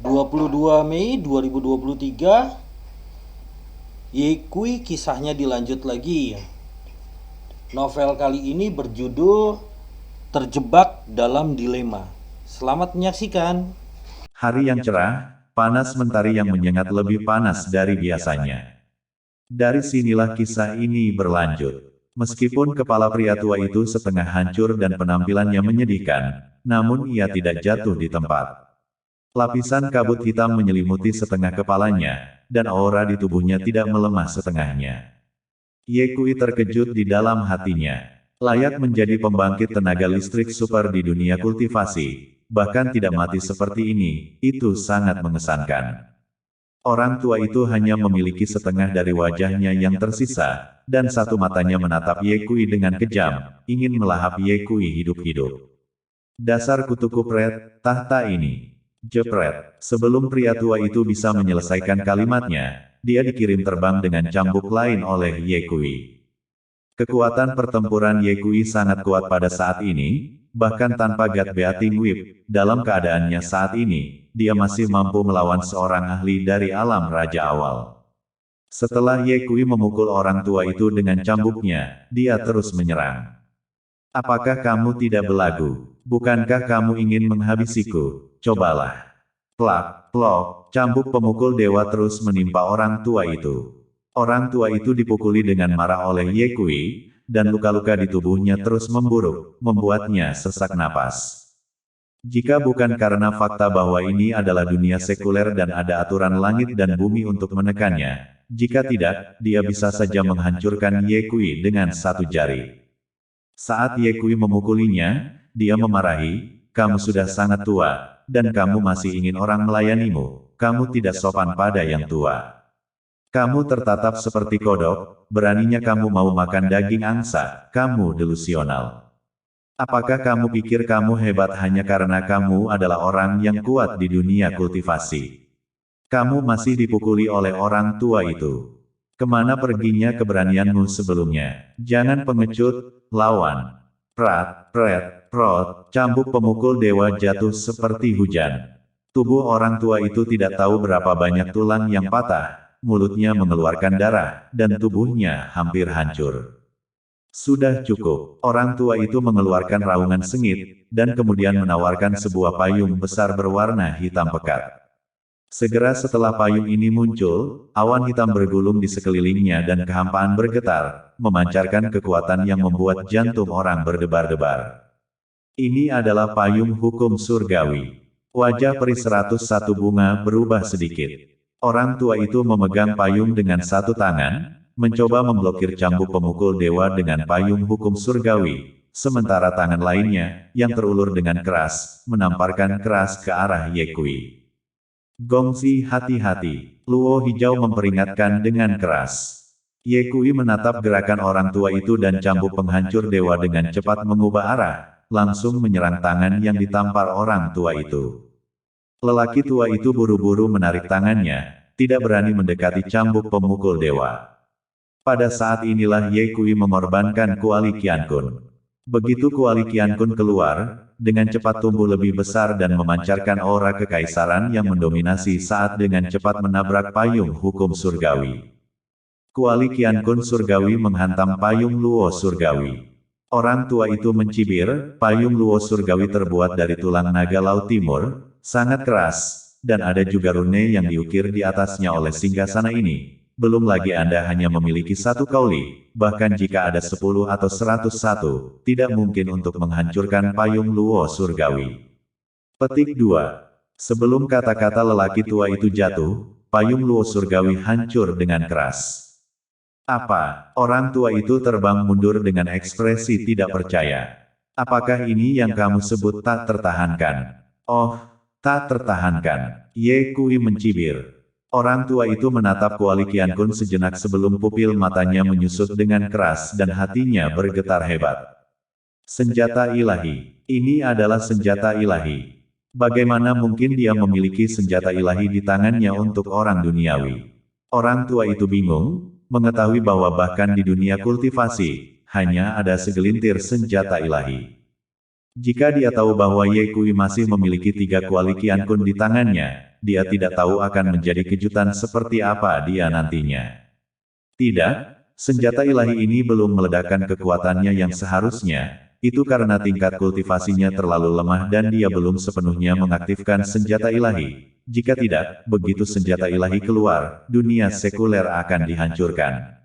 22 Mei 2023, Yekui kisahnya dilanjut lagi. Novel kali ini berjudul Terjebak dalam Dilema. Selamat menyaksikan. Hari yang cerah, panas mentari yang menyengat lebih panas dari biasanya. Dari sinilah kisah ini berlanjut. Meskipun kepala pria tua itu setengah hancur dan penampilannya menyedihkan, namun ia tidak jatuh di tempat. Lapisan kabut hitam menyelimuti setengah kepalanya, dan aura di tubuhnya tidak melemah setengahnya. Yekui terkejut di dalam hatinya. Layak menjadi pembangkit tenaga listrik super di dunia kultivasi, bahkan tidak mati seperti ini, itu sangat mengesankan. Orang tua itu hanya memiliki setengah dari wajahnya yang tersisa, dan satu matanya menatap Yekui dengan kejam, ingin melahap Yekui hidup-hidup. Dasar kutu kupret, tahta ini. Jepret. Sebelum pria tua itu bisa menyelesaikan kalimatnya, dia dikirim terbang dengan cambuk lain oleh Yekui. Kekuatan pertempuran Yekui sangat kuat pada saat ini, bahkan tanpa God Beating Whip, dalam keadaannya saat ini, dia masih mampu melawan seorang ahli dari alam raja awal. Setelah Yekui memukul orang tua itu dengan cambuknya, dia terus menyerang. Apakah kamu tidak belagu? Bukankah kamu ingin menghabisiku? Cobalah. Plak, plok, cambuk pemukul dewa terus menimpa orang tua itu. Orang tua itu dipukuli dengan marah oleh Yekui, dan luka-luka di tubuhnya terus memburuk, membuatnya sesak napas. Jika bukan karena fakta bahwa ini adalah dunia sekuler dan ada aturan langit dan bumi untuk menekannya, jika tidak, dia bisa saja menghancurkan Yekui dengan satu jari. Saat Yekui memukulinya, dia memarahi, "Kamu sudah sangat tua, dan kamu masih ingin orang melayanimu, kamu tidak sopan pada yang tua. Kamu tertatap seperti kodok, beraninya kamu mau makan daging angsa, kamu delusional. Apakah kamu pikir kamu hebat hanya karena kamu adalah orang yang kuat di dunia kultivasi? Kamu masih dipukuli oleh orang tua itu. Kemana perginya keberanianmu sebelumnya? Jangan pengecut, lawan." Prat, pret, prot, cambuk pemukul dewa jatuh seperti hujan. Tubuh orang tua itu tidak tahu berapa banyak tulang yang patah, mulutnya mengeluarkan darah, dan tubuhnya hampir hancur. Sudah cukup, orang tua itu mengeluarkan raungan sengit, dan kemudian menawarkan sebuah payung besar berwarna hitam pekat. Segera setelah payung ini muncul, awan hitam bergulung di sekelilingnya dan kehampaan bergetar, memancarkan kekuatan yang membuat jantung orang berdebar-debar. Ini adalah payung hukum surgawi. Wajah peri 101 bunga berubah sedikit. Orang tua itu memegang payung dengan satu tangan, mencoba memblokir cambuk pemukul dewa dengan payung hukum surgawi, sementara tangan lainnya, yang terulur dengan keras, menamparkan keras ke arah Yekui. "Gongsi, hati-hati," Luo Hijau memperingatkan dengan keras. Yekui menatap gerakan orang tua itu dan cambuk penghancur dewa dengan cepat mengubah arah, langsung menyerang tangan yang ditampar orang tua itu. Lelaki tua itu buru-buru menarik tangannya, tidak berani mendekati cambuk pemukul dewa. Pada saat inilah Yekui mengorbankan Kuali Qiankun. Begitu Kuali Qiankun keluar, dengan cepat tumbuh lebih besar dan memancarkan aura kekaisaran yang mendominasi saat dengan cepat menabrak payung hukum surgawi. Kuali Qiankun surgawi menghantam payung Luo surgawi. Orang tua itu mencibir, payung Luo surgawi terbuat dari tulang naga laut timur, sangat keras, dan ada juga rune yang diukir di atasnya oleh singgasana ini. Belum lagi Anda hanya memiliki satu kauli, bahkan jika ada 10 atau 101, tidak mungkin untuk menghancurkan payung Luo surgawi. Petik 2. Sebelum kata-kata lelaki tua itu jatuh, payung Luo surgawi hancur dengan keras. "Apa?" Orang tua itu terbang mundur dengan ekspresi tidak percaya. "Apakah ini yang kamu sebut tak tertahankan?" "Oh, tak tertahankan." Yekui mencibir. Orang tua itu menatap Kuali Qiankun sejenak sebelum pupil matanya menyusut dengan keras dan hatinya bergetar hebat. Senjata ilahi. Ini adalah senjata ilahi. Bagaimana mungkin dia memiliki senjata ilahi di tangannya untuk orang duniawi? Orang tua itu bingung, mengetahui bahwa bahkan di dunia kultivasi, hanya ada segelintir senjata ilahi. Jika dia tahu bahwa Yekui masih memiliki 3 Kuali Qiankun di tangannya, dia tidak tahu akan menjadi kejutan seperti apa dia nantinya. Tidak, senjata ilahi ini belum meledakkan kekuatannya yang seharusnya, itu karena tingkat kultivasinya terlalu lemah dan dia belum sepenuhnya mengaktifkan senjata ilahi. Jika tidak, begitu senjata ilahi keluar, dunia sekuler akan dihancurkan.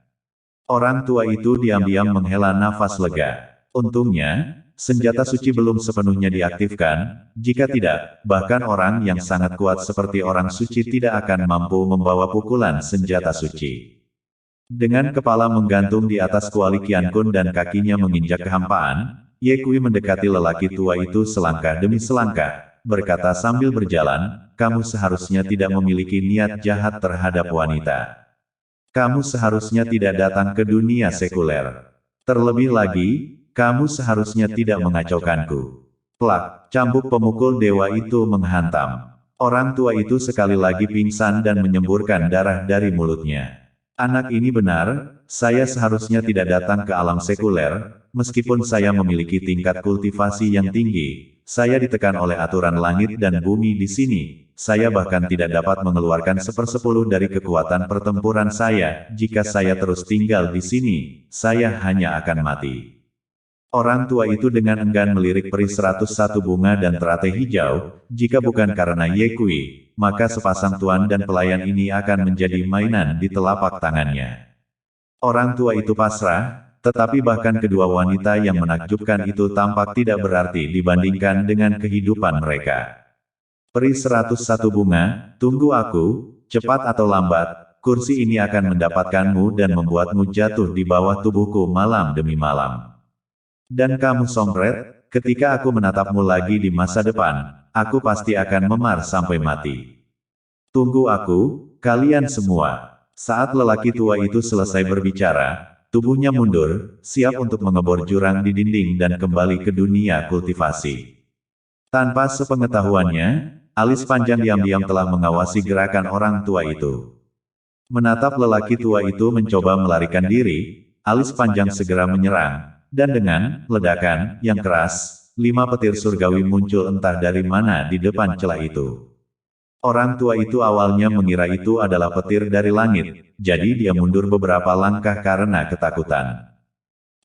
Orang tua itu diam-diam menghela nafas lega. Untungnya, senjata suci belum sepenuhnya diaktifkan, jika tidak, bahkan orang yang sangat kuat seperti orang suci tidak akan mampu membawa pukulan senjata suci. Dengan kepala menggantung di atas kuali Qiankun dan kakinya menginjak kehampaan, Ye Kui mendekati lelaki tua itu selangkah demi selangkah, berkata sambil berjalan, kamu seharusnya tidak memiliki niat jahat terhadap wanita. Kamu seharusnya tidak datang ke dunia sekuler. Terlebih lagi, kamu seharusnya tidak mengacaukanku. Plak, cambuk pemukul dewa itu menghantam. Orang tua itu sekali lagi pingsan dan menyemburkan darah dari mulutnya. Anak ini benar, saya seharusnya tidak datang ke alam sekuler, meskipun saya memiliki tingkat kultivasi yang tinggi, saya ditekan oleh aturan langit dan bumi di sini, saya bahkan tidak dapat mengeluarkan 1/10 dari kekuatan pertempuran saya, jika saya terus tinggal di sini, saya hanya akan mati. Orang tua itu dengan enggan melirik peri 101 bunga dan teratai hijau, jika bukan karena Ye Kui, maka sepasang tuan dan pelayan ini akan menjadi mainan di telapak tangannya. Orang tua itu pasrah, tetapi bahkan kedua wanita yang menakjubkan itu tampak tidak berarti dibandingkan dengan kehidupan mereka. Peri 101 bunga, tunggu aku, cepat atau lambat, kursi ini akan mendapatkanmu dan membuatmu jatuh di bawah tubuhku malam demi malam. Dan kamu sompret, ketika aku menatapmu lagi di masa depan, aku pasti akan memar sampai mati. Tunggu aku, kalian semua. Saat lelaki tua itu selesai berbicara, tubuhnya mundur, siap untuk mengebor jurang di dinding dan kembali ke dunia kultivasi. Tanpa sepengetahuannya, alis panjang diam-diam telah mengawasi gerakan orang tua itu. Menatap lelaki tua itu mencoba melarikan diri, alis panjang segera menyerang. Dan dengan ledakan yang keras, 5 petir surgawi muncul entah dari mana di depan celah itu. Orang tua itu awalnya mengira itu adalah petir dari langit, jadi dia mundur beberapa langkah karena ketakutan.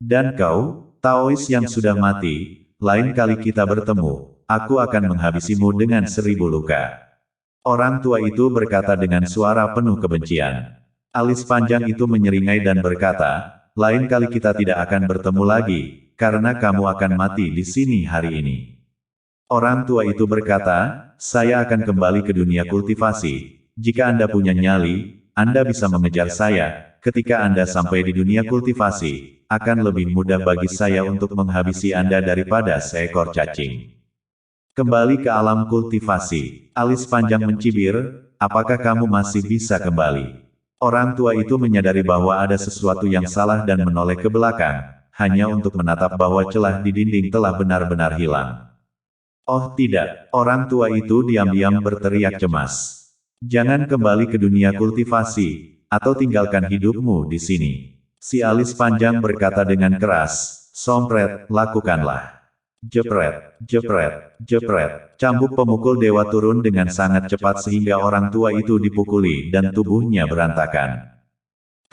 Dan kau, Taois yang sudah mati, lain kali kita bertemu, aku akan menghabisimu dengan 1000 luka. Orang tua itu berkata dengan suara penuh kebencian. Alis panjang itu menyeringai dan berkata, lain kali kita tidak akan bertemu lagi, karena kamu akan mati di sini hari ini. Orang tua itu berkata, saya akan kembali ke dunia kultivasi. Jika Anda punya nyali, Anda bisa mengejar saya. Ketika Anda sampai di dunia kultivasi, akan lebih mudah bagi saya untuk menghabisi Anda daripada seekor cacing. Kembali ke alam kultivasi. Alis panjang mencibir, apakah kamu masih bisa kembali? Orang tua itu menyadari bahwa ada sesuatu yang salah dan menoleh ke belakang, hanya untuk menatap bahwa celah di dinding telah benar-benar hilang. Oh tidak, orang tua itu diam-diam berteriak cemas. Jangan kembali ke dunia kultivasi, atau tinggalkan hidupmu di sini. Si alis panjang berkata dengan keras, sompret, lakukanlah. Jepret, jepret, jepret, cambuk pemukul dewa turun dengan sangat cepat sehingga orang tua itu dipukuli dan tubuhnya berantakan.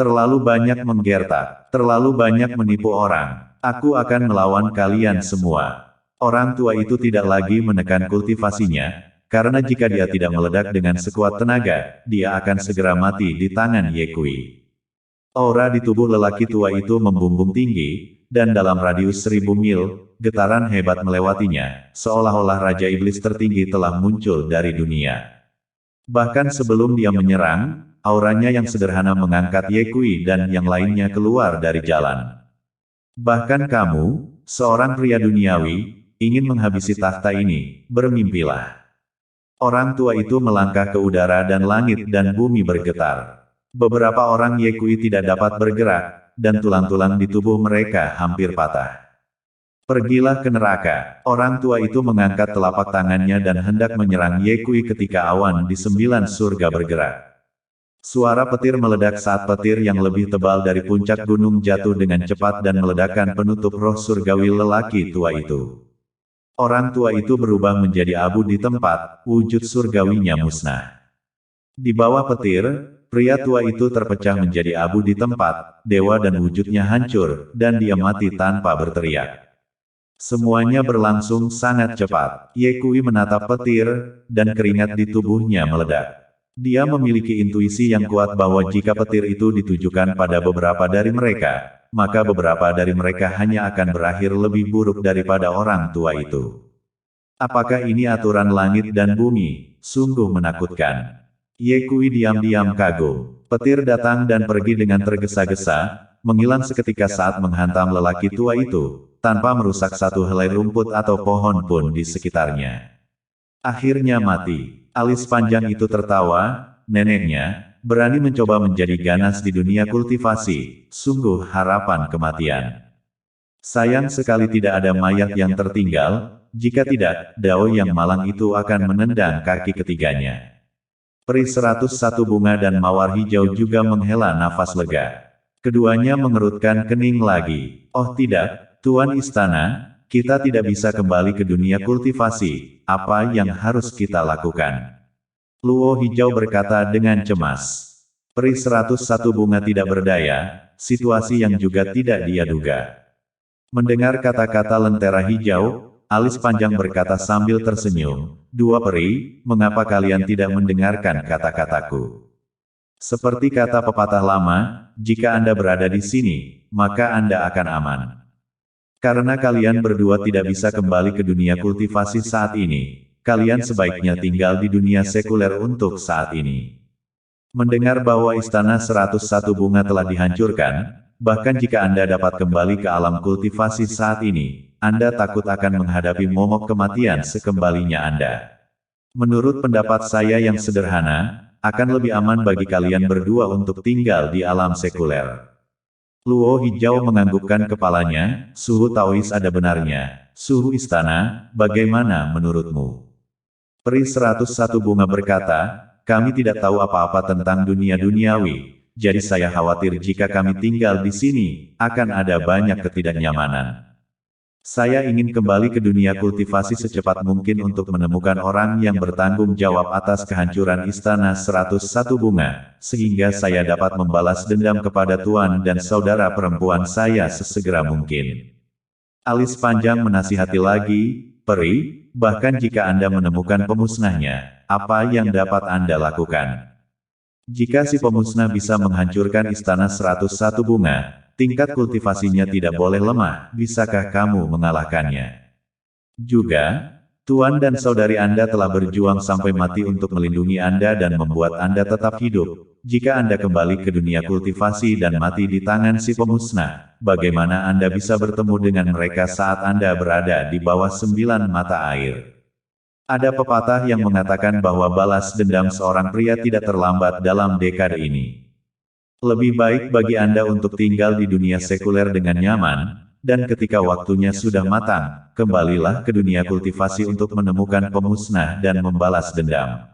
Terlalu banyak menggertak, terlalu banyak menipu orang. Aku akan melawan kalian semua. Orang tua itu tidak lagi menekan kultivasinya, karena jika dia tidak meledak dengan sekuat tenaga, dia akan segera mati di tangan Ye Kui. Aura di tubuh lelaki tua itu membumbung tinggi, dan dalam radius 1000 mil, getaran hebat melewatinya, seolah-olah Raja Iblis tertinggi telah muncul dari dunia. Bahkan sebelum dia menyerang, auranya yang sederhana mengangkat Ye Kui dan yang lainnya keluar dari jalan. Bahkan kamu, seorang pria duniawi, ingin menghabisi takhta ini, bermimpilah. Orang tua itu melangkah ke udara dan langit dan bumi bergetar. Beberapa orang Ye Kui tidak dapat bergerak, dan tulang-tulang di tubuh mereka hampir patah. Pergilah ke neraka. Orang tua itu mengangkat telapak tangannya dan hendak menyerang Ye Kui ketika awan di 9 surga bergerak. Suara petir meledak saat petir yang lebih tebal dari puncak gunung jatuh dengan cepat dan meledakkan penutup roh surgawi lelaki tua itu. Orang tua itu berubah menjadi abu di tempat, wujud surgawinya musnah. Di bawah petir, pria tua itu terpecah menjadi abu di tempat, dewa dan wujudnya hancur, dan dia mati tanpa berteriak. Semuanya berlangsung sangat cepat. Ye Kui menatap petir, dan keringat di tubuhnya meledak. Dia memiliki intuisi yang kuat bahwa jika petir itu ditujukan pada beberapa dari mereka, maka beberapa dari mereka hanya akan berakhir lebih buruk daripada orang tua itu. Apakah ini aturan langit dan bumi? Sungguh menakutkan. Ye Kui diam-diam kagum. Petir datang dan pergi dengan tergesa-gesa, menghilang seketika saat menghantam lelaki tua itu, tanpa merusak satu helai rumput atau pohon pun di sekitarnya. Akhirnya mati. Alis panjang itu tertawa, neneknya, berani mencoba menjadi ganas di dunia kultivasi, sungguh harapan kematian. Sayang sekali tidak ada mayat yang tertinggal, jika tidak, dao yang malang itu akan menendang kaki ketiganya. Peri 101 bunga dan mawar hijau juga menghela nafas lega. Keduanya mengerutkan kening lagi. Oh tidak, Tuan Istana, kita tidak bisa kembali ke dunia kultivasi, apa yang harus kita lakukan? Luo Hijau berkata dengan cemas. Peri 101 bunga tidak berdaya, situasi yang juga tidak dia duga. Mendengar kata-kata Lentera Hijau, alis panjang berkata sambil tersenyum, "Dua peri, mengapa kalian tidak mendengarkan kata-kataku? Seperti kata pepatah lama, jika Anda berada di sini, maka Anda akan aman. Karena kalian berdua tidak bisa kembali ke dunia kultivasi saat ini, kalian sebaiknya tinggal di dunia sekuler untuk saat ini." Mendengar bahwa Istana 101 bunga telah dihancurkan, bahkan jika Anda dapat kembali ke alam kultivasi saat ini, Anda takut akan menghadapi momok kematian sekembalinya Anda. Menurut pendapat saya yang sederhana, akan lebih aman bagi kalian berdua untuk tinggal di alam sekuler. Luo Hijau menganggukkan kepalanya, suhu Taois ada benarnya. Suhu istana, bagaimana menurutmu? Peri 101 bunga berkata, kami tidak tahu apa-apa tentang dunia duniawi, jadi saya khawatir jika kami tinggal di sini, akan ada banyak ketidaknyamanan. Saya ingin kembali ke dunia kultivasi secepat mungkin untuk menemukan orang yang bertanggung jawab atas kehancuran Istana 101 bunga, sehingga saya dapat membalas dendam kepada tuan dan saudara perempuan saya sesegera mungkin. Alis panjang menasihati lagi, Peri, bahkan jika Anda menemukan pemusnahnya, apa yang dapat Anda lakukan? Jika si pemusnah bisa menghancurkan Istana 101 bunga, tingkat kultivasinya tidak boleh lemah, bisakah kamu mengalahkannya? Juga, tuan dan saudari Anda telah berjuang sampai mati untuk melindungi Anda dan membuat Anda tetap hidup. Jika Anda kembali ke dunia kultivasi dan mati di tangan si pemusnah, bagaimana Anda bisa bertemu dengan mereka saat Anda berada di bawah 9 mata air? Ada pepatah yang mengatakan bahwa balas dendam seorang pria tidak terlambat dalam dekade ini. Lebih baik bagi Anda untuk tinggal di dunia sekuler dengan nyaman, dan ketika waktunya sudah matang, kembalilah ke dunia kultivasi untuk menemukan pemusnah dan membalas dendam.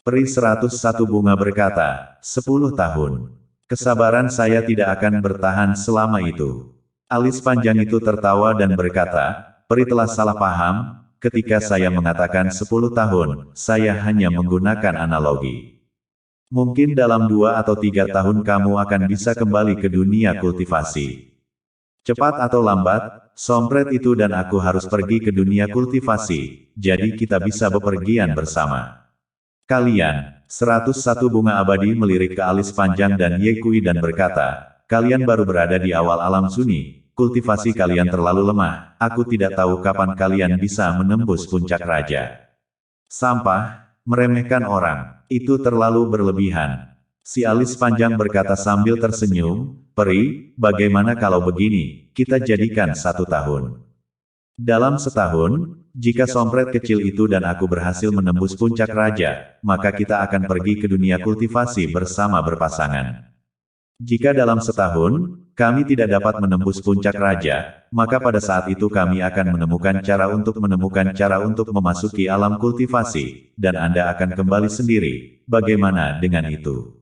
Peri 101 bunga berkata, 10 tahun. Kesabaran saya tidak akan bertahan selama itu. Alis panjang itu tertawa dan berkata, Peri telah salah paham, ketika saya mengatakan 10 tahun, saya hanya menggunakan analogi. Mungkin dalam 2 atau 3 tahun kamu akan bisa kembali ke dunia kultivasi. Cepat atau lambat, Sompret itu dan aku harus pergi ke dunia kultivasi, jadi kita bisa bepergian bersama. Kalian, 101 bunga abadi melirik ke alis panjang dan Ye Kui dan berkata, kalian baru berada di awal alam sunyi, kultivasi kalian terlalu lemah, aku tidak tahu kapan kalian bisa menembus puncak raja. Sampah, meremehkan orang, itu terlalu berlebihan. Si alis panjang berkata sambil tersenyum, Peri, bagaimana kalau begini, kita jadikan 1 tahun. Dalam setahun, jika Sompret kecil itu dan aku berhasil menembus puncak raja, maka kita akan pergi ke dunia kultivasi bersama berpasangan. Jika dalam setahun, kami tidak dapat menembus puncak raja, maka pada saat itu kami akan menemukan cara untuk memasuki alam kultivasi, dan Anda akan kembali sendiri. Bagaimana dengan itu?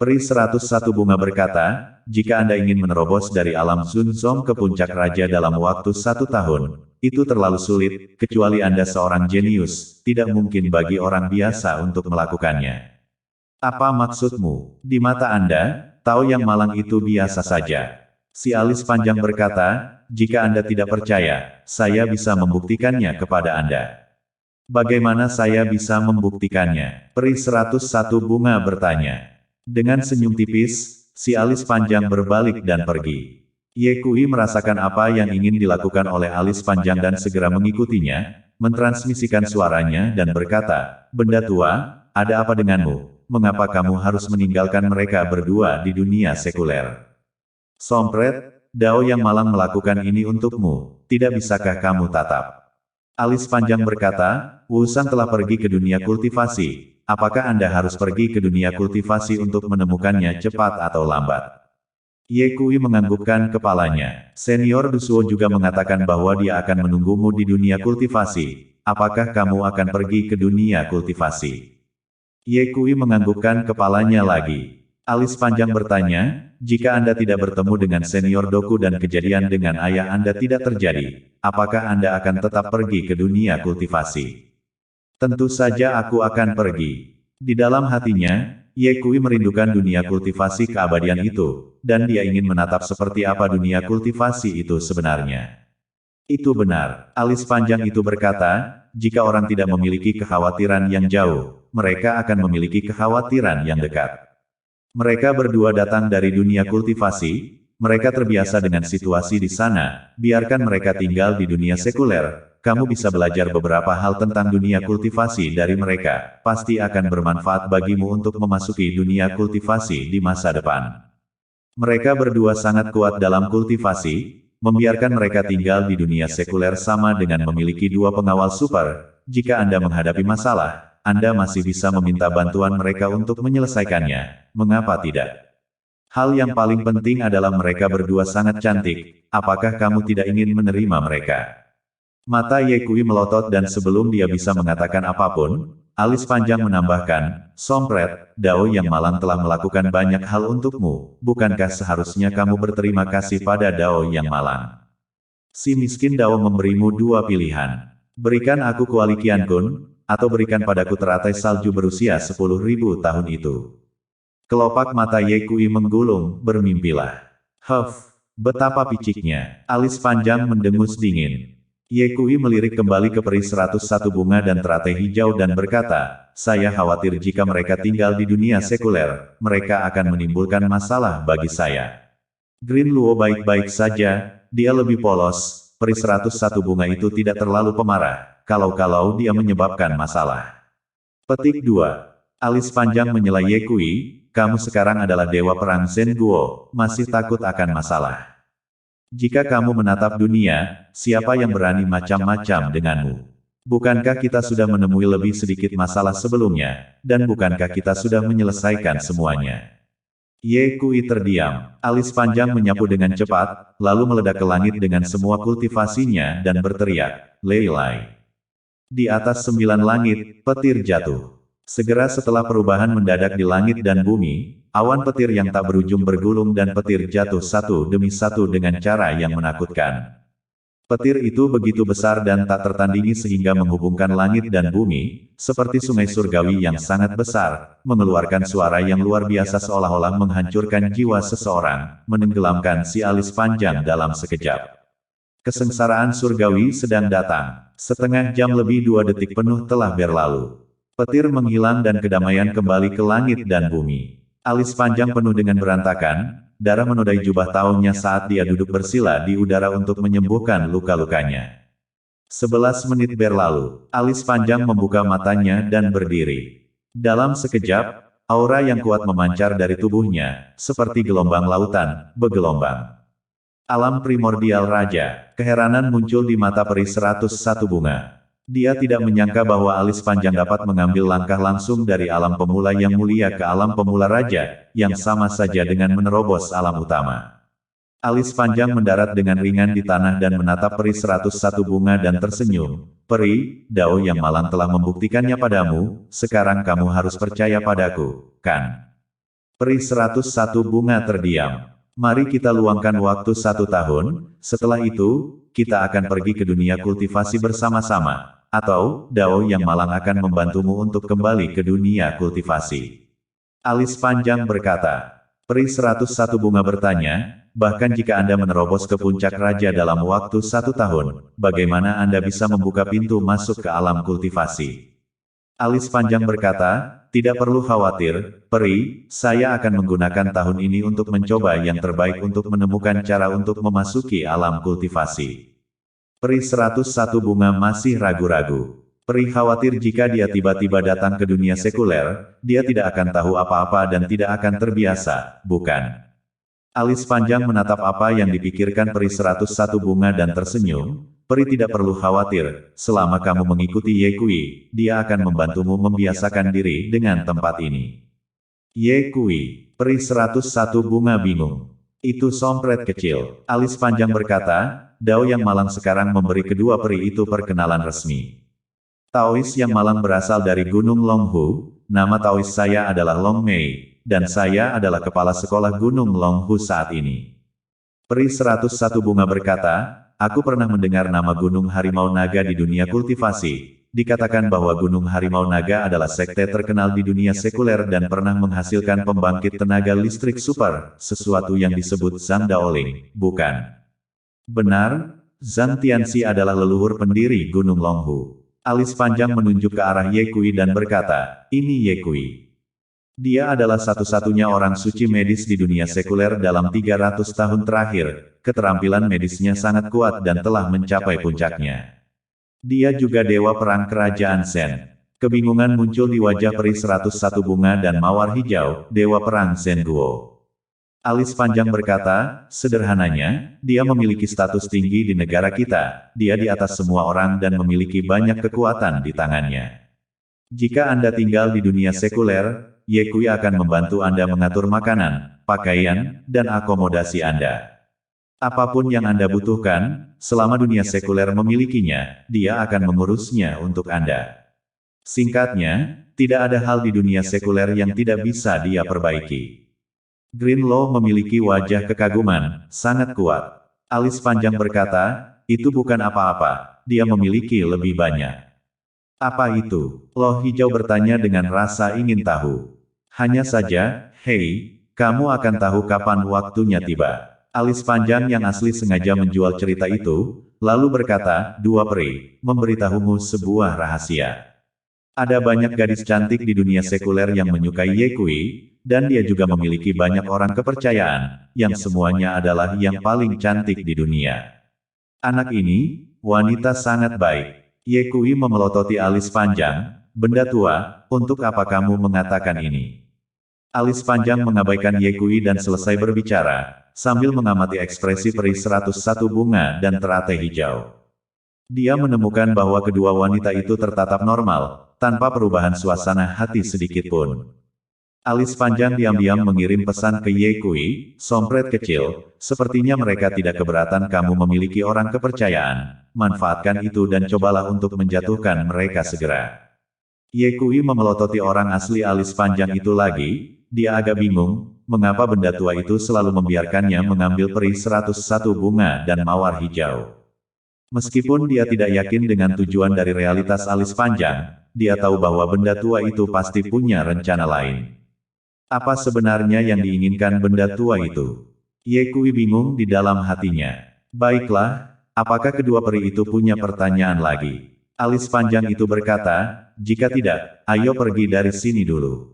Peri 101 bunga berkata, jika Anda ingin menerobos dari alam Zunzong ke puncak raja dalam waktu 1 tahun, itu terlalu sulit, kecuali Anda seorang jenius, tidak mungkin bagi orang biasa untuk melakukannya. Apa maksudmu? Di mata Anda, Tao yang malang itu biasa saja. Si alis panjang berkata, jika Anda tidak percaya, saya bisa membuktikannya kepada Anda. Bagaimana saya bisa membuktikannya? Peri 101 bunga bertanya. Dengan senyum tipis, si alis panjang berbalik dan pergi. Ye Kui merasakan apa yang ingin dilakukan oleh alis panjang dan segera mengikutinya, mentransmisikan suaranya dan berkata, benda tua, ada apa denganmu? Mengapa kamu harus meninggalkan mereka berdua di dunia sekuler? Sompret, Dao yang malang melakukan ini untukmu, tidak bisakah kamu tatap? Alis panjang berkata, Wu San telah pergi ke dunia kultivasi. Apakah Anda harus pergi ke dunia kultivasi untuk menemukannya cepat atau lambat? Ye Kui menganggukkan kepalanya. Senior Dusuo juga mengatakan bahwa dia akan menunggumu di dunia kultivasi. Apakah kamu akan pergi ke dunia kultivasi? Ye Kui menganggukkan kepalanya lagi. Alis panjang bertanya, jika Anda tidak bertemu dengan senior Doku dan kejadian dengan ayah Anda tidak terjadi, apakah Anda akan tetap pergi ke dunia kultivasi? Tentu saja aku akan pergi. Di dalam hatinya, Ye Kui merindukan dunia kultivasi keabadian itu, dan dia ingin menatap seperti apa dunia kultivasi itu sebenarnya. Itu benar, alis panjang itu berkata, jika orang tidak memiliki kekhawatiran yang jauh, mereka akan memiliki kekhawatiran yang dekat. Mereka berdua datang dari dunia kultivasi, mereka terbiasa dengan situasi di sana, biarkan mereka tinggal di dunia sekuler. Kamu bisa belajar beberapa hal tentang dunia kultivasi dari mereka, pasti akan bermanfaat bagimu untuk memasuki dunia kultivasi di masa depan. Mereka berdua sangat kuat dalam kultivasi, membiarkan mereka tinggal di dunia sekuler sama dengan memiliki dua pengawal super. Jika Anda menghadapi masalah, Anda masih bisa meminta bantuan mereka untuk menyelesaikannya, mengapa tidak? Hal yang paling penting adalah mereka berdua sangat cantik, apakah kamu tidak ingin menerima mereka? Mata Ye Kui melotot dan sebelum dia bisa mengatakan apapun, alis panjang menambahkan, Sompret, Dao yang malang telah melakukan banyak hal untukmu, bukankah seharusnya kamu berterima kasih pada Dao yang malang? Si miskin Dao memberimu dua pilihan. Berikan aku Kuali Qian Kun, atau berikan padaku teratai salju berusia 10.000 tahun itu. Kelopak mata Ye Kui menggulung, bermimpilah. Huff, betapa piciknya, alis panjang mendengus dingin. Ye Kui melirik kembali ke peri 101 bunga dan teratai hijau dan berkata, saya khawatir jika mereka tinggal di dunia sekuler, mereka akan menimbulkan masalah bagi saya. Green Luo baik-baik saja, dia lebih polos, peri 101 bunga itu tidak terlalu pemarah, kalau-kalau dia menyebabkan masalah. Petik 2. Alis panjang menyela Ye Kui, kamu sekarang adalah dewa perang Zhen Guo, masih takut akan masalah. Jika kamu menatap dunia, siapa yang berani macam-macam denganmu? Bukankah kita sudah menemui lebih sedikit masalah sebelumnya, dan bukankah kita sudah menyelesaikan semuanya? Ye Kui terdiam, alis panjang menyapu dengan cepat, lalu meledak ke langit dengan semua kultivasinya dan berteriak, Lei Lai. Di atas 9 langit, petir jatuh. Segera setelah perubahan mendadak di langit dan bumi, awan petir yang tak berujung bergulung dan petir jatuh satu demi satu dengan cara yang menakutkan. Petir itu begitu besar dan tak tertandingi sehingga menghubungkan langit dan bumi, seperti sungai surgawi yang sangat besar, mengeluarkan suara yang luar biasa seolah-olah menghancurkan jiwa seseorang, menenggelamkan si alis panjang dalam sekejap. Kesengsaraan surgawi sedang datang. Setengah jam lebih 2 detik penuh telah berlalu. Petir menghilang dan kedamaian kembali ke langit dan bumi. Alis panjang penuh dengan berantakan, darah menodai jubah Taonya saat dia duduk bersila di udara untuk menyembuhkan luka-lukanya. 11 menit berlalu, alis panjang membuka matanya dan berdiri. Dalam sekejap, aura yang kuat memancar dari tubuhnya, seperti gelombang lautan, bergelombang. Alam primordial raja, keheranan muncul di mata peri 101 bunga. Dia tidak menyangka bahwa alis panjang dapat mengambil langkah langsung dari alam pemula yang mulia ke alam pemula raja, yang sama saja dengan menerobos alam utama. Alis panjang mendarat dengan ringan di tanah dan menatap peri 101 bunga dan tersenyum. Peri, Dao yang malang telah membuktikannya padamu, sekarang kamu harus percaya padaku, kan? Peri 101 bunga terdiam. Mari kita luangkan waktu 1 tahun, setelah itu, kita akan pergi ke dunia kultivasi bersama-sama. Atau, Dao yang malang akan membantumu untuk kembali ke dunia kultivasi. Alis panjang berkata. Peri 101 bunga bertanya, bahkan jika Anda menerobos ke puncak raja dalam waktu 1 tahun, bagaimana Anda bisa membuka pintu masuk ke alam kultivasi? Alis panjang berkata, tidak perlu khawatir, Peri, saya akan menggunakan tahun ini untuk mencoba yang terbaik untuk menemukan cara untuk memasuki alam kultivasi. Peri 101 bunga masih ragu-ragu. Peri khawatir jika dia tiba-tiba datang ke dunia sekuler, dia tidak akan tahu apa-apa dan tidak akan terbiasa, bukan? Alis panjang menatap apa yang dipikirkan Peri 101 bunga dan tersenyum. Peri tidak perlu khawatir, selama kamu mengikuti Ye Kui, dia akan membantumu membiasakan diri dengan tempat ini. Ye Kui, Peri 101 bunga bingung. Itu sompret kecil. Alis panjang berkata, Dao yang malang sekarang memberi kedua peri itu perkenalan resmi. Taois yang malang berasal dari Gunung Longhu, nama Taois saya adalah Long Mei, dan saya adalah kepala sekolah Gunung Longhu saat ini. Peri 101 bunga berkata, aku pernah mendengar nama Gunung Harimau Naga di dunia kultivasi. Dikatakan bahwa Gunung Harimau Naga adalah sekte terkenal di dunia sekuler dan pernah menghasilkan pembangkit tenaga listrik super, sesuatu yang disebut Zhang Daoling, bukan? Benar, Zhang Tianxi adalah leluhur pendiri Gunung Longhu. Alis panjang menunjuk ke arah Ye Kui dan berkata, ini Ye Kui. Dia adalah satu-satunya orang suci medis di dunia sekuler dalam 300 tahun terakhir. Keterampilan medisnya sangat kuat dan telah mencapai puncaknya. Dia juga dewa perang kerajaan Zhen. Kebingungan muncul di wajah Peri 101 bunga dan mawar hijau, dewa perang Zhen Guo. Alis panjang berkata, sederhananya, dia memiliki status tinggi di negara kita, dia di atas semua orang dan memiliki banyak kekuatan di tangannya. Jika Anda tinggal di dunia sekuler, Ye Kui akan membantu Anda mengatur makanan, pakaian, dan akomodasi Anda. Apapun yang Anda butuhkan, selama dunia sekuler memilikinya, dia akan mengurusnya untuk Anda. Singkatnya, tidak ada hal di dunia sekuler yang tidak bisa dia perbaiki. Greenlaw memiliki wajah kekaguman, sangat kuat. Alis panjang berkata, itu bukan apa-apa, dia memiliki lebih banyak. Apa itu? Loh hijau bertanya dengan rasa ingin tahu. Hanya saja, hei, kamu akan tahu kapan waktunya tiba. Alis panjang yang asli sengaja menjual cerita itu, lalu berkata, dua peri, memberitahumu sebuah rahasia. Ada banyak gadis cantik di dunia sekuler yang menyukai Ye Kui, dan dia juga memiliki banyak orang kepercayaan, yang semuanya adalah yang paling cantik di dunia. Anak ini, wanita sangat baik. Ye Kui memelototi alis panjang, benda tua, untuk apa kamu mengatakan ini? Alis panjang mengabaikan Ye Kui dan selesai berbicara, sambil mengamati ekspresi Peri 101 bunga dan teratai hijau. Dia menemukan bahwa kedua wanita itu tertatap normal, tanpa perubahan suasana hati sedikit pun. Alis panjang diam-diam mengirim pesan ke Ye Kui, sompret kecil, sepertinya mereka tidak keberatan kamu memiliki orang kepercayaan, manfaatkan itu dan cobalah untuk menjatuhkan mereka segera. Ye Kui memelototi orang asli alis panjang itu lagi, dia agak bingung, mengapa benda tua itu selalu membiarkannya mengambil Peri 101 bunga dan mawar hijau. Meskipun dia tidak yakin dengan tujuan dari realitas alis panjang, dia tahu bahwa benda tua itu pasti punya rencana lain. Apa sebenarnya yang diinginkan benda tua itu? Ye Kui bingung di dalam hatinya. Baiklah, apakah kedua peri itu punya pertanyaan lagi? Alis panjang itu berkata, jika tidak, ayo pergi dari sini dulu.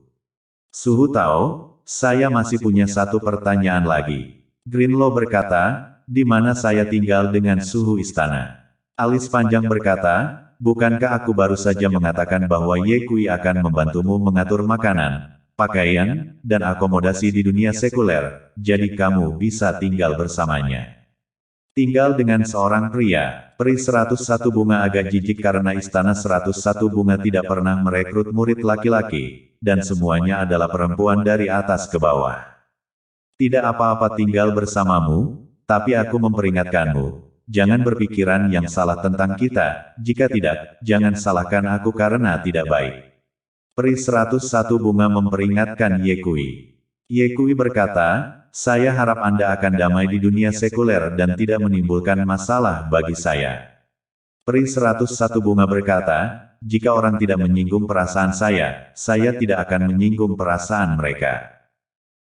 Suhu Tao, saya masih punya satu pertanyaan lagi. Greenlaw berkata, di mana saya tinggal dengan suhu istana? Alis panjang berkata, bukankah aku baru saja mengatakan bahwa Ye Kui akan membantumu mengatur makanan, pakaian, dan akomodasi di dunia sekuler, jadi kamu bisa tinggal bersamanya. Tinggal dengan seorang pria, Peri 101 bunga agak jijik karena istana 101 bunga tidak pernah merekrut murid laki-laki, dan semuanya adalah perempuan dari atas ke bawah. Tidak apa-apa tinggal bersamamu, tapi aku memperingatkanmu, jangan berpikiran yang salah tentang kita, jika tidak, jangan salahkan aku karena tidak baik. Peri 101 bunga memperingatkan Ye Kui. Ye Kui berkata, saya harap Anda akan damai di dunia sekuler dan tidak menimbulkan masalah bagi saya. Peri 101 bunga berkata, jika orang tidak menyinggung perasaan saya tidak akan menyinggung perasaan mereka.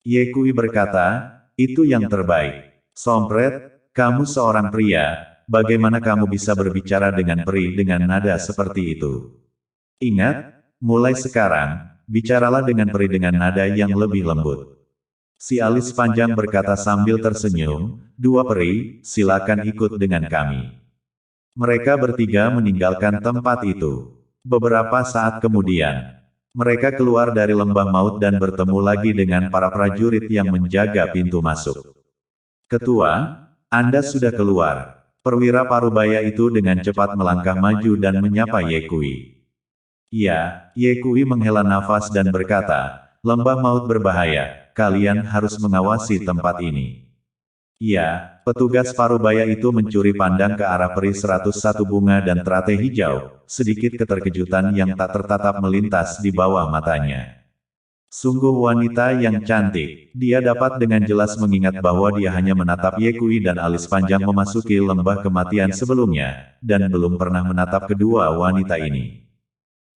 Ye Kui berkata, itu yang terbaik. Sompret, kamu seorang pria, bagaimana kamu bisa berbicara dengan peri dengan nada seperti itu? Ingat, mulai sekarang, bicaralah dengan peri dengan nada yang lebih lembut. Si alis panjang berkata sambil tersenyum, dua peri, silakan ikut dengan kami. Mereka bertiga meninggalkan tempat itu. Beberapa saat kemudian, mereka keluar dari lembah maut dan bertemu lagi dengan para prajurit yang menjaga pintu masuk. Ketua, Anda sudah keluar. Perwira Parubaya itu dengan cepat melangkah maju dan menyapa Ye Kui. Ya, Ye Kui menghela nafas dan berkata, lembah maut berbahaya. Kalian harus mengawasi tempat ini. Ya, petugas Parubaya itu mencuri pandang ke arah peri 101 bunga dan teratai hijau, sedikit keterkejutan yang tak tertatap melintas di bawah matanya. Sungguh wanita yang cantik, dia dapat dengan jelas mengingat bahwa dia hanya menatap Ye Kui dan alis panjang memasuki lembah kematian sebelumnya, dan belum pernah menatap kedua wanita ini.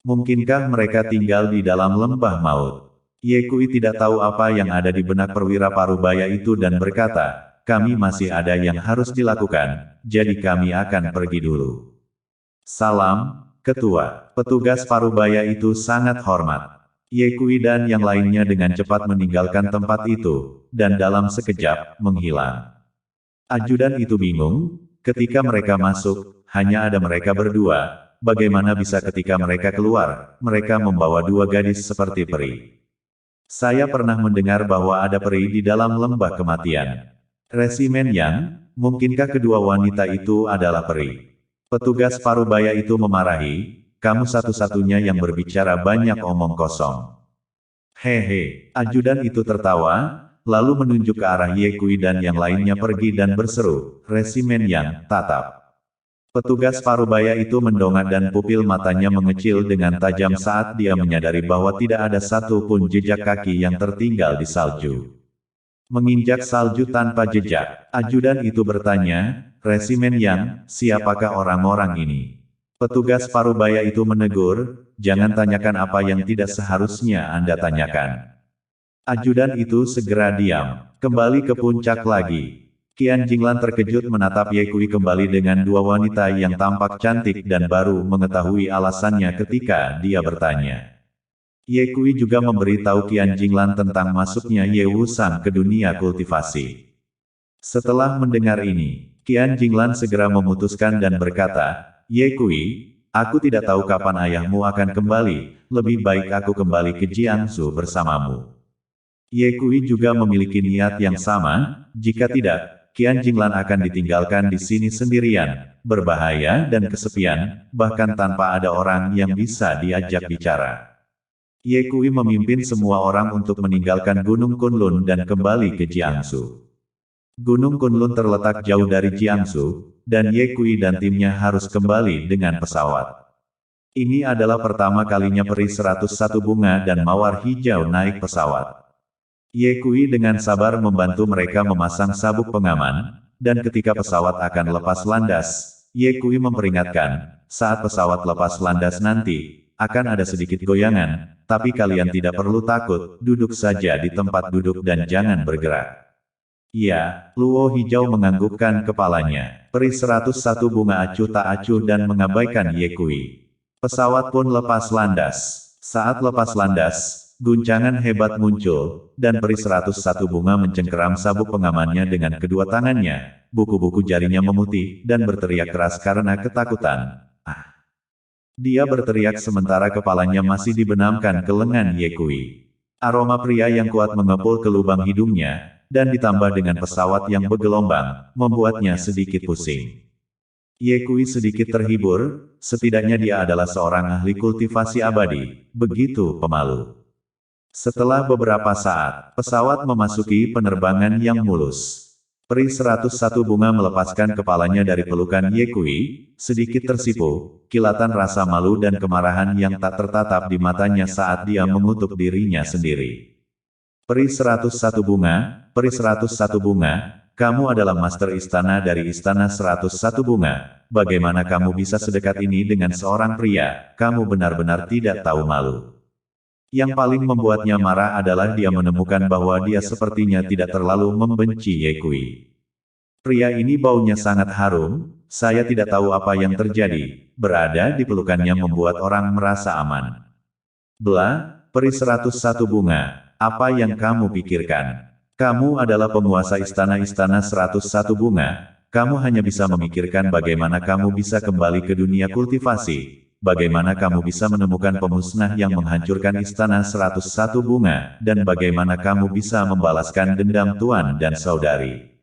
Mungkinkah mereka tinggal di dalam lembah maut? Ye Kui tidak tahu apa yang ada di benak perwira Parubaya itu dan berkata, kami masih ada yang harus dilakukan, jadi kami akan pergi dulu. Salam, Ketua. Petugas Parubaya itu sangat hormat. Ye Kui dan yang lainnya dengan cepat meninggalkan tempat itu, dan dalam sekejap, menghilang. Ajudan itu bingung, ketika mereka masuk, hanya ada mereka berdua, bagaimana bisa ketika mereka keluar, mereka membawa dua gadis seperti peri. Saya pernah mendengar bahwa ada peri di dalam lembah kematian. Resimen Yang, mungkinkah kedua wanita itu adalah peri? Petugas Parubaya itu memarahi, kamu satu-satunya yang berbicara banyak omong kosong. Hehe, ajudan itu tertawa, lalu menunjuk ke arah Ye Kui dan yang lainnya pergi dan berseru, Resimen Yang, tatap. Petugas Parubaya itu mendongak dan pupil matanya mengecil dengan tajam saat dia menyadari bahwa tidak ada satu pun jejak kaki yang tertinggal di salju. Menginjak salju tanpa jejak, ajudan itu bertanya, Resimen Yang, siapakah orang-orang ini? Petugas Parubaya itu menegur, jangan tanyakan apa yang tidak seharusnya Anda tanyakan. Ajudan itu segera diam, kembali ke puncak lagi. Qian Jinglan terkejut menatap Ye Kui kembali dengan dua wanita yang tampak cantik dan baru mengetahui alasannya ketika dia bertanya. Ye Kui juga memberitahu Qian Jinglan tentang masuknya Ye Wusan ke dunia kultivasi. Setelah mendengar ini, Qian Jinglan segera memutuskan dan berkata, Ye Kui, aku tidak tahu kapan ayahmu akan kembali, lebih baik aku kembali ke Jiangsu bersamamu. Ye Kui juga memiliki niat yang sama, jika tidak, Qian Jinglan akan ditinggalkan di sini sendirian, berbahaya dan kesepian, bahkan tanpa ada orang yang bisa diajak bicara. Ye Kui memimpin semua orang untuk meninggalkan Gunung Kunlun dan kembali ke Jiangsu. Gunung Kunlun terletak jauh dari Jiangsu, dan Ye Kui dan timnya harus kembali dengan pesawat. Ini adalah pertama kalinya peri 101 bunga dan mawar hijau naik pesawat. Ye Kui dengan sabar membantu mereka memasang sabuk pengaman, dan ketika pesawat akan lepas landas, Ye Kui memperingatkan, saat pesawat lepas landas nanti, akan ada sedikit goyangan, tapi kalian tidak perlu takut, duduk saja di tempat duduk dan jangan bergerak. Ya, Luo Hijau menganggukkan kepalanya, peri 101 bunga acuh tak acuh dan mengabaikan Ye Kui. Pesawat pun lepas landas. Saat lepas landas, guncangan hebat muncul, dan peri 101 bunga mencengkeram sabuk pengamannya dengan kedua tangannya, buku-buku jarinya memutih, dan berteriak keras karena ketakutan. Ah! Dia berteriak sementara kepalanya masih dibenamkan ke lengan Ye Kui. Aroma pria yang kuat mengepul ke lubang hidungnya, dan ditambah dengan pesawat yang bergelombang, membuatnya sedikit pusing. Ye Kui sedikit terhibur, setidaknya dia adalah seorang ahli kultivasi abadi, begitu pemalu. Setelah beberapa saat, pesawat memasuki penerbangan yang mulus. Peri 101 bunga melepaskan kepalanya dari pelukan Ye Kui, sedikit tersipu, kilatan rasa malu dan kemarahan yang tak tertatap di matanya saat dia mengutuk dirinya sendiri. Peri 101 bunga, peri 101 bunga, kamu adalah master istana dari istana 101 bunga. Bagaimana kamu bisa sedekat ini dengan seorang pria? Kamu benar-benar tidak tahu malu. Yang paling membuatnya marah adalah dia menemukan bahwa dia sepertinya tidak terlalu membenci Ye Kui. Pria ini baunya sangat harum, saya tidak tahu apa yang terjadi. Berada di pelukannya membuat orang merasa aman. Bla, peri 101 bunga, apa yang kamu pikirkan? Kamu adalah penguasa istana-istana 101 bunga, kamu hanya bisa memikirkan bagaimana kamu bisa kembali ke dunia kultivasi, bagaimana kamu bisa menemukan pemusnah yang menghancurkan istana 101 bunga, dan bagaimana kamu bisa membalaskan dendam tuan dan saudari.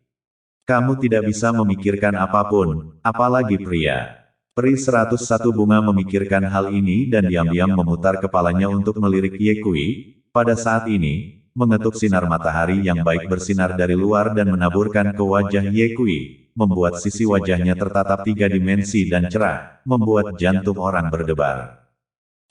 Kamu tidak bisa memikirkan apapun, apalagi pria. Peri 101 bunga memikirkan hal ini dan diam-diam memutar kepalanya untuk melirik Ye Kui. Pada saat ini, mengetuk sinar matahari yang baik bersinar dari luar dan menaburkan ke wajah Ye Kui, membuat sisi wajahnya tertatap 3 dimensi dan cerah, membuat jantung orang berdebar.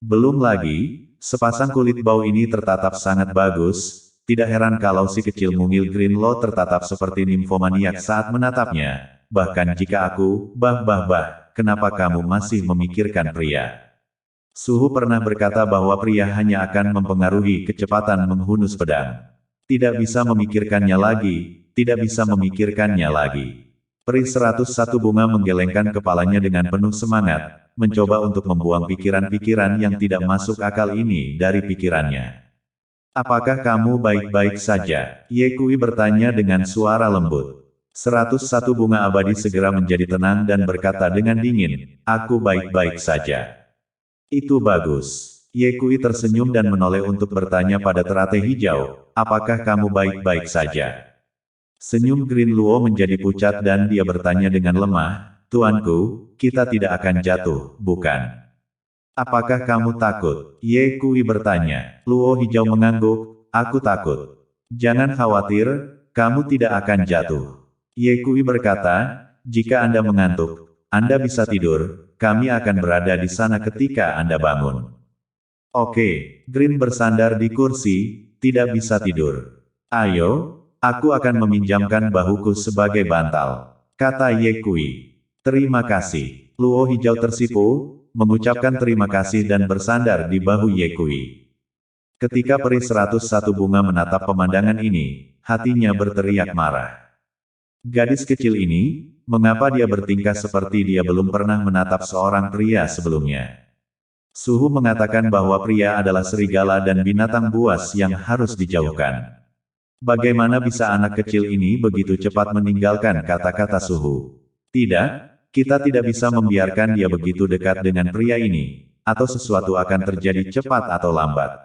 Belum lagi, sepasang kulit bau ini tertatap sangat bagus, tidak heran kalau si kecil mungil Greenlaw tertatap seperti nimfomaniak saat menatapnya. Bahkan jika aku, kenapa kamu masih memikirkan pria? Suhu pernah berkata bahwa pria hanya akan mempengaruhi kecepatan menghunus pedang. Tidak bisa memikirkannya lagi, tidak bisa memikirkannya lagi. Peri 101 bunga menggelengkan kepalanya dengan penuh semangat, mencoba untuk membuang pikiran-pikiran yang tidak masuk akal ini dari pikirannya. Apakah kamu baik-baik saja? Ye Kui bertanya dengan suara lembut. 101 bunga abadi segera menjadi tenang dan berkata dengan dingin, aku baik-baik saja. Itu bagus. Ye Kui tersenyum dan menoleh untuk bertanya pada teratai hijau, apakah kamu baik-baik saja? Senyum Greenlaw menjadi pucat dan dia bertanya dengan lemah, tuanku, kita tidak akan jatuh, bukan? Apakah kamu takut? Ye Kui bertanya. Luo hijau mengangguk, aku takut. Jangan khawatir, kamu tidak akan jatuh. Ye Kui berkata, jika Anda mengantuk, Anda bisa tidur, kami akan berada di sana ketika Anda bangun. Oke, Green bersandar di kursi, tidak bisa tidur. Ayo, aku akan meminjamkan bahuku sebagai bantal, kata Ye Kui. Terima kasih. Luo hijau tersipu, mengucapkan terima kasih dan bersandar di bahu Ye Kui. Ketika peri 101 bunga menatap pemandangan ini, hatinya berteriak marah. Gadis kecil ini, mengapa dia bertingkah seperti dia belum pernah menatap seorang pria sebelumnya? Suhu mengatakan bahwa pria adalah serigala dan binatang buas yang harus dijauhkan. Bagaimana bisa anak kecil ini begitu cepat meninggalkan kata-kata Suhu? Tidak, kita tidak bisa membiarkan dia begitu dekat dengan pria ini, atau sesuatu akan terjadi cepat atau lambat.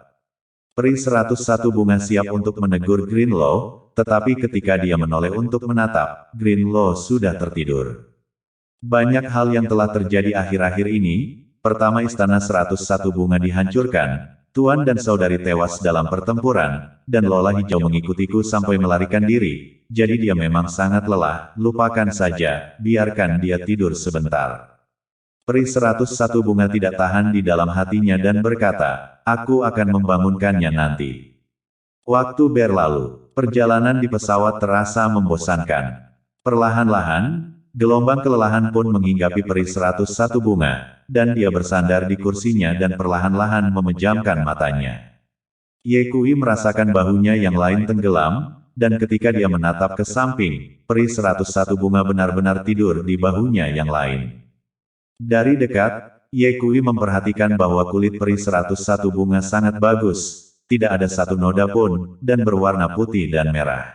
Peri 101 bunga siap untuk menegur Greenlaw, tetapi ketika dia menoleh untuk menatap, Greenlaw sudah tertidur. Banyak hal yang telah terjadi akhir-akhir ini. Pertama, istana 101 bunga dihancurkan, tuan dan saudari tewas dalam pertempuran, dan Lola hijau mengikutiku sampai melarikan diri. Jadi dia memang sangat lelah, lupakan saja, biarkan dia tidur sebentar. Peri 101 bunga tidak tahan di dalam hatinya dan berkata, aku akan membangunkannya nanti. Waktu berlalu, perjalanan di pesawat terasa membosankan. Perlahan-lahan, gelombang kelelahan pun menghinggapi peri 101 bunga, dan dia bersandar di kursinya dan perlahan-lahan memejamkan matanya. Ye Kui merasakan bahunya yang lain tenggelam, dan ketika dia menatap ke samping, peri 101 bunga benar-benar tidur di bahunya yang lain. Dari dekat, Ye Kui memperhatikan bahwa kulit peri 101 bunga sangat bagus, tidak ada satu noda pun, dan berwarna putih dan merah.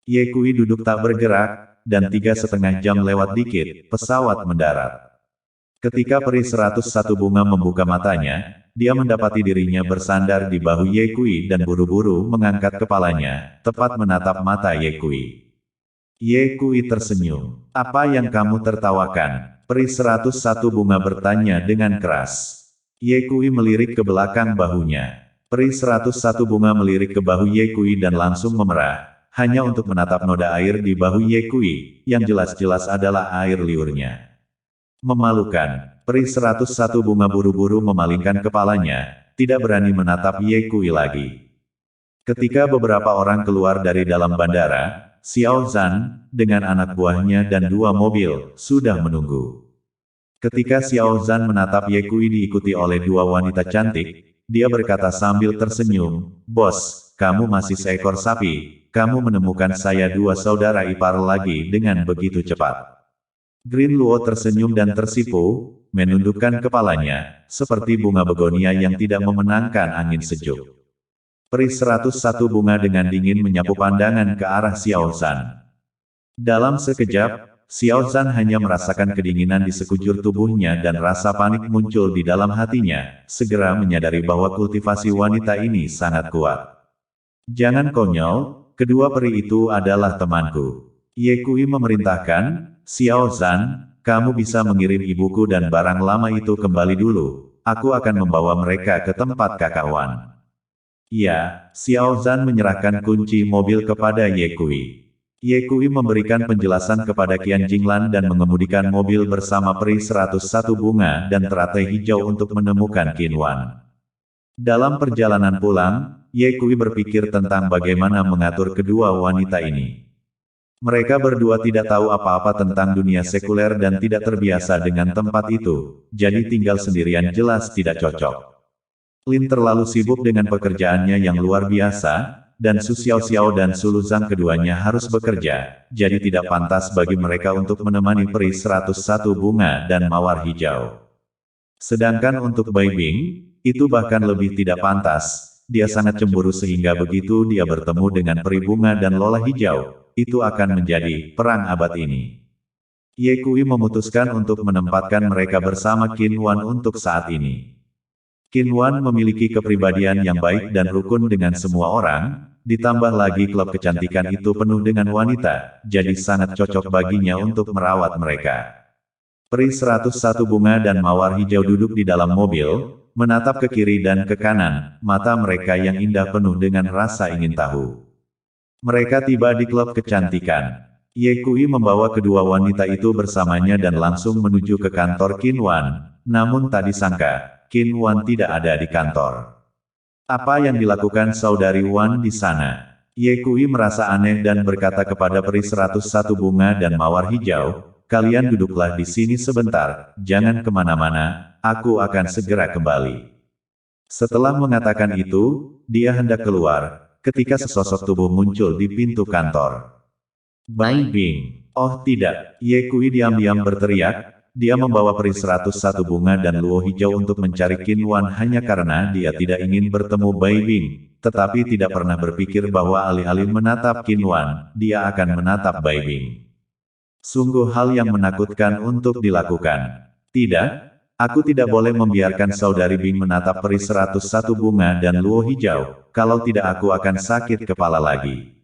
Ye Kui duduk tak bergerak, dan 3,5 jam lewat dikit, pesawat mendarat. Ketika peri 101 bunga membuka matanya, dia mendapati dirinya bersandar di bahu Ye Kui dan buru-buru mengangkat kepalanya, tepat menatap mata Ye Kui. Ye Kui tersenyum. Apa yang kamu tertawakan? Peri 101 bunga bertanya dengan keras. Ye Kui melirik ke belakang bahunya. Peri 101 bunga melirik ke bahu Ye Kui dan langsung memerah, hanya untuk menatap noda air di bahu Ye Kui, yang jelas-jelas adalah air liurnya. Memalukan, peri 101 bunga buru-buru memalingkan kepalanya, tidak berani menatap Ye Kui lagi. Ketika beberapa orang keluar dari dalam bandara, Xiao Zhan, dengan anak buahnya dan 2 mobil, sudah menunggu. Ketika Xiao Zhan menatap Ye Kui diikuti oleh 2 wanita cantik, dia berkata sambil tersenyum, "Bos, kamu masih seekor sapi, kamu menemukan saya 2 saudara ipar lagi dengan begitu cepat." Green Luo tersenyum dan tersipu, menundukkan kepalanya, seperti bunga begonia yang tidak memenangkan angin sejuk. Peri 101 bunga dengan dingin menyapu pandangan ke arah Xiao Zhan. Dalam sekejap, Xiao Zhan hanya merasakan kedinginan di sekujur tubuhnya dan rasa panik muncul di dalam hatinya, segera menyadari bahwa kultivasi wanita ini sangat kuat. "Jangan konyol, kedua peri itu adalah temanku." Ye Kui memerintahkan, "Xiao Zhan, kamu bisa mengirim ibuku dan barang lama itu kembali dulu, aku akan membawa mereka ke tempat Kakak Wan." "Iya." Xiao Zhan menyerahkan kunci mobil kepada Ye Kui. Ye Kui memberikan penjelasan kepada Qian Jinglan dan mengemudikan mobil bersama peri 101 bunga dan teratai hijau untuk menemukan Qin Wan. Dalam perjalanan pulang, Ye Kui berpikir tentang bagaimana mengatur kedua wanita ini. Mereka berdua tidak tahu apa-apa tentang dunia sekuler dan tidak terbiasa dengan tempat itu, jadi tinggal sendirian jelas tidak cocok. Lin terlalu sibuk dengan pekerjaannya yang luar biasa, dan Su Xiaoxiao dan Su Luzang keduanya harus bekerja, jadi tidak pantas bagi mereka untuk menemani peri 101 bunga dan mawar hijau. Sedangkan untuk Bai Bing, itu bahkan lebih tidak pantas, dia sangat cemburu sehingga begitu dia bertemu dengan peri bunga dan lola hijau, itu akan menjadi perang abad ini. Ye Kui memutuskan untuk menempatkan mereka bersama Qin Wan untuk saat ini. Qin Wan memiliki kepribadian yang baik dan rukun dengan semua orang, ditambah lagi klub kecantikan itu penuh dengan wanita, jadi sangat cocok baginya untuk merawat mereka. Peri 101 bunga dan mawar hijau duduk di dalam mobil, menatap ke kiri dan ke kanan, mata mereka yang indah penuh dengan rasa ingin tahu. Mereka tiba di klub kecantikan. Ye Kui membawa kedua wanita itu bersamanya dan langsung menuju ke kantor Qin Wan, namun tak disangka, Qin Wan tidak ada di kantor. Apa yang dilakukan saudari Wan di sana? Ye Kui merasa aneh dan berkata kepada peri 101 bunga dan mawar hijau, "Kalian duduklah di sini sebentar, jangan kemana-mana, aku akan segera kembali." Setelah mengatakan itu, dia hendak keluar, ketika sesosok tubuh muncul di pintu kantor. "Bai Bing." "Oh tidak," Ye Kui diam-diam berteriak. Dia membawa peri 101 bunga dan luo hijau untuk mencari Qin Wan hanya karena dia tidak ingin bertemu Bai Bing, tetapi tidak pernah berpikir bahwa alih-alih menatap Qin Wan, dia akan menatap Bai Bing. Sungguh hal yang menakutkan untuk dilakukan. "Tidak, aku tidak boleh membiarkan saudari Bing menatap peri 101 bunga dan luo hijau, kalau tidak aku akan sakit kepala lagi."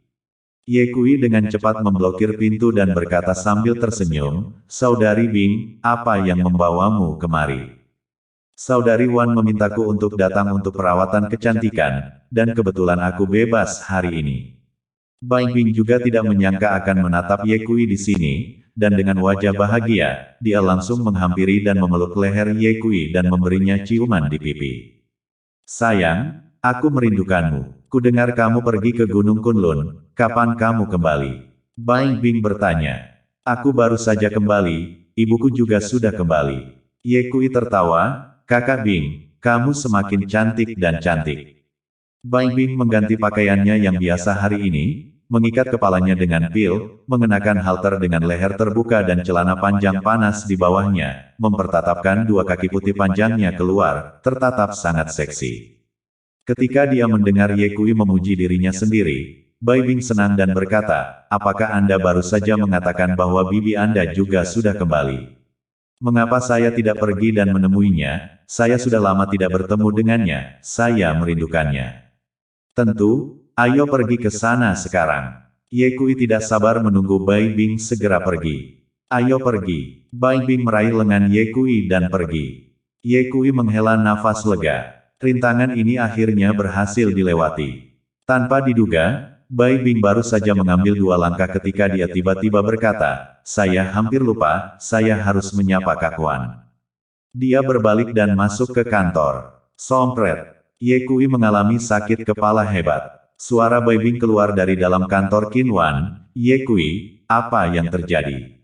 Ye Kui dengan cepat memblokir pintu dan berkata sambil tersenyum, "Saudari Bing, apa yang membawamu kemari?" "Saudari Wan memintaku untuk datang untuk perawatan kecantikan, dan kebetulan aku bebas hari ini." Bai Bing juga tidak menyangka akan menatap Ye Kui di sini, dan dengan wajah bahagia, dia langsung menghampiri dan memeluk leher Ye Kui dan memberinya ciuman di pipi. "Sayang, aku merindukanmu. Kudengar kamu pergi ke Gunung Kunlun, kapan kamu kembali?" Bai Bing bertanya. "Aku baru saja kembali, ibuku juga sudah kembali." Ye Kui tertawa, "Kakak Bing, kamu semakin cantik dan cantik." Bai Bing mengganti pakaiannya yang biasa hari ini, mengikat kepalanya dengan pil, mengenakan halter dengan leher terbuka dan celana panjang panas di bawahnya, mempertatapkan 2 kaki putih panjangnya keluar, tertatap sangat seksi. Ketika dia mendengar Ye Kui memuji dirinya sendiri, Bai Bing senang dan berkata, "Apakah Anda baru saja mengatakan bahwa bibi Anda juga sudah kembali? Mengapa saya tidak pergi dan menemuinya? Saya sudah lama tidak bertemu dengannya, saya merindukannya." "Tentu, ayo pergi ke sana sekarang." Ye Kui tidak sabar menunggu Bai Bing segera pergi. "Ayo pergi." Bai Bing meraih lengan Ye Kui dan pergi. Ye Kui menghela nafas lega. Rintangan ini akhirnya berhasil dilewati. Tanpa diduga, Bai Bing baru saja mengambil 2 langkah ketika dia tiba-tiba berkata, "Saya hampir lupa, saya harus menyapa Kak Wan." Dia berbalik dan masuk ke kantor. Sompret. Ye Kui mengalami sakit kepala hebat. Suara Bai Bing keluar dari dalam kantor Qin Wan. Ye Kui, apa yang terjadi?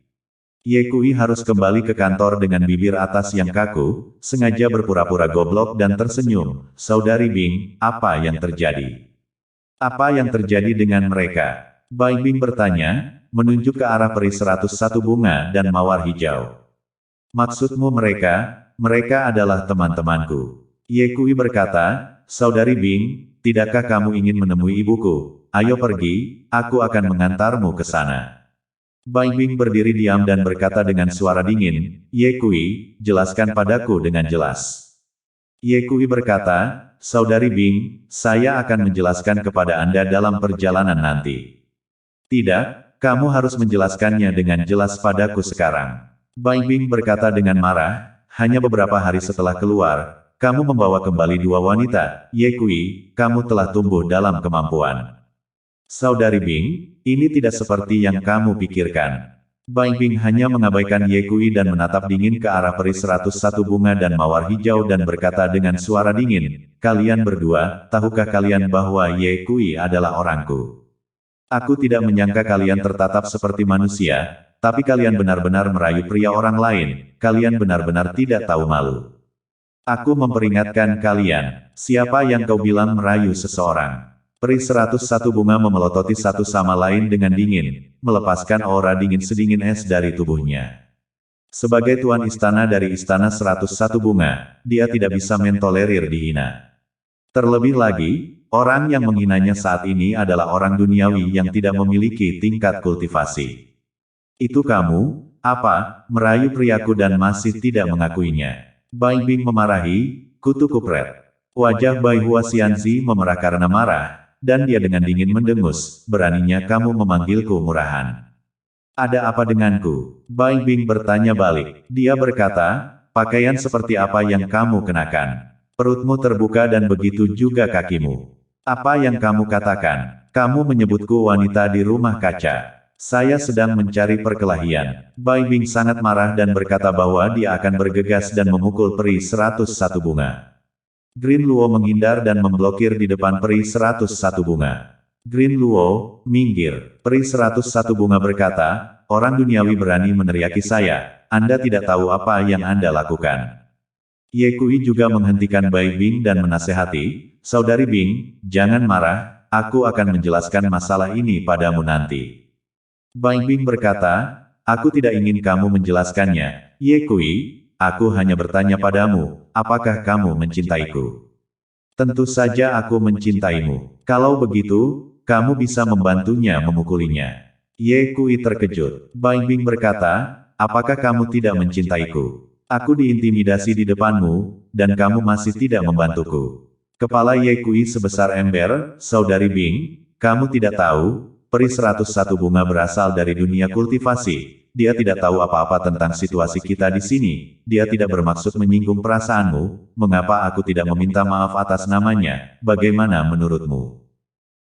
Ye Kui harus kembali ke kantor dengan bibir atas yang kaku, sengaja berpura-pura goblok dan tersenyum. Saudari Bing, apa yang terjadi? Apa yang terjadi dengan mereka? Bai Bing bertanya, menunjuk ke arah peri 101 bunga dan mawar hijau. Maksudmu mereka? Mereka adalah teman-temanku. Ye Kui berkata, Saudari Bing, tidakkah kamu ingin menemui ibuku? Ayo pergi, aku akan mengantarmu ke sana. Bai Bing berdiri diam dan berkata dengan suara dingin, Ye Kui, jelaskan padaku dengan jelas. Ye Kui berkata, Saudari Bing, saya akan menjelaskan kepada Anda dalam perjalanan nanti. Tidak, kamu harus menjelaskannya dengan jelas padaku sekarang. Bai Bing berkata dengan marah, hanya beberapa hari setelah keluar, kamu membawa kembali dua wanita. Ye Kui, kamu telah tumbuh dalam kemampuan. Saudari Bing, ini tidak seperti yang kamu pikirkan. Bai Bing hanya mengabaikan Ye Kui dan menatap dingin ke arah peri 101 bunga dan mawar hijau dan berkata dengan suara dingin, kalian berdua, tahukah kalian bahwa Ye Kui adalah orangku? Aku tidak menyangka kalian tertatap seperti manusia, tapi kalian benar-benar merayu pria orang lain, kalian benar-benar tidak tahu malu. Aku memperingatkan kalian, siapa yang kau bilang merayu seseorang? Peri 101 bunga memelototi satu sama lain dengan dingin, melepaskan aura dingin sedingin es dari tubuhnya. Sebagai tuan istana dari istana 101 bunga, dia tidak bisa mentolerir dihina. Terlebih lagi, orang yang menghinanya saat ini adalah orang duniawi yang tidak memiliki tingkat kultivasi. Itu kamu, apa, merayu priaku dan masih tidak mengakuinya? Bai Bing memarahi, kutu kupret. Wajah Bai Hua Xianzi memerah karena marah, dan dia dengan dingin mendengus, beraninya kamu memanggilku murahan. Ada apa denganku? Bai Bing bertanya balik. Dia berkata, pakaian seperti apa yang kamu kenakan? Perutmu terbuka dan begitu juga kakimu. Apa yang kamu katakan? Kamu menyebutku wanita di rumah kaca. Saya sedang mencari perkelahian. Bai Bing sangat marah dan berkata bahwa dia akan bergegas dan memukul peri 101 bunga. Green Luo menghindar dan memblokir di depan peri 101 bunga. Green Luo, minggir. Peri 101 bunga berkata, orang duniawi berani meneriaki saya. Anda tidak tahu apa yang Anda lakukan. Ye Kui juga menghentikan Bai Bing dan menasehati, Saudari Bing, jangan marah, aku akan menjelaskan masalah ini padamu nanti. Bai Bing berkata, aku tidak ingin kamu menjelaskannya, Ye Kui, aku hanya bertanya padamu, apakah kamu mencintaiku? Tentu saja aku mencintaimu. Kalau begitu, kamu bisa membantunya memukulinya. Ye Kui terkejut. Bai Bing berkata, apakah kamu tidak mencintaiku? Aku diintimidasi di depanmu, dan kamu masih tidak membantuku. Kepala Ye Kui sebesar ember, Saudari Bing, kamu tidak tahu, peri 101 bunga berasal dari dunia kultivasi. Dia tidak tahu apa-apa tentang situasi kita di sini. Dia tidak bermaksud menyinggung perasaanmu. Mengapa aku tidak meminta maaf atas namanya? Bagaimana menurutmu?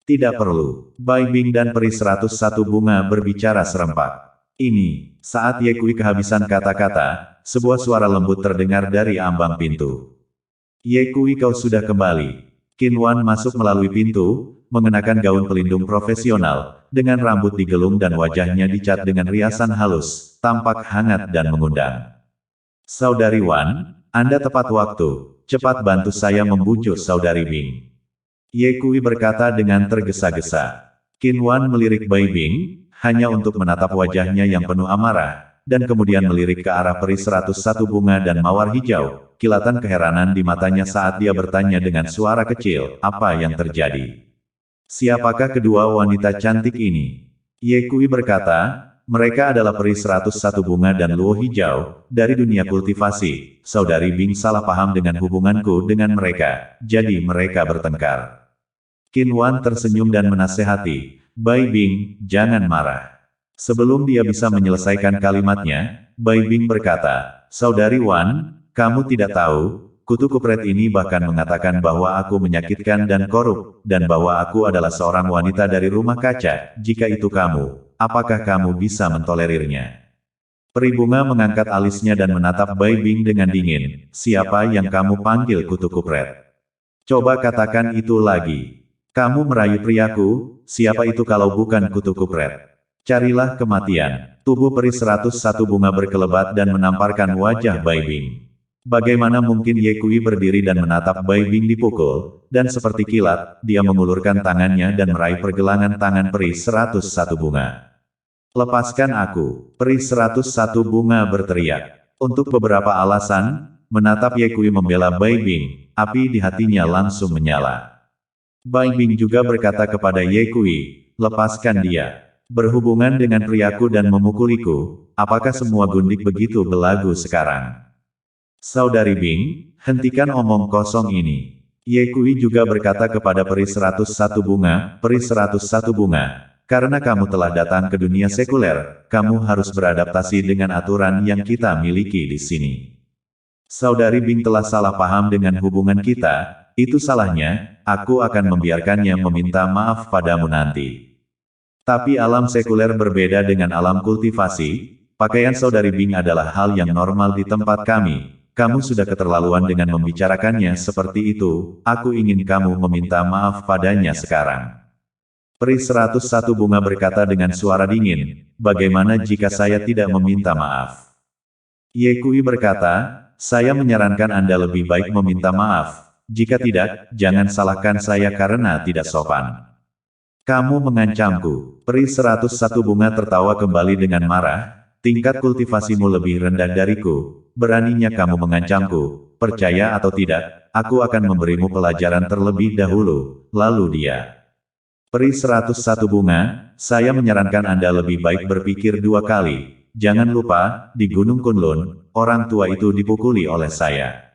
Tidak perlu. Bai Bing dan peri 101 bunga berbicara serempak. Ini, saat Ye Kui kehabisan kata-kata, sebuah suara lembut terdengar dari ambang pintu. Ye Kui, kau sudah kembali. Qin Wan masuk melalui pintu, mengenakan gaun pelindung profesional, dengan rambut digelung dan wajahnya dicat dengan riasan halus, tampak hangat dan mengundang. Saudari Wan, Anda tepat waktu, cepat bantu saya membujuk Saudari Bing. Ye Kui berkata dengan tergesa-gesa. Qin Wan melirik Bai Bing, hanya untuk menatap wajahnya yang penuh amarah, dan kemudian melirik ke arah peri 101 bunga dan mawar hijau. Kilatan keheranan di matanya saat dia bertanya dengan suara kecil, apa yang terjadi? Siapakah kedua wanita cantik ini? Ye Kui berkata, mereka adalah peri 101 bunga dan luo hijau, dari dunia kultivasi. Saudari Bing salah paham dengan hubunganku dengan mereka, jadi mereka bertengkar. Qin Wan tersenyum dan menasehati, Bai Bing, jangan marah. Sebelum dia bisa menyelesaikan kalimatnya, Bai Bing berkata, Saudari Wan, kamu tidak tahu, kutu kupret ini bahkan mengatakan bahwa aku menyakitkan dan korup, dan bahwa aku adalah seorang wanita dari rumah kaca. Jika itu kamu, apakah kamu bisa mentolerirnya? Peri bunga mengangkat alisnya dan menatap Bai Bing dengan dingin. Siapa yang kamu panggil kutu kupret? Coba katakan itu lagi. Kamu merayu priaku, siapa itu kalau bukan kutu kupret? Carilah kematian. Tubuh peri 101 bunga berkelebat dan menamparkan wajah Bai Bing. Bagaimana mungkin Ye Kui berdiri dan menatap Bai Bing dipukul, dan seperti kilat, dia mengulurkan tangannya dan meraih pergelangan tangan peri 101 bunga. Lepaskan aku, peri 101 bunga berteriak. Untuk beberapa alasan, menatap Ye Kui membela Bai Bing, api di hatinya langsung menyala. Bai Bing juga berkata kepada Ye Kui, lepaskan dia. Berhubungan dengan priaku dan memukuliku, apakah semua gundik begitu belagu sekarang? Saudari Bing, hentikan omong kosong ini. Ye Kui juga berkata kepada peri 101 bunga, peri 101 bunga, karena kamu telah datang ke dunia sekuler, kamu harus beradaptasi dengan aturan yang kita miliki di sini. Saudari Bing telah salah paham dengan hubungan kita, itu salahnya, aku akan membiarkannya meminta maaf padamu nanti. Tapi alam sekuler berbeda dengan alam kultivasi, pakaian saudari Bing adalah hal yang normal di tempat kami. Kamu sudah keterlaluan dengan membicarakannya seperti itu, aku ingin kamu meminta maaf padanya sekarang. Peri 101 bunga berkata dengan suara dingin, bagaimana jika saya tidak meminta maaf? Ye Kui berkata, saya menyarankan Anda lebih baik meminta maaf. Jika tidak, jangan salahkan saya karena tidak sopan. Kamu mengancamku. Peri 101 bunga tertawa kembali dengan marah. Tingkat kultivasimu lebih rendah dariku. Beraninya kamu mengancamku. Percaya atau tidak, aku akan memberimu pelajaran terlebih dahulu. Lalu dia. Peri 101 bunga, saya menyarankan Anda lebih baik berpikir dua kali. Jangan lupa, di Gunung Kunlun, orang tua itu dipukuli oleh saya.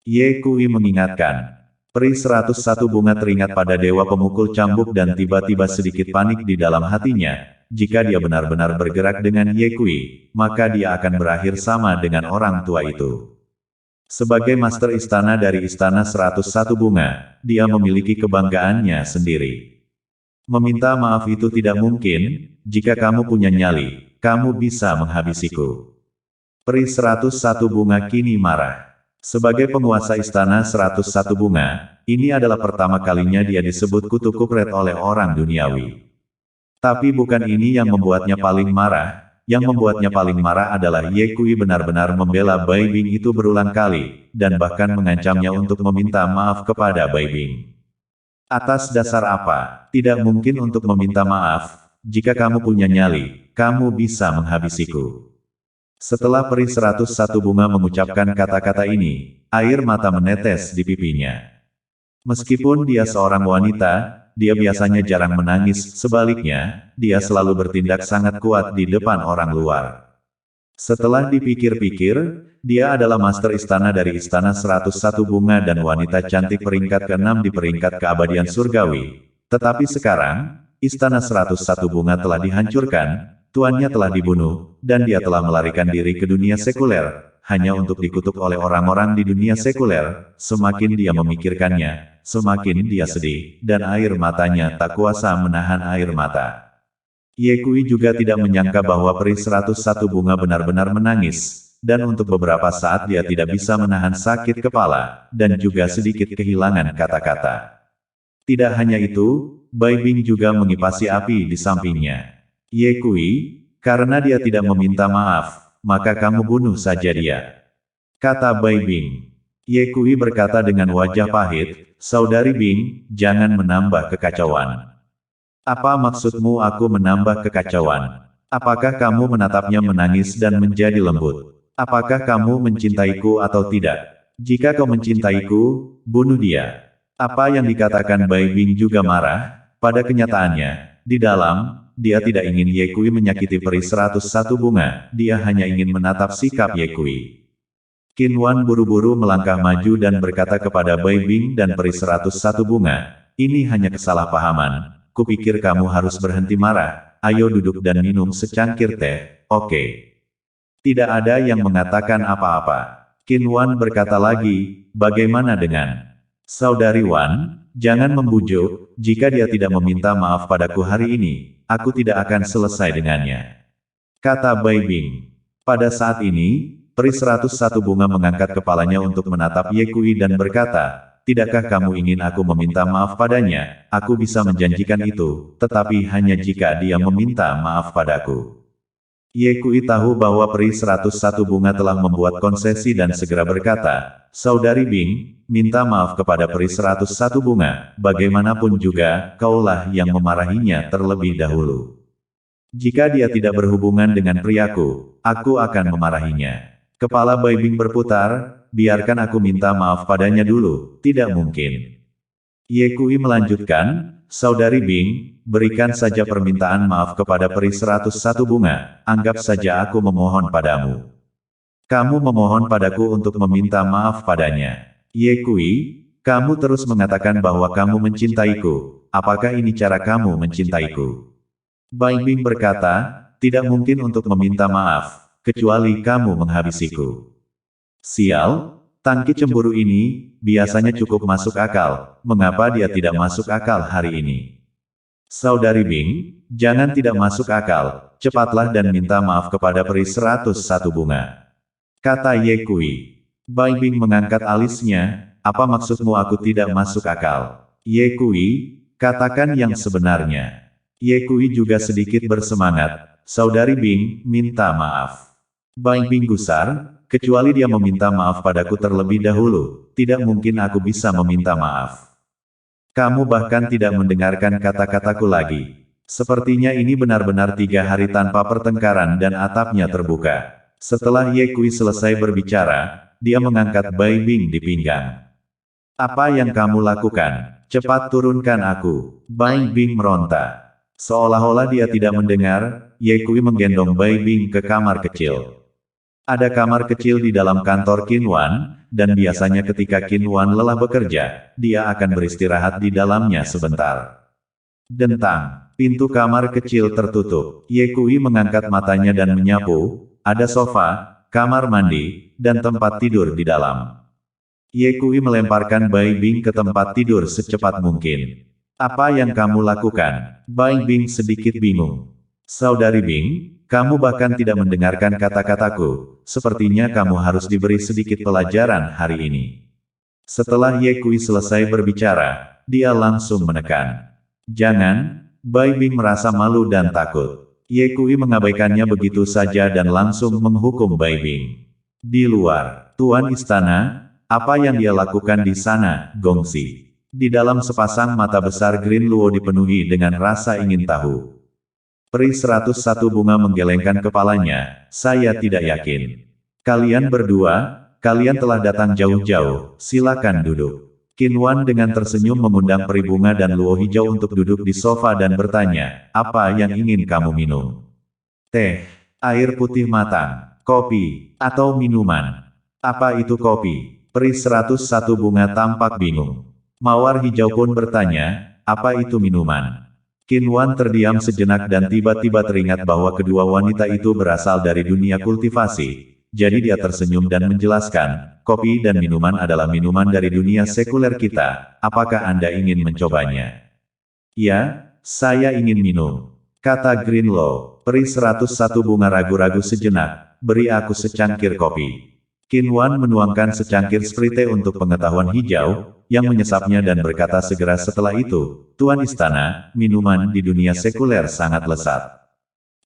Ye Kui mengingatkan. Peri 101 bunga teringat pada dewa pemukul cambuk dan tiba-tiba sedikit panik di dalam hatinya. Jika dia benar-benar bergerak dengan Ye Kui, maka dia akan berakhir sama dengan orang tua itu. Sebagai master istana dari istana 101 bunga, dia memiliki kebanggaannya sendiri. Meminta maaf itu tidak mungkin, jika kamu punya nyali, kamu bisa menghabisiku. Peri 101 bunga kini marah. Sebagai penguasa istana 101 bunga, ini adalah pertama kalinya dia disebut kutu kupret oleh orang duniawi. Tapi bukan ini yang membuatnya paling marah, yang membuatnya paling marah adalah Ye Kui benar-benar membela Bai Bing itu berulang kali, dan bahkan mengancamnya untuk meminta maaf kepada Bai Bing. Atas dasar apa? Tidak mungkin untuk meminta maaf, jika kamu punya nyali, kamu bisa menghabisiku. Setelah peri 101 bunga mengucapkan kata-kata ini, air mata menetes di pipinya. Meskipun dia seorang wanita, dia biasanya jarang menangis, sebaliknya, dia selalu bertindak sangat kuat di depan orang luar. Setelah dipikir-pikir, dia adalah master istana dari istana 101 bunga dan wanita cantik peringkat ke-6 di peringkat keabadian surgawi. Tetapi sekarang, istana 101 bunga telah dihancurkan, tuannya telah dibunuh, dan dia telah melarikan diri ke dunia sekuler, hanya untuk dikutuk oleh orang-orang di dunia sekuler. Semakin dia memikirkannya, semakin dia sedih, dan air matanya tak kuasa menahan air mata. Ye Kui juga tidak menyangka bahwa peri 101 bunga benar-benar menangis, dan untuk beberapa saat dia tidak bisa menahan sakit kepala, dan juga sedikit kehilangan kata-kata. Tidak hanya itu, Bai Bing juga mengipasi api di sampingnya. Ye Kui, karena dia tidak meminta maaf, maka kamu bunuh saja dia. Kata Bai Bing. Ye Kui berkata dengan wajah pahit, Saudari Bing, jangan menambah kekacauan. Apa maksudmu aku menambah kekacauan? Apakah kamu menatapnya menangis dan menjadi lembut? Apakah kamu mencintaiku atau tidak? Jika kau mencintaiku, bunuh dia. Apa yang dikatakan Bai Bing juga marah, pada kenyataannya, di dalam, dia tidak ingin Ye Kui menyakiti peri 101 bunga, dia hanya ingin menatap sikap Ye Kui. Qin Wan buru-buru melangkah maju dan berkata kepada Bai Bing dan peri 101 bunga, ini hanya kesalahpahaman, kupikir kamu harus berhenti marah, ayo duduk dan minum secangkir teh, oke. Tidak ada yang mengatakan apa-apa. Qin Wan berkata lagi, bagaimana dengan Saudari Wan, jangan membujuk, jika dia tidak meminta maaf padaku hari ini, aku tidak akan selesai dengannya. Kata Bai Bing. Pada saat ini, peri 101 bunga mengangkat kepalanya untuk menatap Ye Kui dan berkata, tidakkah kamu ingin aku meminta maaf padanya? Aku bisa menjanjikan itu, tetapi hanya jika dia meminta maaf padaku. Ye Kui tahu bahwa peri 101 bunga telah membuat konsesi dan segera berkata, Saudari Bing, minta maaf kepada peri 101 bunga, bagaimanapun juga, kaulah yang memarahinya terlebih dahulu. Jika dia tidak berhubungan dengan priaku, aku akan memarahinya. Kepala Bai Bing berputar, biarkan aku minta maaf padanya dulu, tidak mungkin. Ye Kui melanjutkan, Saudari Bing, berikan saja permintaan maaf kepada peri 101 bunga, anggap saja aku memohon padamu. Kamu memohon padaku untuk meminta maaf padanya. Ye Kui, kamu terus mengatakan bahwa kamu mencintaiku, apakah ini cara kamu mencintaiku? Bai Bing berkata, tidak mungkin untuk meminta maaf, kecuali kamu menghabisiku. Sial, tangki cemburu ini, biasanya cukup masuk akal, mengapa dia tidak masuk akal hari ini? Saudari Bing, jangan tidak masuk akal, cepatlah dan minta maaf kepada peri 101 bunga. Kata Ye Kui. Bai Bing mengangkat alisnya, apa maksudmu aku tidak masuk akal? Ye Kui, katakan yang sebenarnya. Ye Kui juga sedikit bersemangat, Saudari Bing, minta maaf. Bai Bing gusar, kecuali dia meminta maaf padaku terlebih dahulu, tidak mungkin aku bisa meminta maaf. Kamu bahkan tidak mendengarkan kata-kataku lagi. Sepertinya ini benar-benar 3 hari tanpa pertengkaran dan atapnya terbuka. Setelah Ye Kui selesai berbicara, dia mengangkat Bai Bing di pinggang. Apa yang kamu lakukan? Cepat turunkan aku. Bai Bing meronta. Seolah-olah dia tidak mendengar, Ye Kui menggendong Bai Bing ke kamar kecil. Ada kamar kecil di dalam kantor Qin Wan, dan biasanya ketika Qin Wan lelah bekerja, dia akan beristirahat di dalamnya sebentar. Dentang, pintu kamar kecil tertutup. Ye Kui mengangkat matanya dan menyapu, ada sofa, kamar mandi, dan tempat tidur di dalam. Ye Kui melemparkan Bai Bing ke tempat tidur secepat mungkin. Apa yang kamu lakukan? Bai Bing sedikit bingung. Saudari Bing, kamu bahkan tidak mendengarkan kata-kataku, sepertinya kamu harus diberi sedikit pelajaran hari ini. Setelah Ye Kui selesai berbicara, dia langsung menekan. Jangan, Bai Bing merasa malu dan takut. Ye Kui mengabaikannya begitu saja dan langsung menghukum Bai Bing. Di luar, Tuan Istana, apa yang dia lakukan di sana, Gongsi? Di dalam sepasang mata besar Green Luo dipenuhi dengan rasa ingin tahu. Peri 101 bunga menggelengkan kepalanya, saya tidak yakin. Kalian berdua, kalian telah datang jauh-jauh, silakan duduk. Qin Wan dengan tersenyum mengundang peri bunga dan Luo hijau untuk duduk di sofa dan bertanya, apa yang ingin kamu minum? Teh, air putih matang, kopi, atau minuman? Apa itu kopi? Peri 101 bunga tampak bingung. Mawar hijau pun bertanya, apa itu minuman? Qin Wan terdiam sejenak dan tiba-tiba teringat bahwa kedua wanita itu berasal dari dunia kultivasi. Jadi dia tersenyum dan menjelaskan, kopi dan minuman adalah minuman dari dunia sekuler kita, apakah Anda ingin mencobanya? Ya, saya ingin minum. Kata Green Luo, peri 101 bunga ragu-ragu sejenak, beri aku secangkir kopi. Qin Wan menuangkan secangkir sprite untuk pengetahuan hijau, yang menyesapnya dan berkata segera setelah itu, Tuan Istana, minuman di dunia sekuler sangat lezat.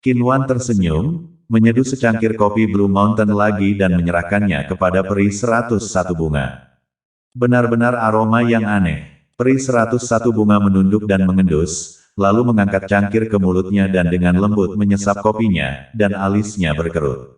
Qin Wan tersenyum, menyeduh secangkir kopi Blue Mountain lagi dan menyerahkannya kepada peri 101 bunga. Benar-benar aroma yang aneh. Peri 101 bunga menunduk dan mengendus, lalu mengangkat cangkir ke mulutnya dan dengan lembut menyesap kopinya, dan alisnya berkerut.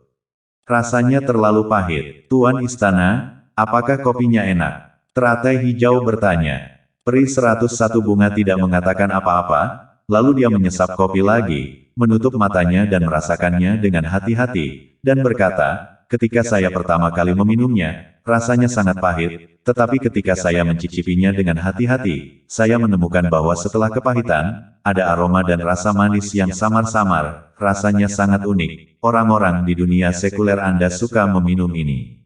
Rasanya terlalu pahit. Tuan Istana, apakah kopinya enak? Teratai hijau bertanya. Peri 101 bunga tidak mengatakan apa-apa, lalu dia menyesap kopi lagi, menutup matanya dan merasakannya dengan hati-hati, dan berkata, ketika saya pertama kali meminumnya, rasanya sangat pahit, tetapi ketika saya mencicipinya dengan hati-hati, saya menemukan bahwa setelah kepahitan, ada aroma dan rasa manis yang samar-samar, rasanya sangat unik. Orang-orang di dunia sekuler Anda suka meminum ini.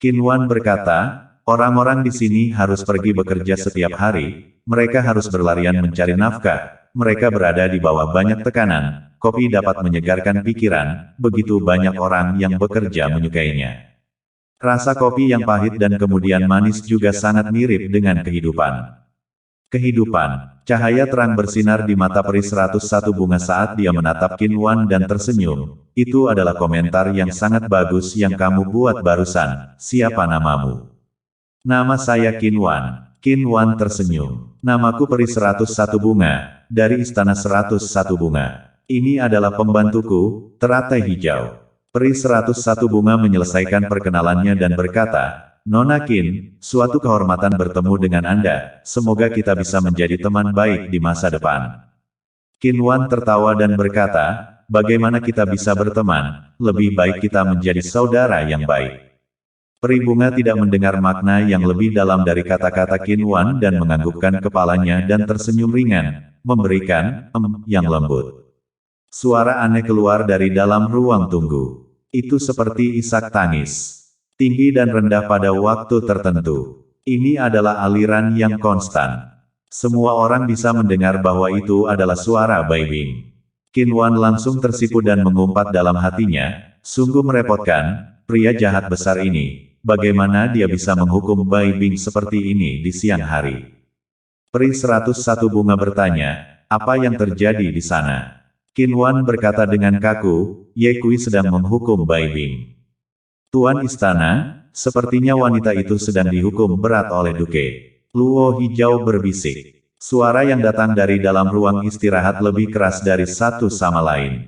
Qin Wan berkata, orang-orang di sini harus pergi bekerja setiap hari, mereka harus berlarian mencari nafkah, mereka berada di bawah banyak tekanan, kopi dapat menyegarkan pikiran, begitu banyak orang yang bekerja menyukainya. Rasa kopi yang pahit dan kemudian manis juga sangat mirip dengan kehidupan. Kehidupan, cahaya terang bersinar di mata peri 101 bunga saat dia menatap Qin Wan dan tersenyum. Itu adalah komentar yang sangat bagus yang kamu buat barusan. Siapa namamu? Nama saya Qin Wan. Qin Wan tersenyum. Namaku peri 101 bunga, dari istana 101 bunga. Ini adalah pembantuku, teratai hijau. Peri 101 bunga menyelesaikan perkenalannya dan berkata, Nona Qin, suatu kehormatan bertemu dengan Anda, semoga kita bisa menjadi teman baik di masa depan. Qin Wan tertawa dan berkata, bagaimana kita bisa berteman, lebih baik kita menjadi saudara yang baik. Peri bunga tidak mendengar makna yang lebih dalam dari kata-kata Qin Wan dan menganggukkan kepalanya dan tersenyum ringan, memberikan, yang lembut. Suara aneh keluar dari dalam ruang tunggu. Itu seperti isak tangis. Tinggi dan rendah pada waktu tertentu. Ini adalah aliran yang konstan. Semua orang bisa mendengar bahwa itu adalah suara Bai Bing. Qin Wan langsung tersipu dan mengumpat dalam hatinya, sungguh merepotkan, pria jahat besar ini. Bagaimana dia bisa menghukum Bai Bing seperti ini di siang hari? Peri 101 bunga bertanya, apa yang terjadi di sana? Qin Wan berkata dengan kaku, Ye Kui sedang menghukum Bai Bing. Tuan istana, sepertinya wanita itu sedang dihukum berat oleh Duke. Luo hijau berbisik. Suara yang datang dari dalam ruang istirahat lebih keras dari satu sama lain.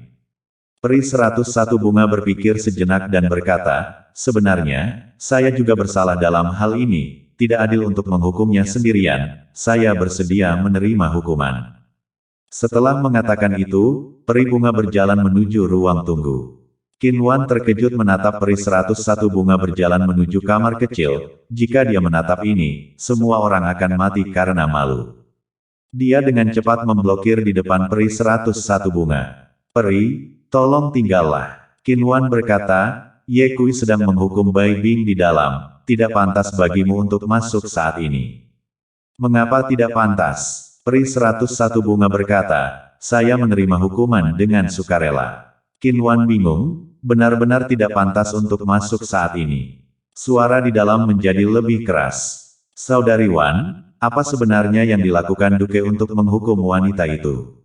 Peri 101 bunga berpikir sejenak dan berkata, sebenarnya, saya juga bersalah dalam hal ini, tidak adil untuk menghukumnya sendirian, saya bersedia menerima hukuman. Setelah mengatakan itu, peri bunga berjalan menuju ruang tunggu. Qin Wan terkejut menatap peri 101 bunga berjalan menuju kamar kecil. Jika dia menatap ini, semua orang akan mati karena malu. Dia dengan cepat memblokir di depan peri 101 bunga. Peri, tolong tinggallah. Qin Wan berkata, Ye Kui sedang menghukum Bai Bing di dalam. Tidak pantas bagimu untuk masuk saat ini. Mengapa tidak pantas? Peri 101 bunga berkata, saya menerima hukuman dengan sukarela. Qin Wan bingung, benar-benar tidak pantas untuk masuk saat ini. Suara di dalam menjadi lebih keras. Saudari Wan, apa sebenarnya yang dilakukan Duke untuk menghukum wanita itu?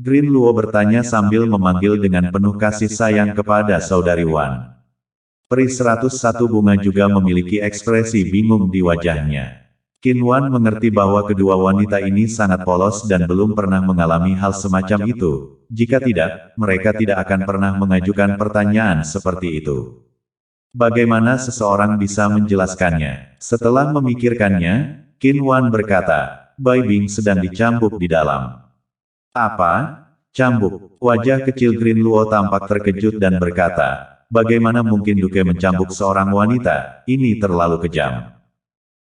Green Luo bertanya sambil memanggil dengan penuh kasih sayang kepada saudari Wan. Peri 101 bunga juga memiliki ekspresi bingung di wajahnya. Qin Wan mengerti bahwa kedua wanita ini sangat polos dan belum pernah mengalami hal semacam itu. Jika tidak, mereka tidak akan pernah mengajukan pertanyaan seperti itu. Bagaimana seseorang bisa menjelaskannya? Setelah memikirkannya, Qin Wan berkata, Bai Bing sedang dicambuk di dalam. Apa? Cambuk. Wajah kecil Green Luo tampak terkejut dan berkata, bagaimana mungkin Duke mencambuk seorang wanita? Ini terlalu kejam.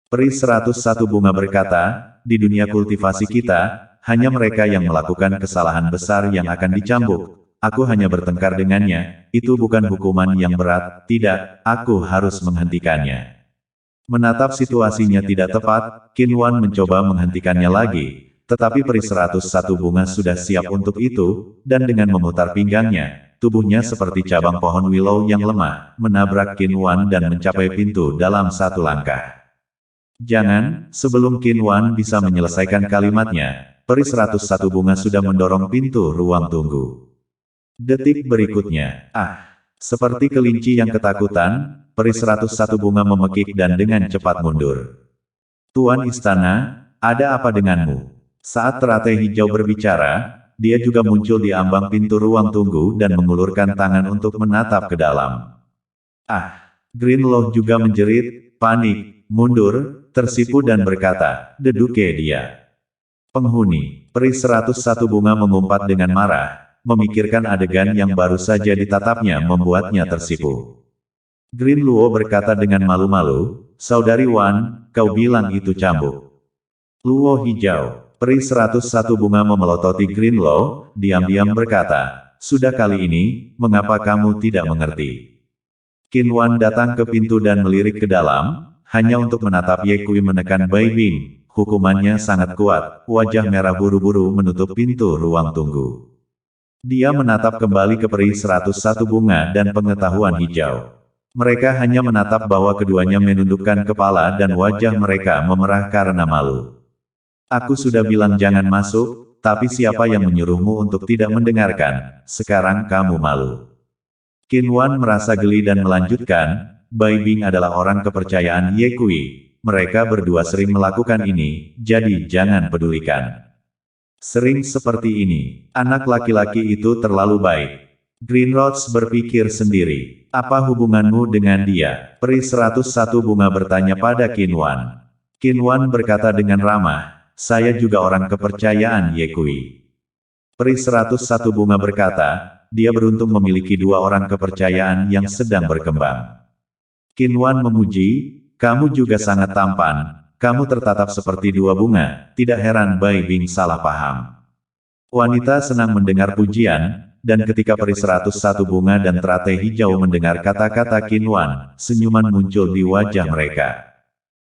Peri 101 bunga berkata, di dunia kultivasi kita, hanya mereka yang melakukan kesalahan besar yang akan dicambuk. Aku hanya bertengkar dengannya, itu bukan hukuman yang berat, tidak, aku harus menghentikannya. Menatap situasinya tidak tepat, Qin Wan mencoba menghentikannya lagi, tetapi peri 101 bunga sudah siap untuk itu, dan dengan memutar pinggangnya, tubuhnya seperti cabang pohon willow yang lemah, menabrak Qin Wan dan mencapai pintu dalam satu langkah. Jangan, sebelum Qin Wan bisa menyelesaikan kalimatnya, peri 101 bunga sudah mendorong pintu ruang tunggu. Detik berikutnya, seperti kelinci yang ketakutan, peri 101 bunga memekik dan dengan cepat mundur. Tuan istana, ada apa denganmu? Saat teratai hijau berbicara, dia juga muncul di ambang pintu ruang tunggu dan mengulurkan tangan untuk menatap ke dalam. Green Loh juga menjerit, panik, mundur, tersipu dan berkata, Deduke dia. Penghuni, peri 101 bunga mengumpat dengan marah, memikirkan adegan yang baru saja ditatapnya membuatnya tersipu. Green Luo berkata dengan malu-malu, Saudari Wan, kau bilang itu cambuk. Luo hijau, peri 101 bunga memelototi Green Luo, diam-diam berkata, sudah kali ini, mengapa kamu tidak mengerti? Qin Wan datang ke pintu dan melirik ke dalam, hanya untuk menatap Ye Kui menekan Bai Bing. Hukumannya sangat kuat, wajah merah buru-buru menutup pintu ruang tunggu. Dia menatap kembali ke peri 101 bunga dan pengetahuan hijau. Mereka hanya menatap bahwa keduanya menundukkan kepala dan wajah mereka memerah karena malu. Aku sudah bilang jangan masuk, tapi siapa yang menyuruhmu untuk tidak mendengarkan? Sekarang kamu malu. Qin Wan merasa geli dan melanjutkan, Bai Bing adalah orang kepercayaan Ye Kui. Mereka berdua sering melakukan ini, jadi jangan pedulikan. Sering seperti ini, anak laki-laki itu terlalu baik. Greenrocks berpikir sendiri. Apa hubunganmu dengan dia? Peri 101 bunga bertanya pada Qin Wan. Qin Wan berkata dengan ramah, saya juga orang kepercayaan Ye Kui. Peri 101 bunga berkata, dia beruntung memiliki dua orang kepercayaan yang sedang berkembang. Qin Wan memuji, kamu juga sangat tampan, kamu tertatap seperti dua bunga, tidak heran Bai Bing salah paham. Wanita senang mendengar pujian, dan ketika peri 101 bunga dan teratai hijau mendengar kata-kata Qin Wan, senyuman muncul di wajah mereka.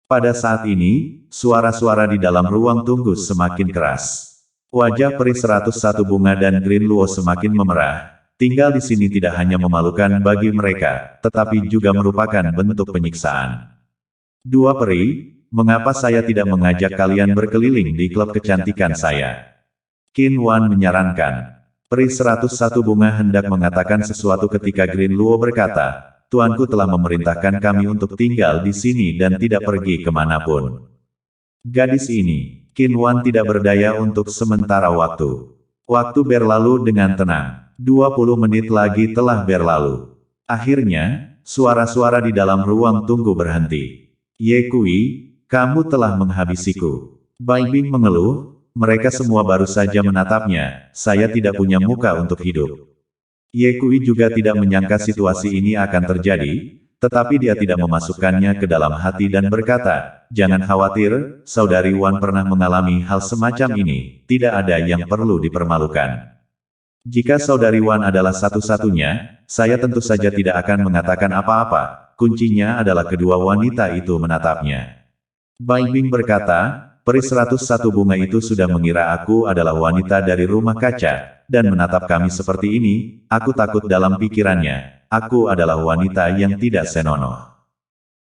Pada saat ini, suara-suara di dalam ruang tunggu semakin keras. Wajah peri 101 bunga dan Green Luo semakin memerah. Tinggal di sini tidak hanya memalukan bagi mereka, tetapi juga merupakan bentuk penyiksaan. Dua peri, mengapa saya tidak mengajak kalian berkeliling di klub kecantikan saya? Qin Wan menyarankan. Peri 101 bunga hendak mengatakan sesuatu ketika Green Luo berkata, Tuanku telah memerintahkan kami untuk tinggal di sini dan tidak pergi kemanapun. Gadis ini, Qin Wan tidak berdaya untuk sementara waktu. Waktu berlalu dengan tenang. 20 menit lagi telah berlalu. Akhirnya, suara-suara di dalam ruang tunggu berhenti. Ye Kui, kamu telah menghabisiku. Bai Bing mengeluh. Mereka semua baru saja menatapnya, saya tidak punya muka untuk hidup. Ye Kui juga tidak menyangka situasi ini akan terjadi, tetapi dia tidak memasukkannya ke dalam hati dan berkata, jangan khawatir, saudari Wan pernah mengalami hal semacam ini, tidak ada yang perlu dipermalukan. Jika saudari Wan adalah satu-satunya, saya tentu saja tidak akan mengatakan apa-apa, kuncinya adalah kedua wanita itu menatapnya. Bai Bing berkata, peri 101 bunga itu sudah mengira aku adalah wanita dari rumah kaca, dan menatap kami seperti ini, aku takut dalam pikirannya, aku adalah wanita yang tidak senonoh.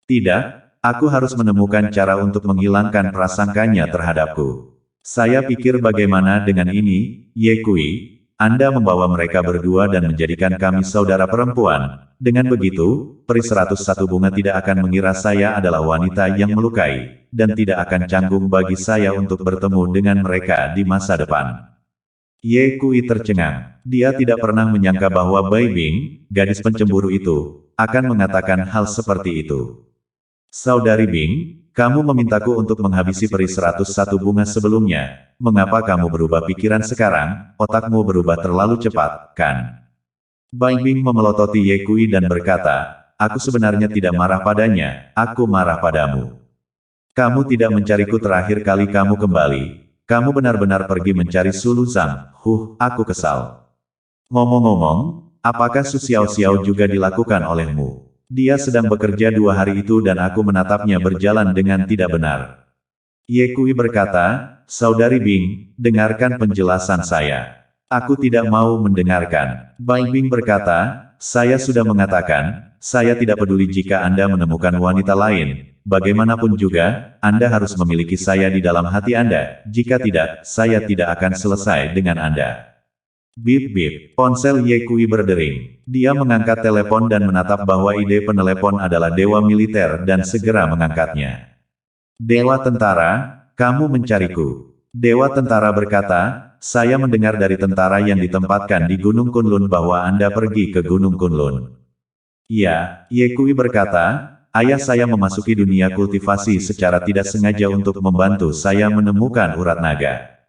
Tidak, aku harus menemukan cara untuk menghilangkan prasangkanya terhadapku. Saya pikir bagaimana dengan ini, Ye Kui, Anda membawa mereka berdua dan menjadikan kami saudara perempuan. Dengan begitu, peri 101 bunga tidak akan mengira saya adalah wanita yang melukai, dan tidak akan canggung bagi saya untuk bertemu dengan mereka di masa depan. Ye Kui tercengang. Dia tidak pernah menyangka bahwa Bai Bing, gadis pencemburu itu, akan mengatakan hal seperti itu. Saudari Bing, kamu memintaku untuk menghabisi peri 101 bunga sebelumnya. Mengapa kamu berubah pikiran sekarang? Otakmu berubah terlalu cepat, kan? Bai Bing memelototi Ye Kui dan berkata, aku sebenarnya tidak marah padanya, aku marah padamu. Kamu tidak mencariku terakhir kali kamu kembali. Kamu benar-benar pergi mencari Sulu Zhang. Aku kesal. Ngomong-ngomong, apakah Su Xiao Xiao juga dilakukan olehmu? Dia sedang bekerja 2 hari itu dan aku menatapnya berjalan dengan tidak benar. Ye Kui berkata, saudari Bing, dengarkan penjelasan saya. Aku tidak mau mendengarkan. Bai Bing berkata, saya sudah mengatakan, saya tidak peduli jika Anda menemukan wanita lain. Bagaimanapun juga, Anda harus memiliki saya di dalam hati Anda. Jika tidak, saya tidak akan selesai dengan Anda. Bip bip, ponsel Ye Kui berdering. Dia mengangkat telepon dan menatap bahwa ide penelepon adalah dewa militer dan segera mengangkatnya. Dewa tentara, kamu mencariku. Dewa tentara berkata, saya mendengar dari tentara yang ditempatkan di Gunung Kunlun bahwa Anda pergi ke Gunung Kunlun. Iya, Ye Kui berkata, ayah saya memasuki dunia kultivasi secara tidak sengaja untuk membantu saya menemukan urat naga.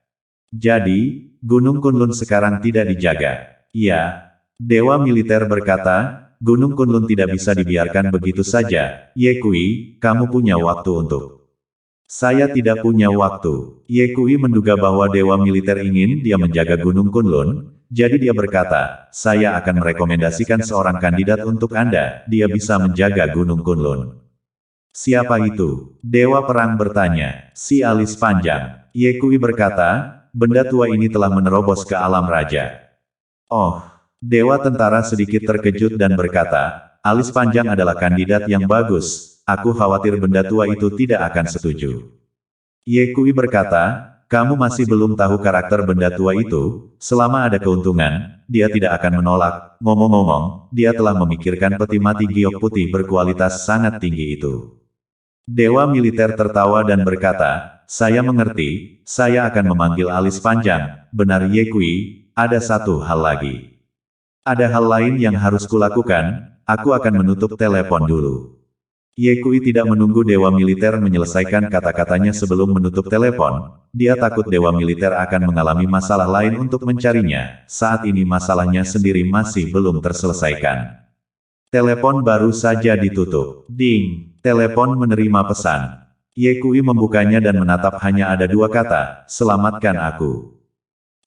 Jadi, Gunung Kunlun sekarang tidak dijaga. Iya. Dewa militer berkata, Gunung Kunlun tidak bisa dibiarkan begitu saja. Ye Kui, kamu punya waktu untuk. Saya tidak punya waktu. Ye Kui menduga bahwa dewa militer ingin dia menjaga Gunung Kunlun, jadi dia berkata, saya akan merekomendasikan seorang kandidat untuk Anda, dia bisa menjaga Gunung Kunlun. Siapa itu? Dewa perang bertanya. Si alis panjang. Ye Kui berkata, benda tua ini telah menerobos ke alam raja. Oh, dewa tentara sedikit terkejut dan berkata, alis panjang adalah kandidat yang bagus, aku khawatir benda tua itu tidak akan setuju. Ye Kui berkata, kamu masih belum tahu karakter benda tua itu, selama ada keuntungan, dia tidak akan menolak. Ngomong-ngomong, dia telah memikirkan peti mati giok putih berkualitas sangat tinggi itu. Dewa militer tertawa dan berkata, saya mengerti, saya akan memanggil alis panjang. Benar Ye Kui, ada satu hal lagi. Ada hal lain yang harus kulakukan, aku akan menutup telepon dulu. Ye Kui tidak menunggu Dewa Militer menyelesaikan kata-katanya sebelum menutup telepon. Dia takut Dewa Militer akan mengalami masalah lain untuk mencarinya. Saat ini masalahnya sendiri masih belum terselesaikan. Telepon baru saja ditutup. Ding! Telepon menerima pesan. Ye Kui membukanya dan menatap hanya ada dua kata, selamatkan aku.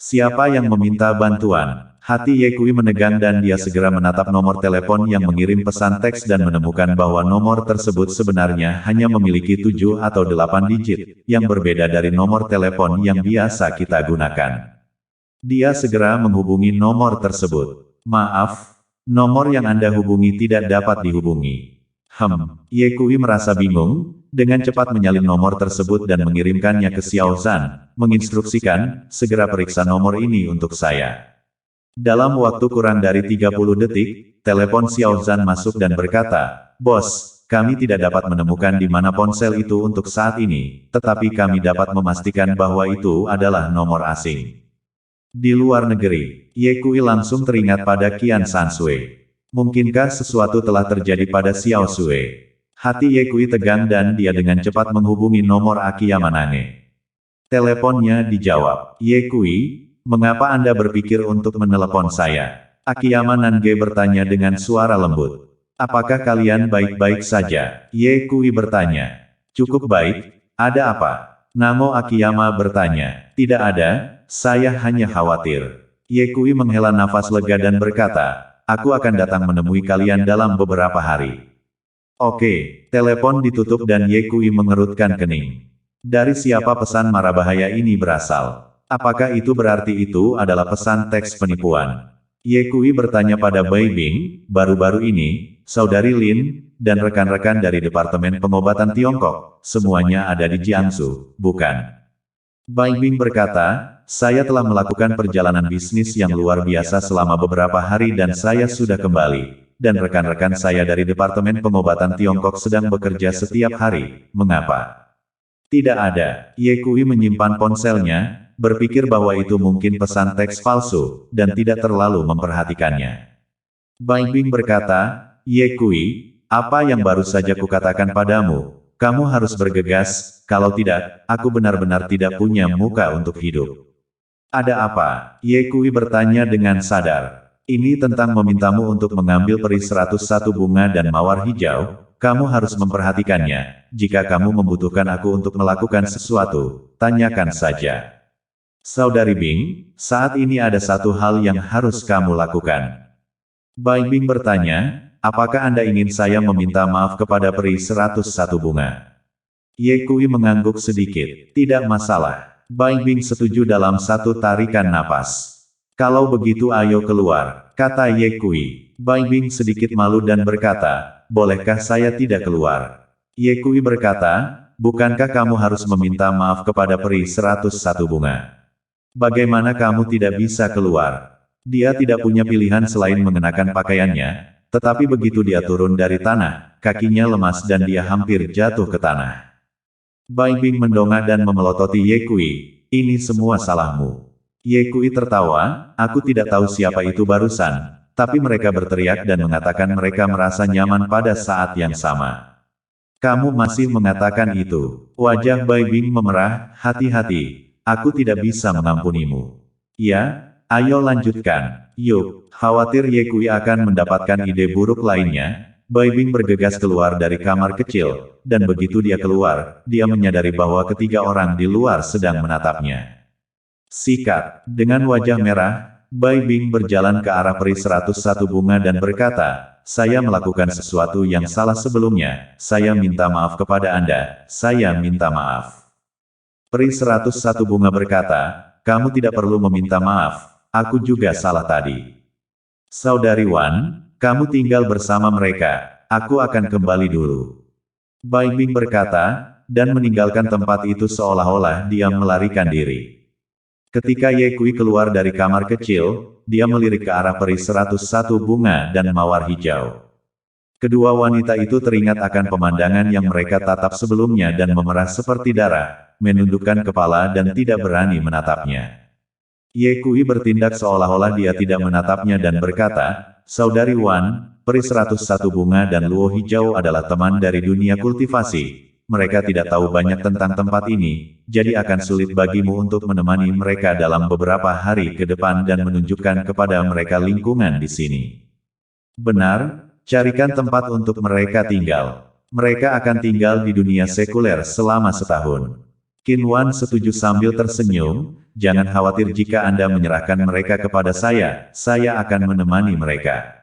Siapa yang meminta bantuan? Hati Ye Kui menegang dan dia segera menatap nomor telepon yang mengirim pesan teks dan menemukan bahwa nomor tersebut sebenarnya hanya memiliki 7 atau 8 digit, yang berbeda dari nomor telepon yang biasa kita gunakan. Dia segera menghubungi nomor tersebut. Maaf, nomor yang Anda hubungi tidak dapat dihubungi. Ye Kui merasa bingung, dengan cepat menyalin nomor tersebut dan mengirimkannya ke Xiao Zhan, menginstruksikan, segera periksa nomor ini untuk saya. Dalam waktu kurang dari 30 detik, telepon Xiao Zhan masuk dan berkata, Bos, kami tidak dapat menemukan di mana ponsel itu untuk saat ini, tetapi kami dapat memastikan bahwa itu adalah nomor asing. Di luar negeri, Ye Kui langsung teringat pada Qian Sansui. Mungkinkah sesuatu telah terjadi pada Xiao Sui? Hati Ye Kui tegang dan dia dengan cepat menghubungi nomor Akiyama Nange. Teleponnya dijawab, Ye Kui, mengapa Anda berpikir untuk menelepon saya? Akiyama Nange bertanya dengan suara lembut. Apakah kalian baik-baik saja? Ye Kui bertanya. Cukup baik, ada apa? Namo Akiyama bertanya. Tidak ada, saya hanya khawatir. Ye Kui menghela nafas lega dan berkata, aku akan datang menemui kalian dalam beberapa hari. Oke, telepon ditutup dan Ye Kui mengerutkan kening. Dari siapa pesan mara bahaya ini berasal? Apakah itu berarti itu adalah pesan teks penipuan? Ye Kui bertanya pada Bai Bing, baru-baru ini, Saudari Lin, dan rekan-rekan dari Departemen Pengobatan Tiongkok, semuanya ada di Jiangsu, bukan? Bai Bing berkata, saya telah melakukan perjalanan bisnis yang luar biasa selama beberapa hari dan saya sudah kembali, dan rekan-rekan saya dari Departemen Pengobatan Tiongkok sedang bekerja setiap hari, mengapa? Tidak ada. Ye Kui menyimpan ponselnya, berpikir bahwa itu mungkin pesan teks palsu, dan tidak terlalu memperhatikannya. Bai Bing berkata, Ye Kui, apa yang baru saja kukatakan padamu, kamu harus bergegas, kalau tidak, aku benar-benar tidak punya muka untuk hidup. Ada apa? Ye Kui bertanya dengan sadar. Ini tentang memintamu untuk mengambil peri 101 bunga dan mawar hijau. Kamu harus memperhatikannya. Jika kamu membutuhkan aku untuk melakukan sesuatu, tanyakan saja. Saudari Bing, saat ini ada satu hal yang harus kamu lakukan. Bai Bing bertanya, apakah Anda ingin saya meminta maaf kepada peri 101 bunga? Ye Kui mengangguk sedikit. Tidak masalah. Bai Bing setuju dalam satu tarikan napas. Kalau begitu ayo keluar, kata Ye Kui. Bai Bing sedikit malu dan berkata, bolehkah saya tidak keluar? Ye Kui berkata, bukankah kamu harus meminta maaf kepada peri 101 bunga? Bagaimana kamu tidak bisa keluar? Dia tidak punya pilihan selain mengenakan pakaiannya, tetapi begitu dia turun dari tanah, kakinya lemas dan dia hampir jatuh ke tanah. Bai Bing mendongak dan memelototi Ye Kui, ini semua salahmu. Ye Kui tertawa, aku tidak tahu siapa itu barusan, tapi mereka berteriak dan mengatakan mereka merasa nyaman pada saat yang sama. Kamu masih mengatakan itu. Wajah Bai Bing memerah, hati-hati, aku tidak bisa mengampunimu. Ya, ayo lanjutkan. Yuk, khawatir Ye Kui akan mendapatkan ide buruk lainnya. Bai Bing bergegas keluar dari kamar kecil, dan begitu dia keluar, dia menyadari bahwa ketiga orang di luar sedang menatapnya. Sikat, dengan wajah merah, Bai Bing berjalan ke arah peri 101 bunga dan berkata, saya melakukan sesuatu yang salah sebelumnya, saya minta maaf kepada Anda, saya minta maaf. Peri 101 bunga berkata, kamu tidak perlu meminta maaf, aku juga salah tadi. Saudari Wan, kamu tinggal bersama mereka, aku akan kembali dulu. Bai Bing berkata, dan meninggalkan tempat itu seolah-olah dia melarikan diri. Ketika Ye Kui keluar dari kamar kecil, dia melirik ke arah peri 101 bunga dan mawar hijau. Kedua wanita itu teringat akan pemandangan yang mereka tatap sebelumnya dan memerah seperti darah, menundukkan kepala dan tidak berani menatapnya. Ye Kui bertindak seolah-olah dia tidak menatapnya dan berkata, Saudari Wan, peri 101 bunga dan luo hijau adalah teman dari dunia kultivasi. Mereka tidak tahu banyak tentang tempat ini, jadi akan sulit bagimu untuk menemani mereka dalam beberapa hari ke depan dan menunjukkan kepada mereka lingkungan di sini. Benar, carikan tempat untuk mereka tinggal. Mereka akan tinggal di dunia sekuler selama setahun. Qin Wan setuju sambil tersenyum, jangan khawatir jika Anda menyerahkan mereka kepada saya akan menemani mereka.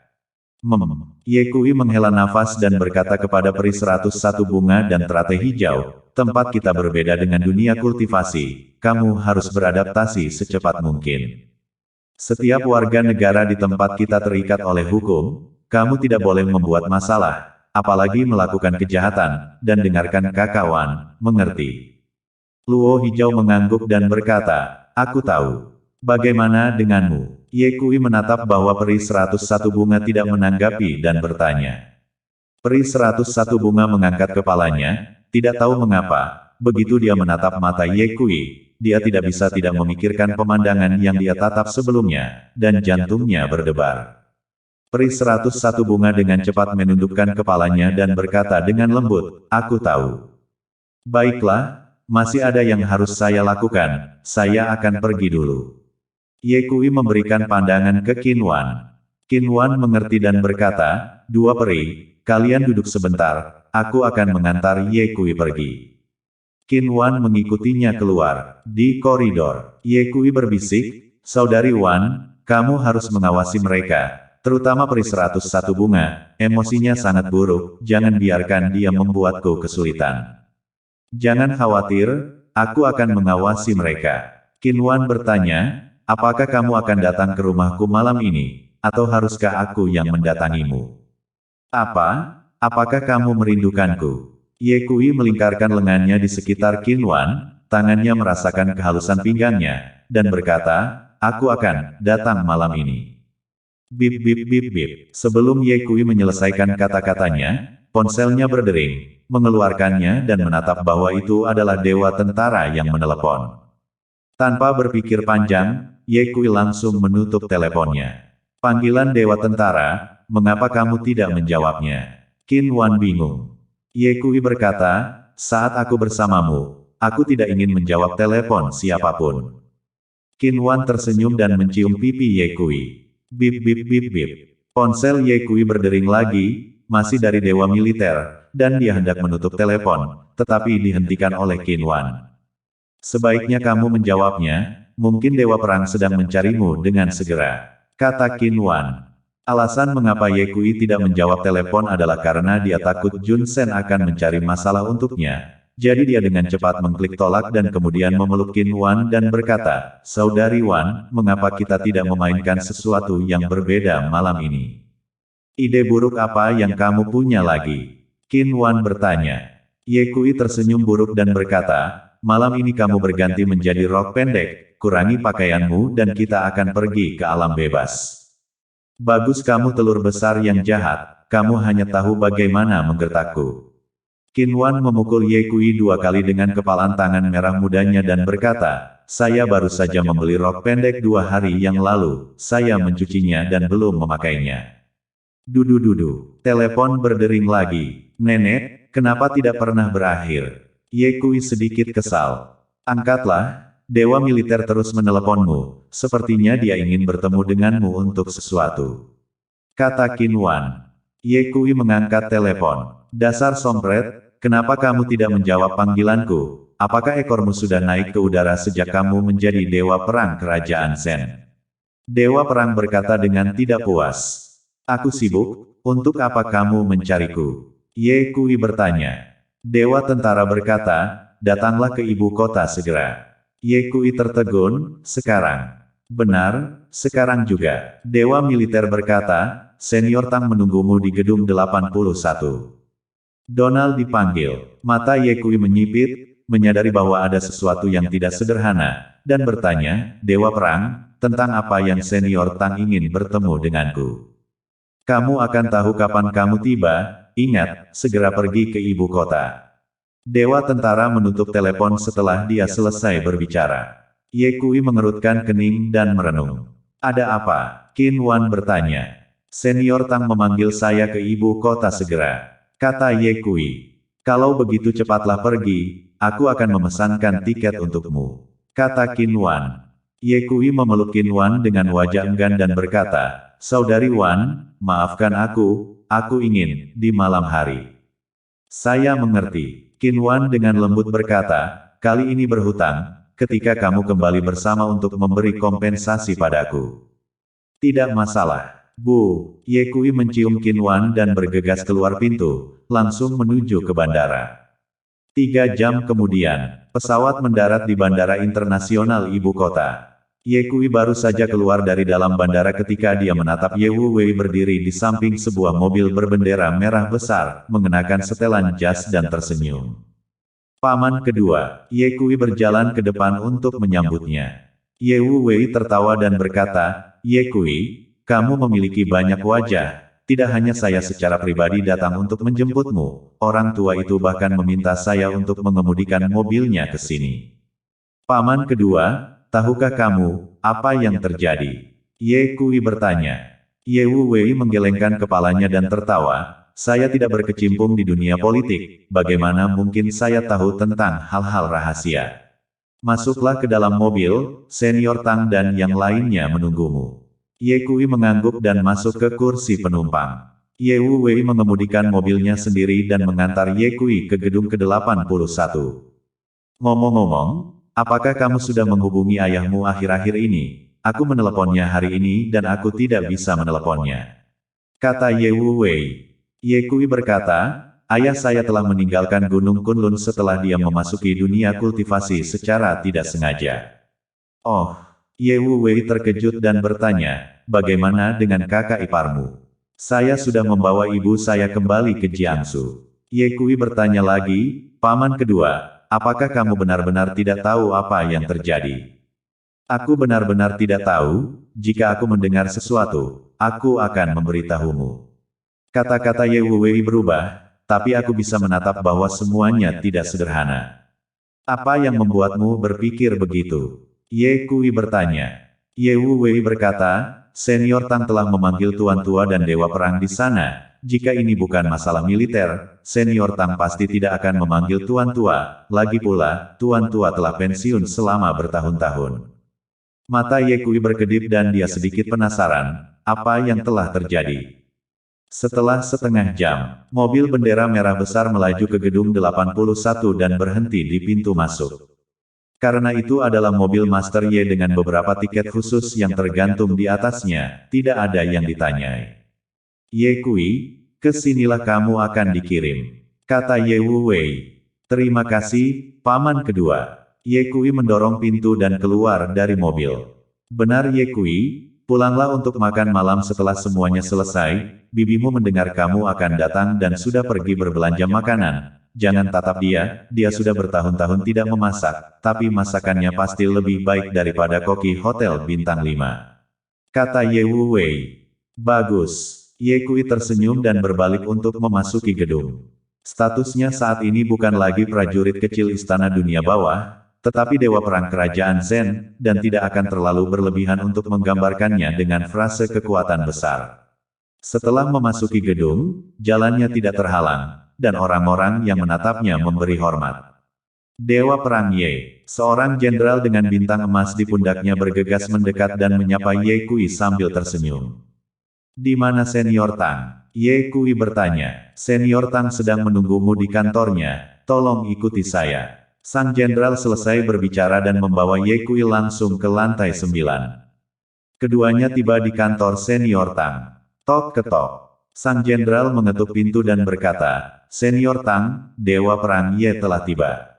Ye Kui menghela nafas dan berkata kepada peri 101 bunga dan teratai hijau, tempat kita berbeda dengan dunia kultivasi, kamu harus beradaptasi secepat mungkin. Setiap warga negara di tempat kita terikat oleh hukum, kamu tidak boleh membuat masalah, apalagi melakukan kejahatan, dan dengarkan kakawan, mengerti? Luo hijau mengangguk dan berkata, aku tahu. Bagaimana denganmu? Ye Kui menatap bahwa peri 101 bunga tidak menanggapi dan bertanya. Peri 101 bunga mengangkat kepalanya, tidak tahu mengapa, begitu dia menatap mata Ye Kui, dia tidak bisa tidak memikirkan pemandangan yang dia tatap sebelumnya, dan jantungnya berdebar. Peri 101 bunga dengan cepat menundukkan kepalanya dan berkata dengan lembut, aku tahu. Baiklah, masih ada yang harus saya lakukan, saya akan pergi dulu. Ye Kui memberikan pandangan ke Qin Wan. Qin Wan mengerti dan berkata, dua peri, kalian duduk sebentar, aku akan mengantar Ye Kui pergi. Qin Wan mengikutinya keluar. Di koridor, Ye Kui berbisik, Saudari Wan, kamu harus mengawasi mereka, terutama peri 101 bunga, emosinya sangat buruk, jangan biarkan dia membuatku kesulitan. Jangan khawatir, aku akan mengawasi mereka. Qin Wan bertanya, apakah kamu akan datang ke rumahku malam ini, atau haruskah aku yang mendatangimu? Apa? Apakah kamu merindukanku? Ye Kui melingkarkan lengannya di sekitar Qin Wan, tangannya merasakan kehalusan pinggangnya, dan berkata, aku akan datang malam ini. Bip bip bip bip. Sebelum Ye Kui menyelesaikan kata-katanya, ponselnya berdering, mengeluarkannya dan menatap bahwa itu adalah dewa tentara yang menelepon. Tanpa berpikir panjang, Ye Kui langsung menutup teleponnya. Panggilan dewa tentara, mengapa kamu tidak menjawabnya? Qin Wan bingung. Ye Kui berkata, saat aku bersamamu, aku tidak ingin menjawab telepon siapapun. Qin Wan tersenyum dan mencium pipi Ye Kui. Bip bip bip bip. Ponsel Ye Kui berdering lagi, masih dari dewa militer, dan dia hendak menutup telepon, tetapi dihentikan oleh Qin Wan. Sebaiknya kamu menjawabnya, mungkin dewa perang sedang mencarimu dengan segera, kata Qin Wan. Alasan mengapa Ye Kui tidak menjawab telepon adalah karena dia takut Jun Sen akan mencari masalah untuknya. Jadi dia dengan cepat mengklik tolak dan kemudian memeluk Qin Wan dan berkata, Saudari Wan, mengapa kita tidak memainkan sesuatu yang berbeda malam ini? Ide buruk apa yang kamu punya lagi? Qin Wan bertanya. Ye Kui tersenyum buruk dan berkata, malam ini kamu berganti menjadi rok pendek, kurangi pakaianmu dan kita akan pergi ke alam bebas. Bagus kamu telur besar yang jahat, kamu hanya tahu bagaimana menggertakku. Qin Wan memukul Ye Kui 2 kali dengan kepalan tangan merah mudanya dan berkata, saya baru saja membeli rok pendek 2 hari yang lalu, saya mencucinya dan belum memakainya. Dudu-dudu, telepon berdering lagi. Nenek, kenapa tidak pernah berakhir? Ye Kui sedikit kesal. Angkatlah, dewa militer terus meneleponmu, sepertinya dia ingin bertemu denganmu untuk sesuatu. Kata Qin Wan. Ye Kui mengangkat telepon. Dasar sompret, kenapa kamu tidak menjawab panggilanku? Apakah ekormu sudah naik ke udara sejak kamu menjadi dewa perang kerajaan Zen? Dewa perang berkata dengan tidak puas. Aku sibuk, untuk apa kamu mencariku? Ye Kui bertanya. Dewa tentara berkata, datanglah ke ibu kota segera. Ye Kui tertegun, sekarang. Benar, sekarang juga. Dewa militer berkata, Senior Tang menunggumu di gedung 81. Donald dipanggil. Mata Ye Kui menyipit, menyadari bahwa ada sesuatu yang tidak sederhana, dan bertanya, Dewa Perang, tentang apa yang Senior Tang ingin bertemu denganku. Kamu akan tahu kapan kamu tiba, ingat, segera pergi ke ibu kota. Dewa tentara menutup telepon setelah dia selesai berbicara. Ye Kui mengerutkan kening dan merenung. Ada apa? Qin Wan bertanya. Senior Tang memanggil saya ke ibu kota segera. Kata Ye Kui. Kalau begitu cepatlah pergi, aku akan memesankan tiket untukmu. Kata Qin Wan. Ye Kui memeluk Qin Wan dengan wajah enggan dan berkata, Saudari Wan, maafkan aku ingin, di malam hari. Saya mengerti. Qin Wan dengan lembut berkata, kali ini berhutang, ketika kamu kembali bersama untuk memberi kompensasi padaku. Tidak masalah. Bu, Ye Kui mencium Qin Wan dan bergegas keluar pintu, langsung menuju ke bandara. 3 jam kemudian, pesawat mendarat di Bandara Internasional Ibu Kota. Ye Kui baru saja keluar dari dalam bandara ketika dia menatap Ye Wu Wei berdiri di samping sebuah mobil berbendera merah besar, mengenakan setelan jas dan tersenyum. Paman kedua, Ye Kui berjalan ke depan untuk menyambutnya. Ye Wu Wei tertawa dan berkata, Ye Kui, kamu memiliki banyak wajah. Tidak hanya saya secara pribadi datang untuk menjemputmu, orang tua itu bahkan meminta saya untuk mengemudikan mobilnya ke sini. Paman kedua, tahukah kamu, apa yang terjadi? Ye Kui bertanya. Ye Wu Wei menggelengkan kepalanya dan tertawa. Saya tidak berkecimpung di dunia politik, bagaimana mungkin saya tahu tentang hal-hal rahasia? Masuklah ke dalam mobil, Senior Tang dan yang lainnya menunggumu. Ye Kui mengangguk dan masuk ke kursi penumpang. Ye Wu Wei mengemudikan mobilnya sendiri dan mengantar Ye Kui ke gedung ke-81. Ngomong-ngomong, apakah kamu sudah menghubungi ayahmu akhir-akhir ini? Aku meneleponnya hari ini dan aku tidak bisa meneleponnya. Kata Ye Wu Wei. Ye Kui berkata, ayah saya telah meninggalkan Gunung Kunlun setelah dia memasuki dunia kultivasi secara tidak sengaja. Oh, Ye Wu Wei terkejut dan bertanya, bagaimana dengan kakak iparmu? Saya sudah membawa ibu saya kembali ke Jiangsu. Ye Kui bertanya lagi, paman kedua, apakah kamu benar-benar tidak tahu apa yang terjadi? Aku benar-benar tidak tahu, jika aku mendengar sesuatu, aku akan memberitahumu. Kata-kata Ye Wu Wei berubah, tapi aku bisa menatap bahwa semuanya tidak sederhana. Apa yang membuatmu berpikir begitu? Ye Kui bertanya. Ye Wu Wei berkata, Senior Tang telah memanggil Tuan Tua dan Dewa Perang di sana. Jika ini bukan masalah militer, Senior Tang pasti tidak akan memanggil Tuan Tua. Lagi pula, Tuan Tua telah pensiun selama bertahun-tahun. Mata Ye Kui berkedip dan dia sedikit penasaran, apa yang telah terjadi. Setelah setengah jam, mobil bendera merah besar melaju ke gedung 81 dan berhenti di pintu masuk. Karena itu adalah mobil Master Ye dengan beberapa tiket khusus yang tergantung di atasnya, tidak ada yang ditanyai. Ye Kui, kesinilah kamu akan dikirim. Kata Ye Wu Wei. Terima kasih, paman kedua. Ye Kui mendorong pintu dan keluar dari mobil. Benar Ye Kui, pulanglah untuk makan malam setelah semuanya selesai, bibimu mendengar kamu akan datang dan sudah pergi berbelanja makanan. Jangan tatap dia sudah bertahun-tahun tidak memasak, tapi masakannya pasti lebih baik daripada koki hotel bintang 5. Kata Ye Wu Wei. Bagus. Ye Kui tersenyum dan berbalik untuk memasuki gedung. Statusnya saat ini bukan lagi prajurit kecil istana dunia bawah, tetapi dewa perang kerajaan Zen, dan tidak akan terlalu berlebihan untuk menggambarkannya dengan frase kekuatan besar. Setelah memasuki gedung, jalannya tidak terhalang, dan orang-orang yang menatapnya memberi hormat. Dewa Perang Ye, seorang jenderal dengan bintang emas di pundaknya bergegas mendekat dan menyapa Ye Kui sambil tersenyum. Di mana Senior Tang? Ye Kui bertanya. Senior Tang sedang menunggumu di kantornya, tolong ikuti saya. Sang jenderal selesai berbicara dan membawa Ye Kui langsung ke lantai 9. Keduanya tiba di kantor Senior Tang. Tok ketok. Sang jenderal mengetuk pintu dan berkata, Senior Tang, Dewa Perang Ye telah tiba.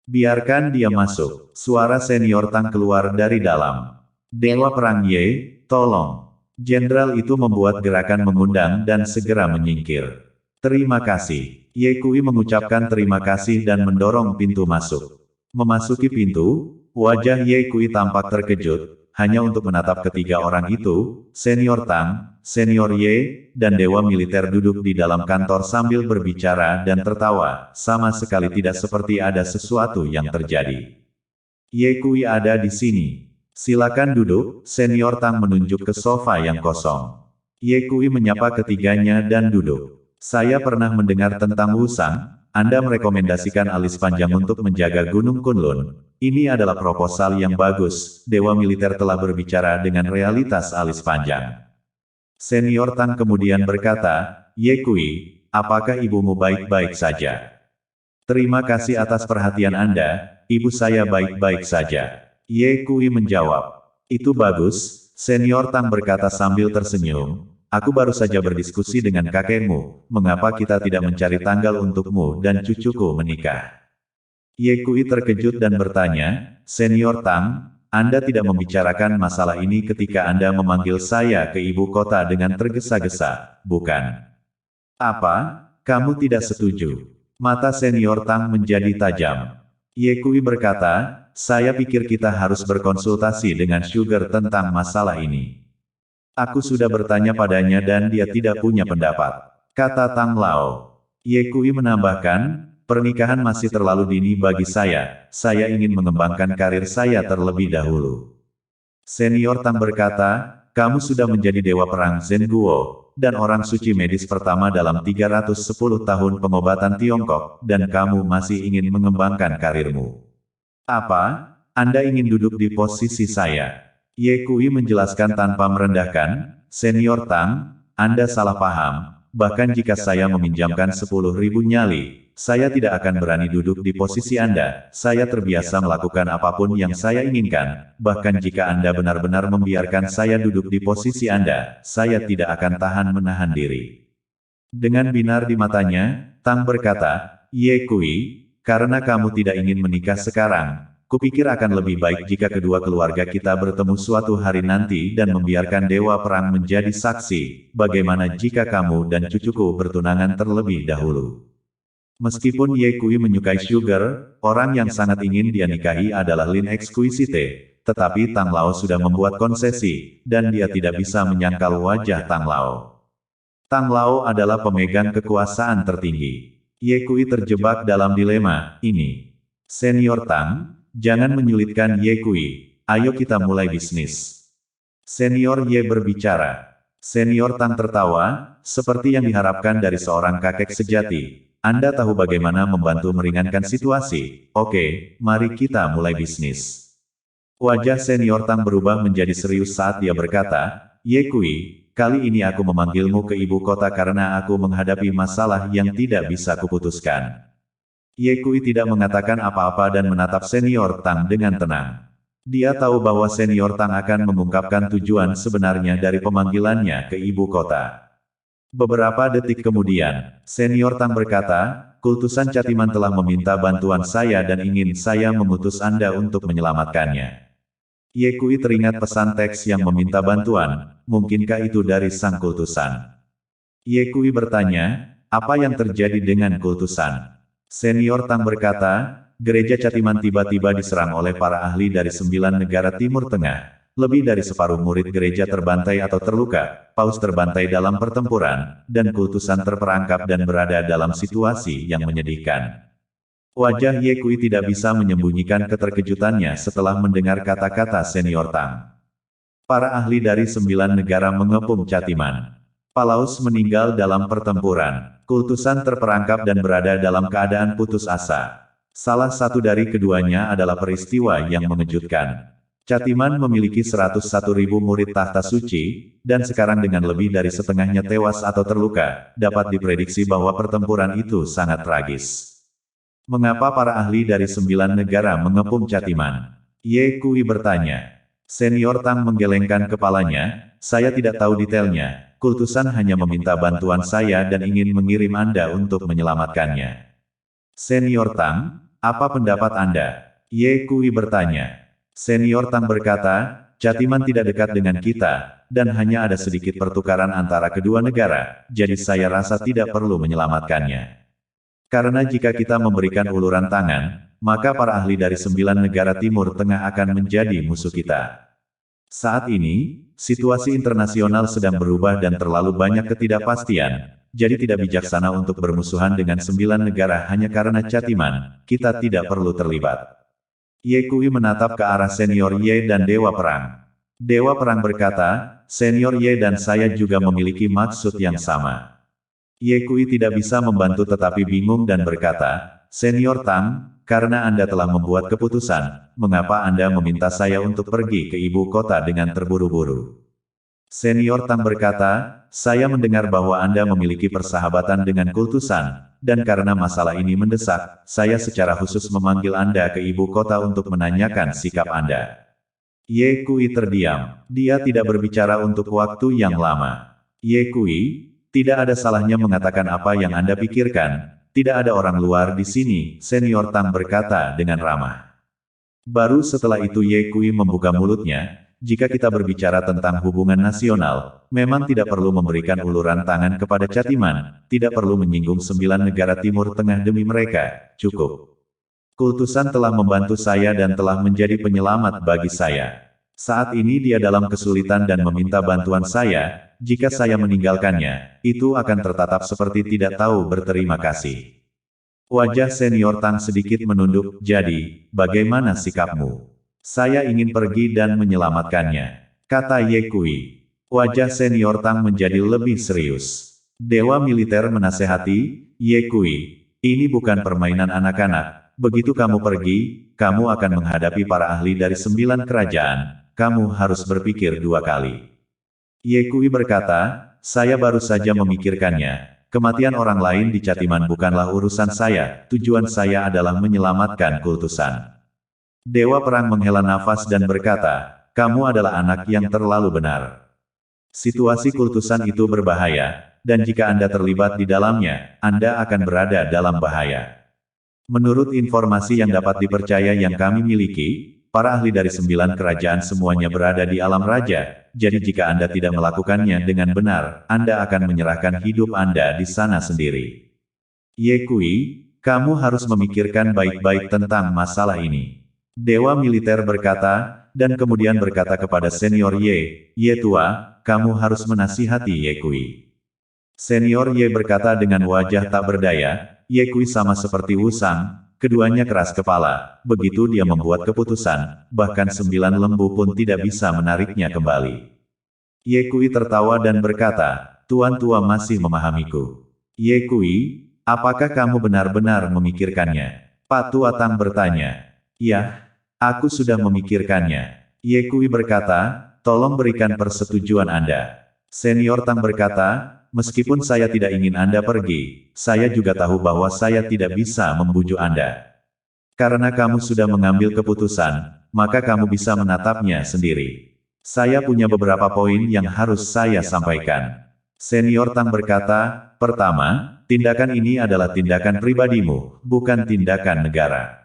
Biarkan dia masuk. Suara Senior Tang keluar dari dalam. Dewa Perang Ye, tolong. Jenderal itu membuat gerakan mengundang dan segera menyingkir. Terima kasih. Ye Kui mengucapkan terima kasih dan mendorong pintu masuk. Memasuki pintu, wajah Ye Kui tampak terkejut, hanya untuk menatap ketiga orang itu, Senior Tang, Senior Ye, dan Dewa Militer duduk di dalam kantor sambil berbicara dan tertawa, sama sekali tidak seperti ada sesuatu yang terjadi. Ye Kui ada di sini. Silakan duduk, Senior Tang menunjuk ke sofa yang kosong. Ye Kui menyapa ketiganya dan duduk. Saya pernah mendengar tentang Wusang, Anda merekomendasikan alis panjang untuk menjaga Gunung Kunlun. Ini adalah proposal yang bagus, Dewa Militer telah berbicara dengan realitas alis panjang. Senior Tang kemudian berkata, Ye Kui, apakah ibumu baik-baik saja? Terima kasih atas perhatian Anda, ibu saya baik-baik saja. Ye Kui menjawab. Itu bagus, Senior Tang berkata sambil tersenyum. Aku baru saja berdiskusi dengan kakekmu, mengapa kita tidak mencari tanggal untukmu dan cucuku menikah. Ye Kui terkejut dan bertanya, Senior Tang, Anda tidak membicarakan masalah ini ketika Anda memanggil saya ke ibu kota dengan tergesa-gesa, bukan? Apa? Kamu tidak setuju? Mata Senior Tang menjadi tajam. Ye Kui berkata, saya pikir kita harus berkonsultasi dengan Sugar tentang masalah ini. Aku sudah bertanya padanya dan dia tidak punya pendapat, kata Tang Lao. Ye Kui menambahkan, pernikahan masih terlalu dini bagi saya ingin mengembangkan karir saya terlebih dahulu. Senior Tang berkata, kamu sudah menjadi dewa perang Zhen Guo, dan orang suci medis pertama dalam 310 tahun pengobatan Tiongkok, dan kamu masih ingin mengembangkan karirmu. Apa? Anda ingin duduk di posisi saya? Ye Kui menjelaskan tanpa merendahkan, Senior Tang, Anda salah paham, bahkan jika saya meminjamkan 10.000 nyali, saya tidak akan berani duduk di posisi Anda, saya terbiasa melakukan apapun yang saya inginkan, bahkan jika Anda benar-benar membiarkan saya duduk di posisi Anda, saya tidak akan tahan menahan diri. Dengan binar di matanya, Tang berkata, Ye Kui, karena kamu tidak ingin menikah sekarang, kupikir akan lebih baik jika kedua keluarga kita bertemu suatu hari nanti dan membiarkan Dewa Perang menjadi saksi, bagaimana jika kamu dan cucuku bertunangan terlebih dahulu. Meskipun Ye Kui menyukai Sugar, orang yang sangat ingin dia nikahi adalah Lin Exquisite, tetapi Tang Lao sudah membuat konsesi, dan dia tidak bisa menyangkal wajah Tang Lao. Tang Lao adalah pemegang kekuasaan tertinggi. Ye Kui terjebak dalam dilema ini. Senior Tang, jangan menyulitkan Ye Kui, ayo kita mulai bisnis. Senior Ye berbicara. Senior Tang tertawa, seperti yang diharapkan dari seorang kakek sejati. Anda tahu bagaimana membantu meringankan situasi. Oke, mari kita mulai bisnis. Wajah Senior Tang berubah menjadi serius saat dia berkata, Ye Kui, kali ini aku memanggilmu ke ibu kota karena aku menghadapi masalah yang tidak bisa kuputuskan. Ye Kui tidak mengatakan apa-apa dan menatap Senior Tang dengan tenang. Dia tahu bahwa Senior Tang akan mengungkapkan tujuan sebenarnya dari pemanggilannya ke ibu kota. Beberapa detik kemudian, Senior Tang berkata, kultusan Catiman telah meminta bantuan saya dan ingin saya mengutus Anda untuk menyelamatkannya. Ye Kui teringat pesan teks yang meminta bantuan, mungkinkah itu dari sang kultusan? Ye Kui bertanya, apa yang terjadi dengan kultusan? Senior Tang berkata, gereja Catiman tiba-tiba diserang oleh para ahli dari 9 negara Timur Tengah. Lebih dari separuh murid gereja terbantai atau terluka, paus terbantai dalam pertempuran, dan kultusan terperangkap dan berada dalam situasi yang menyedihkan. Wajah Ye Kui tidak bisa menyembunyikan keterkejutannya setelah mendengar kata-kata Senior Tang. Para ahli dari 9 negara mengepung Catiman. Palaus meninggal dalam pertempuran. Kultusan terperangkap dan berada dalam keadaan putus asa. Salah satu dari keduanya adalah peristiwa yang mengejutkan. Catiman memiliki 101.000 murid tahta suci, dan sekarang dengan lebih dari setengahnya tewas atau terluka, dapat diprediksi bahwa pertempuran itu sangat tragis. Mengapa para ahli dari 9 negara mengepung Catiman? Ye Kui bertanya. Senior Tang menggelengkan kepalanya, saya tidak tahu detailnya, kultusan hanya meminta bantuan saya dan ingin mengirim Anda untuk menyelamatkannya. Senior Tang, apa pendapat Anda? Ye Kui bertanya. Senior Tang berkata, Catiman tidak dekat dengan kita, dan hanya ada sedikit pertukaran antara kedua negara, jadi saya rasa tidak perlu menyelamatkannya. Karena jika kita memberikan uluran tangan, maka para ahli dari 9 negara Timur Tengah akan menjadi musuh kita. Saat ini, situasi internasional sedang berubah dan terlalu banyak ketidakpastian, jadi tidak bijaksana untuk bermusuhan dengan 9 negara hanya karena Catiman, kita tidak perlu terlibat. Ye Kui menatap ke arah senior Ye dan Dewa Perang. Dewa Perang berkata, senior Ye dan saya juga memiliki maksud yang sama. Ye Kui tidak bisa membantu tetapi bingung dan berkata, senior Tang, karena Anda telah membuat keputusan, mengapa Anda meminta saya untuk pergi ke ibu kota dengan terburu-buru? Senior Tang berkata, saya mendengar bahwa Anda memiliki persahabatan dengan kultusan, dan karena masalah ini mendesak, saya secara khusus memanggil Anda ke ibu kota untuk menanyakan sikap Anda. Ye Kui terdiam, dia tidak berbicara untuk waktu yang lama. Ye Kui, tidak ada salahnya mengatakan apa yang Anda pikirkan. Tidak ada orang luar di sini, senior Tang berkata dengan ramah. Baru setelah itu Ye Kui membuka mulutnya, jika kita berbicara tentang hubungan nasional, memang tidak perlu memberikan uluran tangan kepada Catiman, tidak perlu menyinggung 9 negara Timur Tengah demi mereka, cukup. Kultusan telah membantu saya dan telah menjadi penyelamat bagi saya. Saat ini dia dalam kesulitan dan meminta bantuan saya, jika saya meninggalkannya, itu akan tertatap seperti tidak tahu berterima kasih. Wajah senior Tang sedikit menunduk, jadi, bagaimana sikapmu? Saya ingin pergi dan menyelamatkannya, kata Ye Kui. Wajah senior Tang menjadi lebih serius. Dewa militer menasehati, Ye Kui, ini bukan permainan anak-anak, begitu kamu pergi, kamu akan menghadapi para ahli dari 9 kerajaan. Kamu harus berpikir 2 kali. Ye Kui berkata, saya baru saja memikirkannya. Kematian orang lain di Catiman bukanlah urusan saya, tujuan saya adalah menyelamatkan kultusan. Dewa Perang menghela nafas dan berkata, kamu adalah anak yang terlalu benar. Situasi kultusan itu berbahaya, dan jika Anda terlibat di dalamnya, Anda akan berada dalam bahaya. Menurut informasi yang dapat dipercaya yang kami miliki, para ahli dari 9 kerajaan semuanya berada di alam raja, jadi jika Anda tidak melakukannya dengan benar, Anda akan menyerahkan hidup Anda di sana sendiri. Ye Kui, kamu harus memikirkan baik-baik tentang masalah ini. Dewa militer berkata, dan kemudian berkata kepada senior Ye, Ye tua, kamu harus menasihati Ye Kui. Senior Ye berkata dengan wajah tak berdaya, Ye Kui sama seperti Wusang. Keduanya keras kepala, begitu dia membuat keputusan, bahkan 9 lembu pun tidak bisa menariknya kembali. Ye Kui tertawa dan berkata, Tuan tua masih memahamiku. Ye Kui, apakah kamu benar-benar memikirkannya? Pak Tua Tang bertanya. Ya, aku sudah memikirkannya. Ye Kui berkata, tolong berikan persetujuan Anda. Senior Tang berkata, meskipun saya tidak ingin Anda pergi, saya juga tahu bahwa saya tidak bisa membujuk Anda. Karena kamu sudah mengambil keputusan, maka kamu bisa menatapnya sendiri. Saya punya beberapa poin yang harus saya sampaikan. Senior Tang berkata, pertama, tindakan ini adalah tindakan pribadimu, bukan tindakan negara.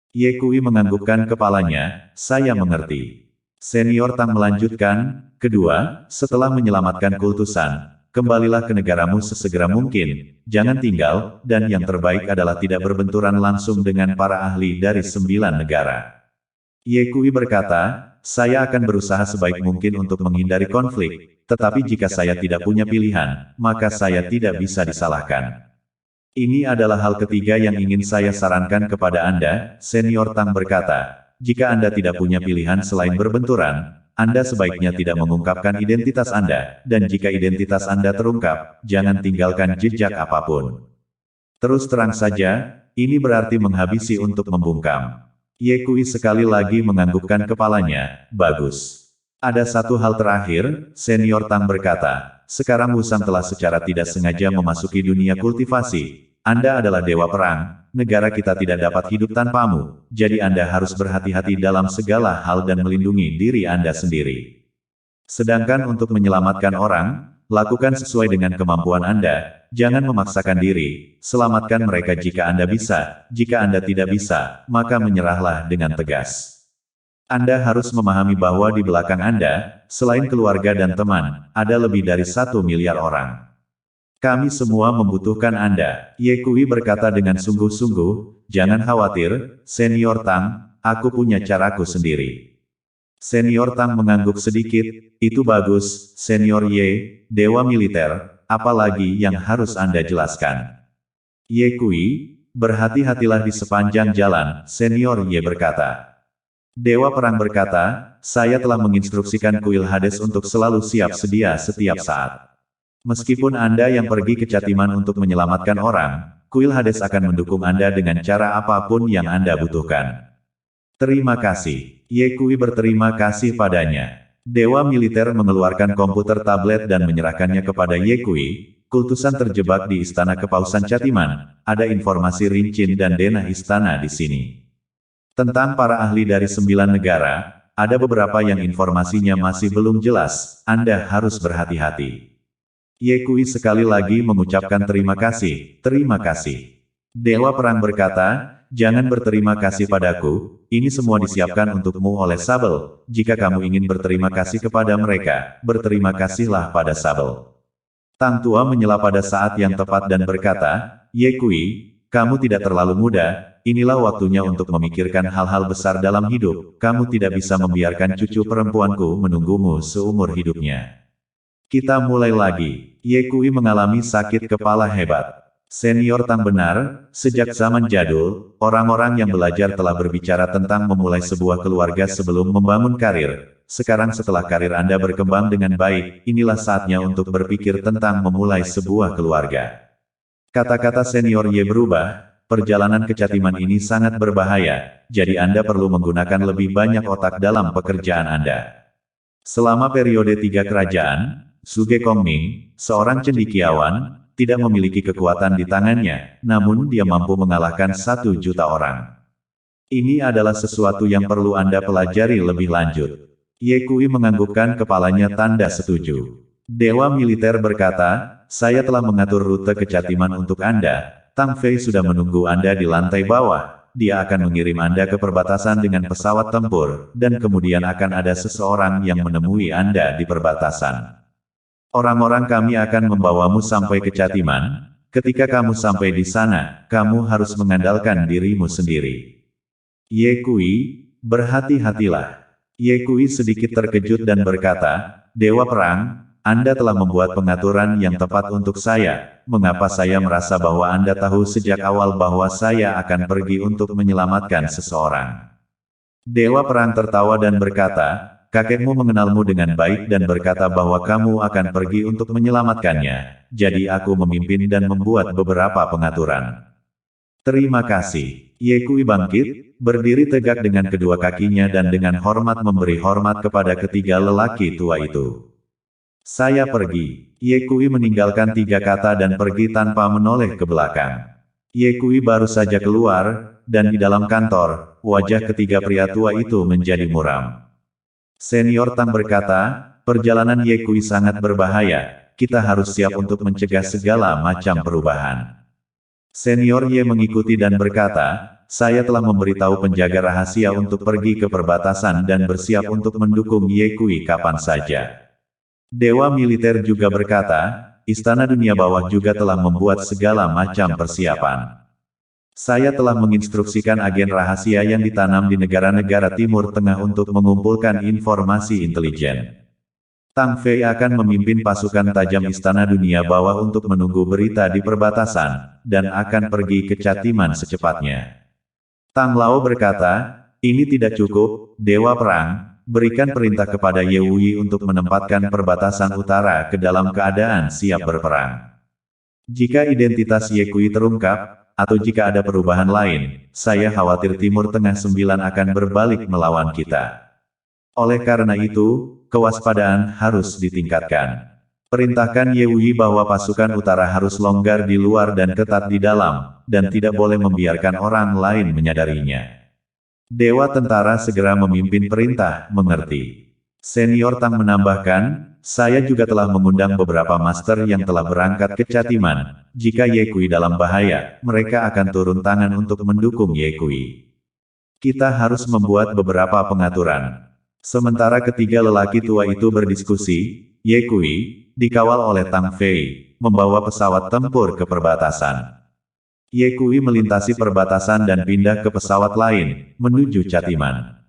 Ye Kui menganggukkan kepalanya, saya mengerti. Senior Tang melanjutkan, kedua, setelah menyelamatkan kultusan, kembalilah ke negaramu sesegera mungkin, jangan tinggal, dan yang terbaik adalah tidak berbenturan langsung dengan para ahli dari 9 negara. Ye Kui berkata, saya akan berusaha sebaik mungkin untuk menghindari konflik, tetapi jika saya tidak punya pilihan, maka saya tidak bisa disalahkan. Ini adalah hal ketiga yang ingin saya sarankan kepada Anda, senior Tang berkata, jika Anda tidak punya pilihan selain berbenturan, Anda sebaiknya tidak mengungkapkan identitas Anda, dan jika identitas Anda terungkap, jangan tinggalkan jejak apapun. Terus terang saja, ini berarti menghabisi untuk membungkam. Ye Kui sekali lagi menganggukkan kepalanya, bagus. Ada satu hal terakhir, senior Tang berkata, sekarang Wusang telah secara tidak sengaja memasuki dunia kultivasi. Anda adalah dewa perang, negara kita tidak dapat hidup tanpamu, jadi Anda harus berhati-hati dalam segala hal dan melindungi diri Anda sendiri. Sedangkan untuk menyelamatkan orang, lakukan sesuai dengan kemampuan Anda, jangan memaksakan diri, selamatkan mereka jika Anda bisa, jika Anda tidak bisa, maka menyerahlah dengan tegas. Anda harus memahami bahwa di belakang Anda, selain keluarga dan teman, ada lebih dari 1 miliar orang. Kami semua membutuhkan Anda, Ye Kui berkata dengan sungguh-sungguh. Jangan khawatir, Senior Tang, aku punya caraku sendiri. Senior Tang mengangguk sedikit. Itu bagus, Senior Ye, dewa militer, apalagi yang harus Anda jelaskan? Ye Kui, berhati-hatilah di sepanjang jalan, Senior Ye berkata. Dewa Perang berkata, saya telah menginstruksikan kuil Hades untuk selalu siap sedia setiap saat. Meskipun Anda yang pergi ke Catiman untuk menyelamatkan orang, kuil Hades akan mendukung Anda dengan cara apapun yang Anda butuhkan. Terima kasih. Ye Kui berterima kasih padanya. Dewa militer mengeluarkan komputer tablet dan menyerahkannya kepada Ye Kui. Kultusan terjebak di Istana Kepausan Catiman. Ada informasi Rincin dan denah istana di sini. Tentang para ahli dari 9 negara, ada beberapa yang informasinya masih belum jelas, Anda harus berhati-hati. Ye Kui sekali lagi mengucapkan terima kasih, terima kasih. Dewa Perang berkata, jangan berterima kasih padaku, ini semua disiapkan untukmu oleh Sabel, jika kamu ingin berterima kasih kepada mereka, berterima kasihlah pada Sabel. Tang Tua menyela pada saat yang tepat dan berkata, Ye Kui, kamu tidak terlalu muda, inilah waktunya untuk memikirkan hal-hal besar dalam hidup, kamu tidak bisa membiarkan cucu perempuanku menunggumu seumur hidupnya. Kita mulai lagi. Ye Kui mengalami sakit kepala hebat. Senior Tang benar, sejak zaman jadul, orang-orang yang belajar telah berbicara tentang memulai sebuah keluarga sebelum membangun karir. Sekarang setelah karir Anda berkembang dengan baik, inilah saatnya untuk berpikir tentang memulai sebuah keluarga. Kata-kata Senior Ye berubah, perjalanan ke Catiman ini sangat berbahaya, jadi Anda perlu menggunakan lebih banyak otak dalam pekerjaan Anda. Selama periode 3 kerajaan, Suge Kongming, seorang cendekiawan, tidak memiliki kekuatan di tangannya, namun dia mampu mengalahkan 1 juta orang. Ini adalah sesuatu yang perlu Anda pelajari lebih lanjut. Ye Kui menganggukkan kepalanya tanda setuju. Dewa militer berkata, saya telah mengatur rute ke Catiman untuk Anda. Tang Fei sudah menunggu Anda di lantai bawah. Dia akan mengirim Anda ke perbatasan dengan pesawat tempur, dan kemudian akan ada seseorang yang menemui Anda di perbatasan. Orang-orang kami akan membawamu sampai ke Catiman. Ketika kamu sampai di sana, kamu harus mengandalkan dirimu sendiri. Ye Kui, berhati-hatilah. Ye Kui sedikit terkejut dan berkata, Dewa Perang, Anda telah membuat pengaturan yang tepat untuk saya. Mengapa saya merasa bahwa Anda tahu sejak awal bahwa saya akan pergi untuk menyelamatkan seseorang? Dewa Perang tertawa dan berkata, kakekmu mengenalmu dengan baik dan berkata bahwa kamu akan pergi untuk menyelamatkannya. Jadi aku memimpin dan membuat beberapa pengaturan. Terima kasih. Ye Kui bangkit, berdiri tegak dengan kedua kakinya dan dengan hormat memberi hormat kepada ketiga lelaki tua itu. Saya pergi. Ye Kui meninggalkan 3 kata dan pergi tanpa menoleh ke belakang. Ye Kui baru saja keluar, dan di dalam kantor, wajah ketiga pria tua itu menjadi muram. Senior Tang berkata, perjalanan Ye Kui sangat berbahaya, kita harus siap untuk mencegah segala macam perubahan. Senior Ye mengikuti dan berkata, saya telah memberitahu penjaga rahasia untuk pergi ke perbatasan dan bersiap untuk mendukung Ye Kui kapan saja. Dewa militer juga berkata, Istana Dunia Bawah juga telah membuat segala macam persiapan. Saya telah menginstruksikan agen rahasia yang ditanam di negara-negara Timur Tengah untuk mengumpulkan informasi intelijen. Tang Fei akan memimpin pasukan tajam Istana Dunia Bawah untuk menunggu berita di perbatasan, dan akan pergi ke Catiman secepatnya. Tang Lao berkata, ini tidak cukup, Dewa Perang. Berikan perintah kepada Ye Wuyi untuk menempatkan perbatasan utara ke dalam keadaan siap berperang. Jika identitas Ye Kui terungkap, atau jika ada perubahan lain, saya khawatir Timur Tengah 9 akan berbalik melawan kita. Oleh karena itu, kewaspadaan harus ditingkatkan. Perintahkan Ye Wuyi bahwa pasukan utara harus longgar di luar dan ketat di dalam, dan tidak boleh membiarkan orang lain menyadarinya. Dewa tentara segera memimpin perintah, mengerti. Senior Tang menambahkan, saya juga telah mengundang beberapa master yang telah berangkat ke Catiman. Jika Ye Kui dalam bahaya, mereka akan turun tangan untuk mendukung Ye Kui. Kita harus membuat beberapa pengaturan. Sementara ketiga lelaki tua itu berdiskusi, Ye Kui, dikawal oleh Tang Fei, membawa pesawat tempur ke perbatasan. Ye Kui melintasi perbatasan dan pindah ke pesawat lain, menuju Chatiman.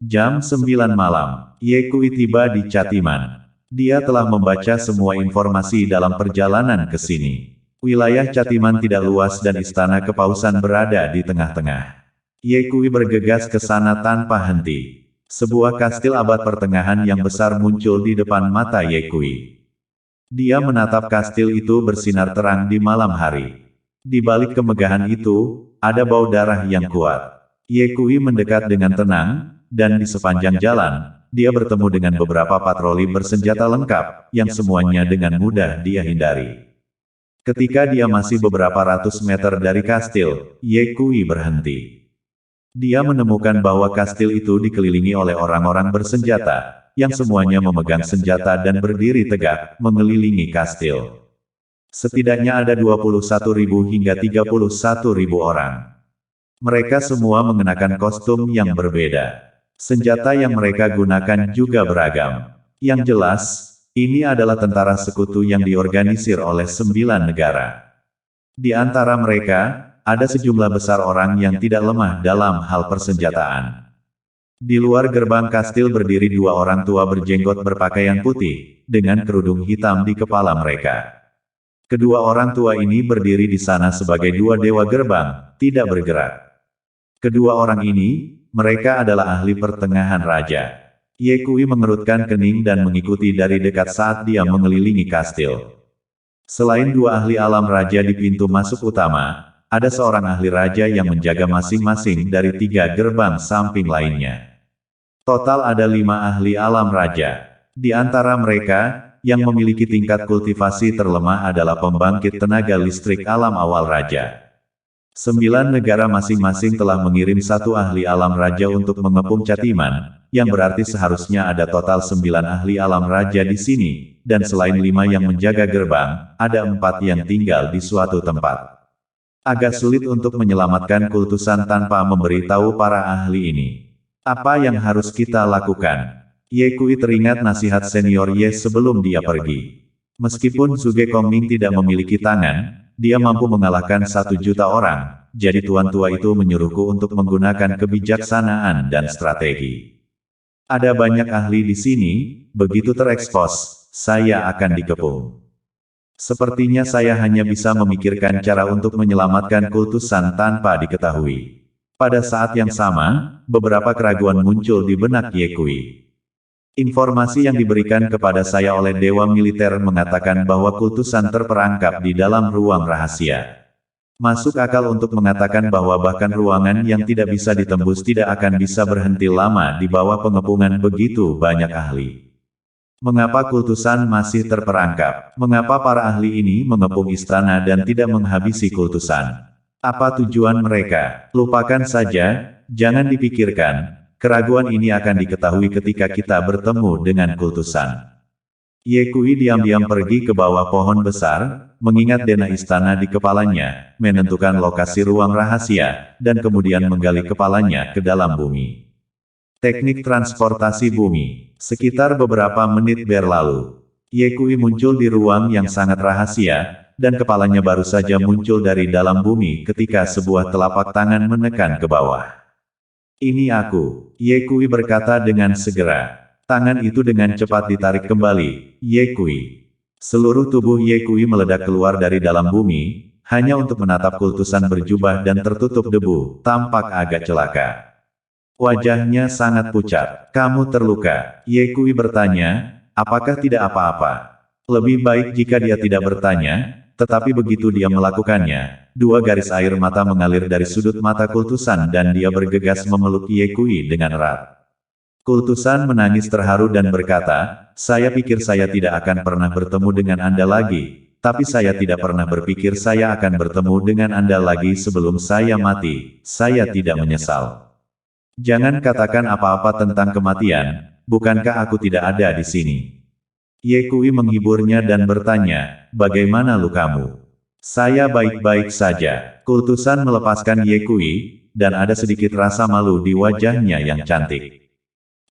Jam 9 malam, Ye Kui tiba di Chatiman. Dia telah membaca semua informasi dalam perjalanan ke sini. Wilayah Chatiman tidak luas dan istana kepausan berada di tengah-tengah. Ye Kui bergegas ke sana tanpa henti. Sebuah kastil abad pertengahan yang besar muncul di depan mata Ye Kui. Dia menatap kastil itu bersinar terang di malam hari. Di balik kemegahan itu, ada bau darah yang kuat. Ye Kui mendekat dengan tenang, dan di sepanjang jalan, dia bertemu dengan beberapa patroli bersenjata lengkap, yang semuanya dengan mudah dia hindari. Ketika dia masih beberapa ratus meter dari kastil, Ye Kui berhenti. Dia menemukan bahwa kastil itu dikelilingi oleh orang-orang bersenjata, yang semuanya memegang senjata dan berdiri tegak, mengelilingi kastil. Setidaknya ada 21.000 hingga 31.000 orang. Mereka semua mengenakan kostum yang berbeda. Senjata yang mereka gunakan juga beragam. Yang jelas, ini adalah tentara sekutu yang diorganisir oleh 9 negara. Di antara mereka, ada sejumlah besar orang yang tidak lemah dalam hal persenjataan. Di luar gerbang kastil berdiri 2 orang tua berjenggot berpakaian putih, dengan kerudung hitam di kepala mereka. Kedua orang tua ini berdiri di sana sebagai 2 dewa gerbang, tidak bergerak. Kedua orang ini, mereka adalah ahli pertengahan raja. Ye Kui mengerutkan kening dan mengikuti dari dekat saat dia mengelilingi kastil. Selain 2 ahli alam raja di pintu masuk utama, ada seorang ahli raja yang menjaga masing-masing dari 3 gerbang samping lainnya. Total ada 5 ahli alam raja. Di antara mereka, yang memiliki tingkat kultivasi terlemah adalah pembangkit tenaga listrik alam awal raja. 9 negara masing-masing telah mengirim 1 ahli alam raja untuk mengepung Chatiman, yang berarti seharusnya ada total 9 ahli alam raja di sini, dan selain 5 yang menjaga gerbang, ada 4 yang tinggal di suatu tempat. Agak sulit untuk menyelamatkan kultusan tanpa memberitahu para ahli ini. Apa yang harus kita lakukan? Ye Kui teringat nasihat senior Ye sebelum dia pergi. Meskipun Zhuge Kongming tidak memiliki tangan, dia mampu mengalahkan 1 juta orang, jadi tuan tua itu menyuruhku untuk menggunakan kebijaksanaan dan strategi. Ada banyak ahli di sini, begitu terekspos, saya akan dikepung. Sepertinya saya hanya bisa memikirkan cara untuk menyelamatkan kultusan tanpa diketahui. Pada saat yang sama, beberapa keraguan muncul di benak Ye Kui. Informasi yang diberikan kepada saya oleh dewa militer mengatakan bahwa kultusan terperangkap di dalam ruang rahasia. Masuk akal untuk mengatakan bahwa bahkan ruangan yang tidak bisa ditembus tidak akan bisa berhenti lama di bawah pengepungan begitu banyak ahli. Mengapa kultusan masih terperangkap? Mengapa para ahli ini mengepung istana dan tidak menghabisi kultusan? Apa tujuan mereka? Lupakan saja, jangan dipikirkan. Keraguan ini akan diketahui ketika kita bertemu dengan kultusan. Ye Kui diam-diam pergi ke bawah pohon besar, mengingat denah istana di kepalanya, menentukan lokasi ruang rahasia, dan kemudian menggali kepalanya ke dalam bumi. Teknik transportasi bumi. Sekitar beberapa menit berlalu, Ye Kui muncul di ruang yang sangat rahasia, dan kepalanya baru saja muncul dari dalam bumi ketika sebuah telapak tangan menekan ke bawah. Ini aku, Ye Kui berkata dengan segera. Tangan itu dengan cepat ditarik kembali, Ye Kui. Seluruh tubuh Ye Kui meledak keluar dari dalam bumi, hanya untuk menatap kultusan berjubah dan tertutup debu, tampak agak celaka. Wajahnya sangat pucat. Kamu terluka? Ye Kui bertanya, apakah tidak apa-apa? Lebih baik jika dia tidak bertanya, tetapi begitu dia melakukannya, 2 garis air mata mengalir dari sudut mata kultusan dan dia bergegas memeluk Ye Kui dengan erat. Kultusan menangis terharu dan berkata, saya pikir saya tidak akan pernah bertemu dengan Anda lagi, tapi saya tidak pernah berpikir saya akan bertemu dengan Anda lagi sebelum saya mati, saya tidak menyesal. Jangan katakan apa-apa tentang kematian, bukankah aku tidak ada di sini? Ye Kui menghiburnya dan bertanya, bagaimana lukamu? Saya baik-baik saja. Kultusan melepaskan Ye Kui, dan ada sedikit rasa malu di wajahnya yang cantik.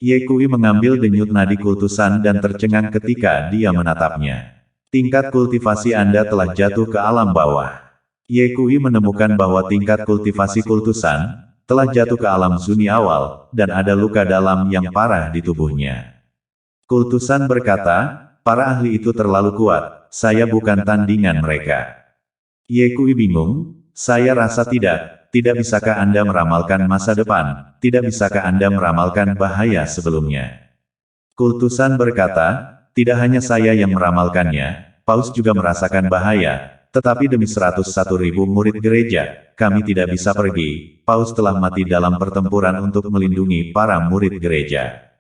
Ye Kui mengambil denyut nadi kultusan dan tercengang ketika dia menatapnya. Tingkat kultivasi Anda telah jatuh ke alam bawah. Ye Kui menemukan bahwa tingkat kultivasi kultusan telah jatuh ke alam Zuni awal, dan ada luka dalam yang parah di tubuhnya. Kultusan berkata, para ahli itu terlalu kuat, saya bukan tandingan mereka. Ye Kui bingung, saya rasa tidak bisakah Anda meramalkan masa depan, tidak bisakah Anda meramalkan bahaya sebelumnya. Kultusan berkata, tidak hanya saya yang meramalkannya, Paus juga merasakan bahaya, tetapi demi 101.000 murid gereja, kami tidak bisa pergi, Paus telah mati dalam pertempuran untuk melindungi para murid gereja.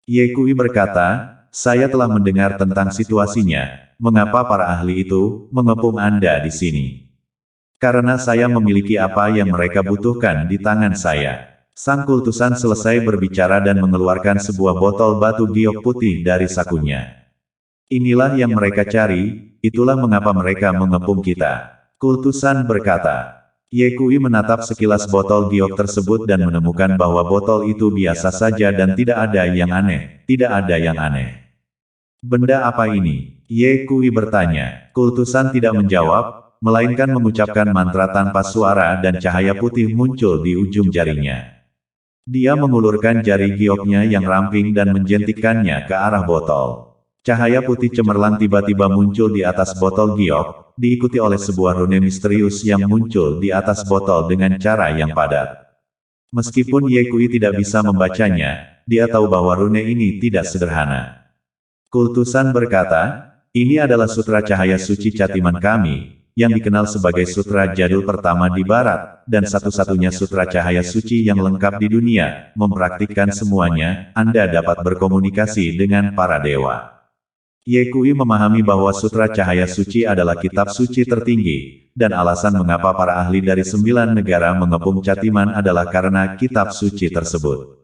Ye Kui berkata, saya telah mendengar tentang situasinya, mengapa para ahli itu mengepung Anda di sini? Karena saya memiliki apa yang mereka butuhkan di tangan saya. Sang kultusan selesai berbicara dan mengeluarkan sebuah botol batu giok putih dari sakunya. Inilah yang mereka cari, itulah mengapa mereka mengepung kita. Kultusan berkata. Ye Kui menatap sekilas botol giok tersebut dan menemukan bahwa botol itu biasa saja dan tidak ada yang aneh, tidak ada yang aneh. Benda apa ini? Ye Kui bertanya. Kultusan tidak menjawab, melainkan mengucapkan mantra tanpa suara dan cahaya putih muncul di ujung jarinya. Dia mengulurkan jari gioknya yang ramping dan menjentikkannya ke arah botol. Cahaya putih cemerlang tiba-tiba muncul di atas botol giok, diikuti oleh sebuah rune misterius yang muncul di atas botol dengan cara yang padat. Meskipun Ye Kui tidak bisa membacanya, dia tahu bahwa rune ini tidak sederhana. Kultusan berkata, ini adalah sutra cahaya suci Catiman kami, yang dikenal sebagai sutra jadul pertama di barat, dan satu-satunya sutra cahaya suci yang lengkap di dunia. Mempraktikkan semuanya, Anda dapat berkomunikasi dengan para dewa. Ye Kui memahami bahwa sutra cahaya suci adalah kitab suci tertinggi, dan alasan mengapa para ahli dari 9 negara mengepung Catiman adalah karena kitab suci tersebut.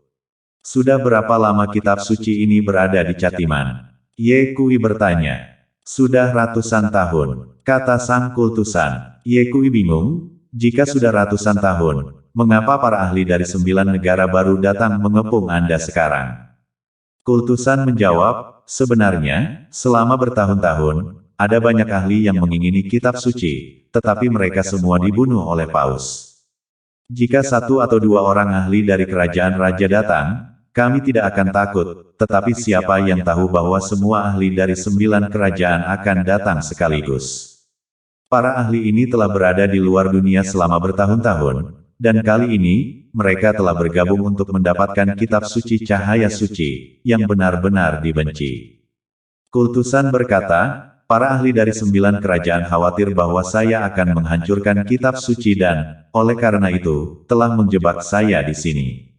Sudah berapa lama kitab suci ini berada di Catiman? Ye Kui bertanya. Sudah ratusan tahun, kata sang kultusan. Ye Kui bingung, jika sudah ratusan tahun, mengapa para ahli dari 9 negara baru datang mengepung Anda sekarang? Kultusan menjawab, sebenarnya, selama bertahun-tahun, ada banyak ahli yang mengingini kitab suci, tetapi mereka semua dibunuh oleh Paus. Jika 1 atau 2 orang ahli dari kerajaan raja datang, kami tidak akan takut, tetapi siapa yang tahu bahwa semua ahli dari 9 kerajaan akan datang sekaligus. Para ahli ini telah berada di luar dunia selama bertahun-tahun, dan kali ini, mereka telah bergabung untuk mendapatkan kitab suci cahaya suci, yang benar-benar dibenci. Kultusan berkata, para ahli dari 9 kerajaan khawatir bahwa saya akan menghancurkan kitab suci dan, oleh karena itu, telah menjebak saya di sini.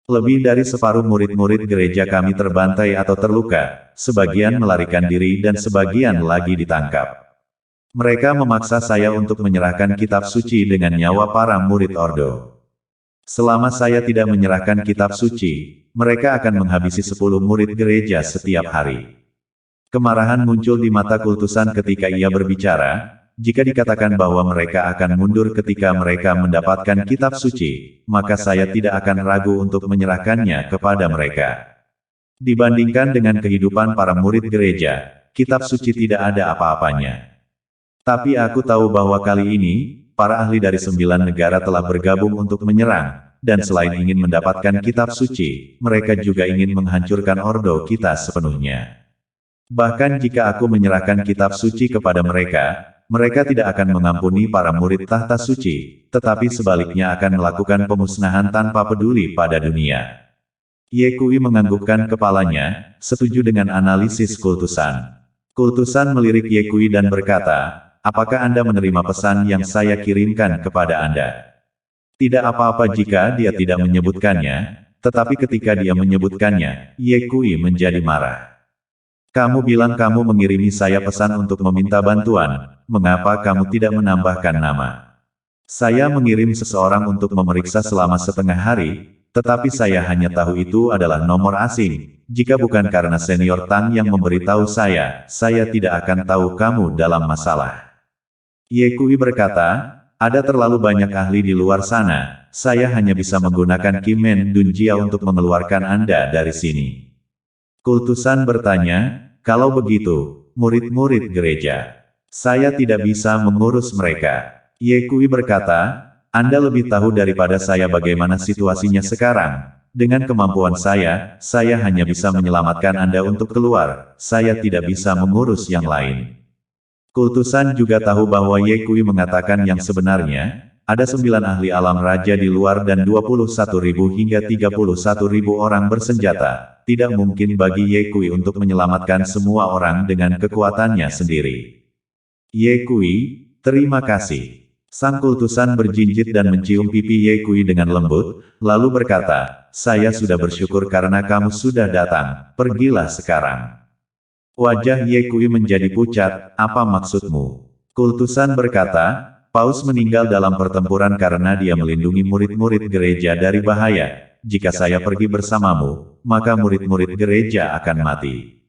Lebih dari separuh murid-murid gereja kami terbantai atau terluka, sebagian melarikan diri dan sebagian lagi ditangkap. Mereka memaksa saya untuk menyerahkan kitab suci dengan nyawa para murid Ordo. Selama saya tidak menyerahkan kitab suci, mereka akan menghabisi 10 murid gereja setiap hari. Kemarahan muncul di mata kultusan ketika ia berbicara, jika dikatakan bahwa mereka akan mundur ketika mereka mendapatkan kitab suci, maka saya tidak akan ragu untuk menyerahkannya kepada mereka. Dibandingkan dengan kehidupan para murid gereja, kitab suci tidak ada apa-apanya. Tapi aku tahu bahwa kali ini, para ahli dari 9 negara telah bergabung untuk menyerang, dan selain ingin mendapatkan kitab suci, mereka juga ingin menghancurkan Ordo kita sepenuhnya. Bahkan jika aku menyerahkan kitab suci kepada mereka, mereka tidak akan mengampuni para murid tahta suci, tetapi sebaliknya akan melakukan pemusnahan tanpa peduli pada dunia. Ye Kui menganggukkan kepalanya, setuju dengan analisis kultusan. Kultusan melirik Ye Kui dan berkata, apakah Anda menerima pesan yang saya kirimkan kepada Anda? Tidak apa-apa jika dia tidak menyebutkannya, tetapi ketika dia menyebutkannya, Ye Kui menjadi marah. Kamu bilang kamu mengirimi saya pesan untuk meminta bantuan, mengapa kamu tidak menambahkan nama? Saya mengirim seseorang untuk memeriksa selama setengah hari, tetapi saya hanya tahu itu adalah nomor asing. Jika bukan karena senior Tang yang memberitahu saya tidak akan tahu kamu dalam masalah. Ye Kui berkata, ada terlalu banyak ahli di luar sana, saya hanya bisa menggunakan Kimen Dunjia untuk mengeluarkan Anda dari sini. Kultusan bertanya, kalau begitu, murid-murid gereja, saya tidak bisa mengurus mereka. Ye Kui berkata, Anda lebih tahu daripada saya bagaimana situasinya sekarang. Dengan kemampuan saya hanya bisa menyelamatkan Anda untuk keluar, saya tidak bisa mengurus yang lain. Kultusan juga tahu bahwa Ye Kui mengatakan yang sebenarnya, ada 9 ahli alam raja di luar dan 21.000 hingga 31.000 orang bersenjata. Tidak mungkin bagi Ye Kui untuk menyelamatkan semua orang dengan kekuatannya sendiri. Ye Kui, terima kasih. Sang kultusan berjinjit dan mencium pipi Ye Kui dengan lembut, lalu berkata, saya sudah bersyukur karena kamu sudah datang, pergilah sekarang. Wajah Ye Kui menjadi pucat, apa maksudmu? Kultusan berkata, Paus meninggal dalam pertempuran karena dia melindungi murid-murid gereja dari bahaya. Jika saya pergi bersamamu, maka murid-murid gereja akan mati.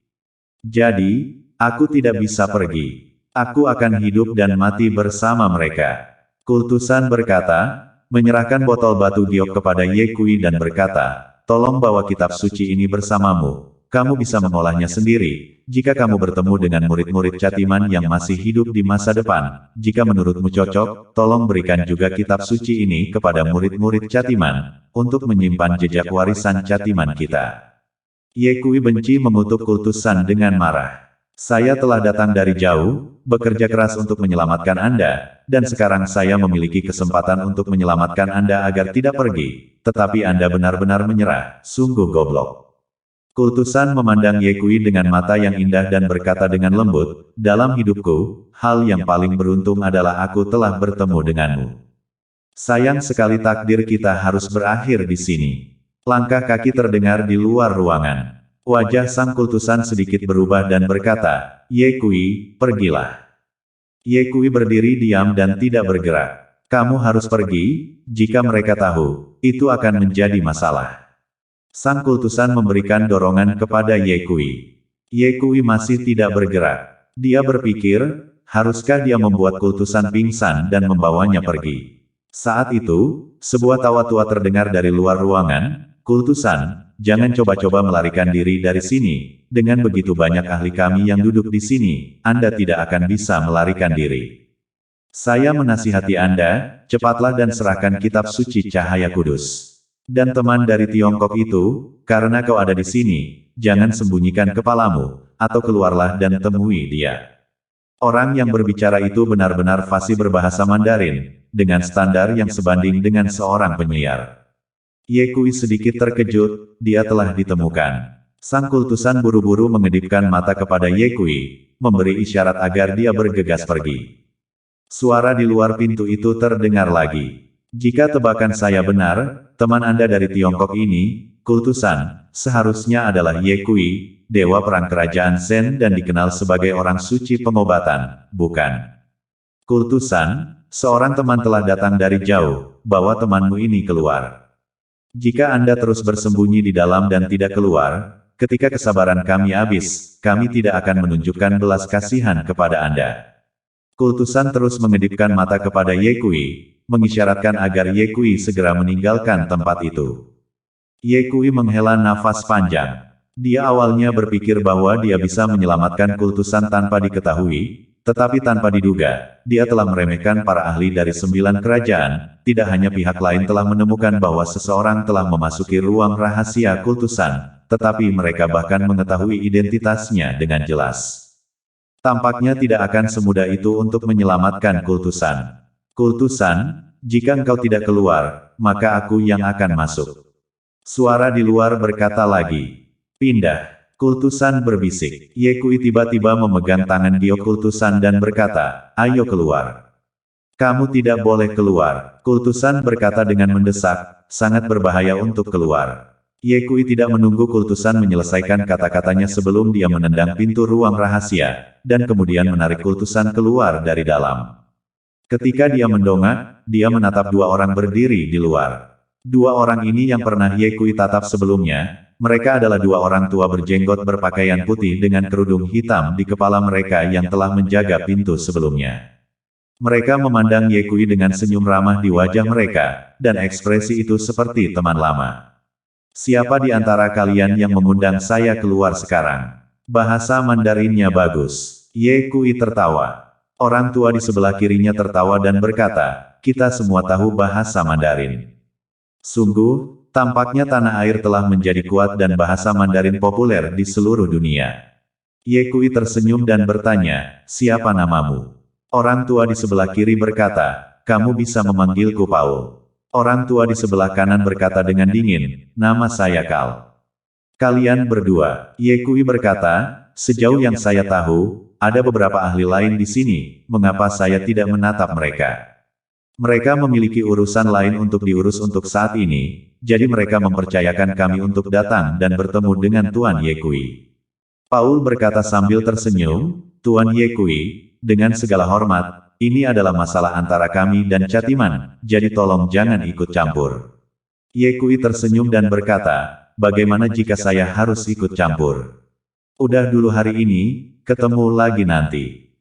Jadi, aku tidak bisa pergi. Aku akan hidup dan mati bersama mereka. Kultusan berkata, menyerahkan botol batu giok kepada Ye Kui dan berkata, tolong bawa kitab suci ini bersamamu. Kamu bisa mengolahnya sendiri, jika kamu bertemu dengan murid-murid Catiman yang masih hidup di masa depan. Jika menurutmu cocok, tolong berikan juga kitab suci ini kepada murid-murid Catiman, untuk menyimpan jejak warisan Catiman kita. Ye Kui benci mengutuk kultusan dengan marah. Saya telah datang dari jauh, bekerja keras untuk menyelamatkan Anda, dan sekarang saya memiliki kesempatan untuk menyelamatkan Anda agar tidak pergi, tetapi Anda benar-benar menyerah, sungguh goblok. Kultusan memandang Ye Kui dengan mata yang indah dan berkata dengan lembut, dalam hidupku, hal yang paling beruntung adalah aku telah bertemu denganmu. Sayang sekali takdir kita harus berakhir di sini. Langkah kaki terdengar di luar ruangan. Wajah sang kultusan sedikit berubah dan berkata, Ye Kui, pergilah. Ye Kui berdiri diam dan tidak bergerak. Kamu harus pergi, jika mereka tahu, itu akan menjadi masalah. Sang kultusan memberikan dorongan kepada Ye Kui. Ye Kui masih tidak bergerak. Dia berpikir, haruskah dia membuat kultusan pingsan dan membawanya pergi. Saat itu, sebuah tawa tua terdengar dari luar ruangan, kultusan, jangan coba-coba melarikan diri dari sini. Dengan begitu banyak ahli kami yang duduk di sini, Anda tidak akan bisa melarikan diri. Saya menasihati Anda, cepatlah dan serahkan kitab suci cahaya kudus. Dan teman dari Tiongkok itu, karena kau ada di sini, jangan sembunyikan kepalamu, atau keluarlah dan temui dia. Orang yang berbicara itu benar-benar fasih berbahasa Mandarin, dengan standar yang sebanding dengan seorang penyiar. Ye Kui sedikit terkejut, dia telah ditemukan. Sang kultusan buru-buru mengedipkan mata kepada Ye Kui, memberi isyarat agar dia bergegas pergi. Suara di luar pintu itu terdengar lagi. Jika tebakan saya benar, teman Anda dari Tiongkok ini, kultusan, seharusnya adalah Ye Kui, dewa perang kerajaan Zen dan dikenal sebagai orang suci pengobatan, bukan? Kultusan, seorang teman telah datang dari jauh, bawa temanmu ini keluar. Jika Anda terus bersembunyi di dalam dan tidak keluar, ketika kesabaran kami habis, kami tidak akan menunjukkan belas kasihan kepada Anda. Kultusan terus mengedipkan mata kepada Ye Kui, mengisyaratkan agar Ye Kui segera meninggalkan tempat itu. Ye Kui menghela nafas panjang. Dia awalnya berpikir bahwa dia bisa menyelamatkan kultusan tanpa diketahui, tetapi tanpa diduga, dia telah meremehkan para ahli dari 9 kerajaan. Tidak hanya pihak lain telah menemukan bahwa seseorang telah memasuki ruang rahasia kultusan, tetapi mereka bahkan mengetahui identitasnya dengan jelas. Tampaknya tidak akan semudah itu untuk menyelamatkan kultusan. Kultusan, jika engkau tidak keluar, maka aku yang akan masuk. Suara di luar berkata lagi. Pindah. Kultusan berbisik. Ye Kui tiba-tiba memegang tangan Dio kultusan dan berkata, ayo keluar. Kamu tidak boleh keluar. Kultusan berkata dengan mendesak, sangat berbahaya untuk keluar. Ye Kui tidak menunggu kultusan menyelesaikan kata-katanya sebelum dia menendang pintu ruang rahasia, dan kemudian menarik kultusan keluar dari dalam. Ketika dia mendongak, dia menatap 2 orang berdiri di luar. 2 orang ini yang pernah Ye Kui tatap sebelumnya, mereka adalah 2 orang tua berjenggot berpakaian putih dengan kerudung hitam di kepala mereka yang telah menjaga pintu sebelumnya. Mereka memandang Ye Kui dengan senyum ramah di wajah mereka, dan ekspresi itu seperti teman lama. Siapa di antara kalian yang mengundang saya keluar sekarang? Bahasa Mandarinnya bagus. Ye Kui tertawa. Orang tua di sebelah kirinya tertawa dan berkata, kita semua tahu bahasa Mandarin. Sungguh, tampaknya tanah air telah menjadi kuat dan bahasa Mandarin populer di seluruh dunia. Ye Kui tersenyum dan bertanya, siapa namamu? Orang tua di sebelah kiri berkata, kamu bisa memanggilku Paul. Orang tua di sebelah kanan berkata dengan dingin, nama saya Kal. Kalian berdua, Ye Kui berkata, sejauh yang saya tahu, ada beberapa ahli lain di sini, mengapa saya tidak menatap mereka? Mereka memiliki urusan lain untuk diurus untuk saat ini, jadi mereka mempercayakan kami untuk datang dan bertemu dengan Tuan Ye Kui. Paul berkata sambil tersenyum, Tuan Ye Kui, dengan segala hormat, ini adalah masalah antara kami dan Catiman, jadi tolong jangan ikut campur. Ye Kui tersenyum dan berkata, bagaimana jika saya harus ikut campur? Udah dulu hari ini, ketemu lagi nanti.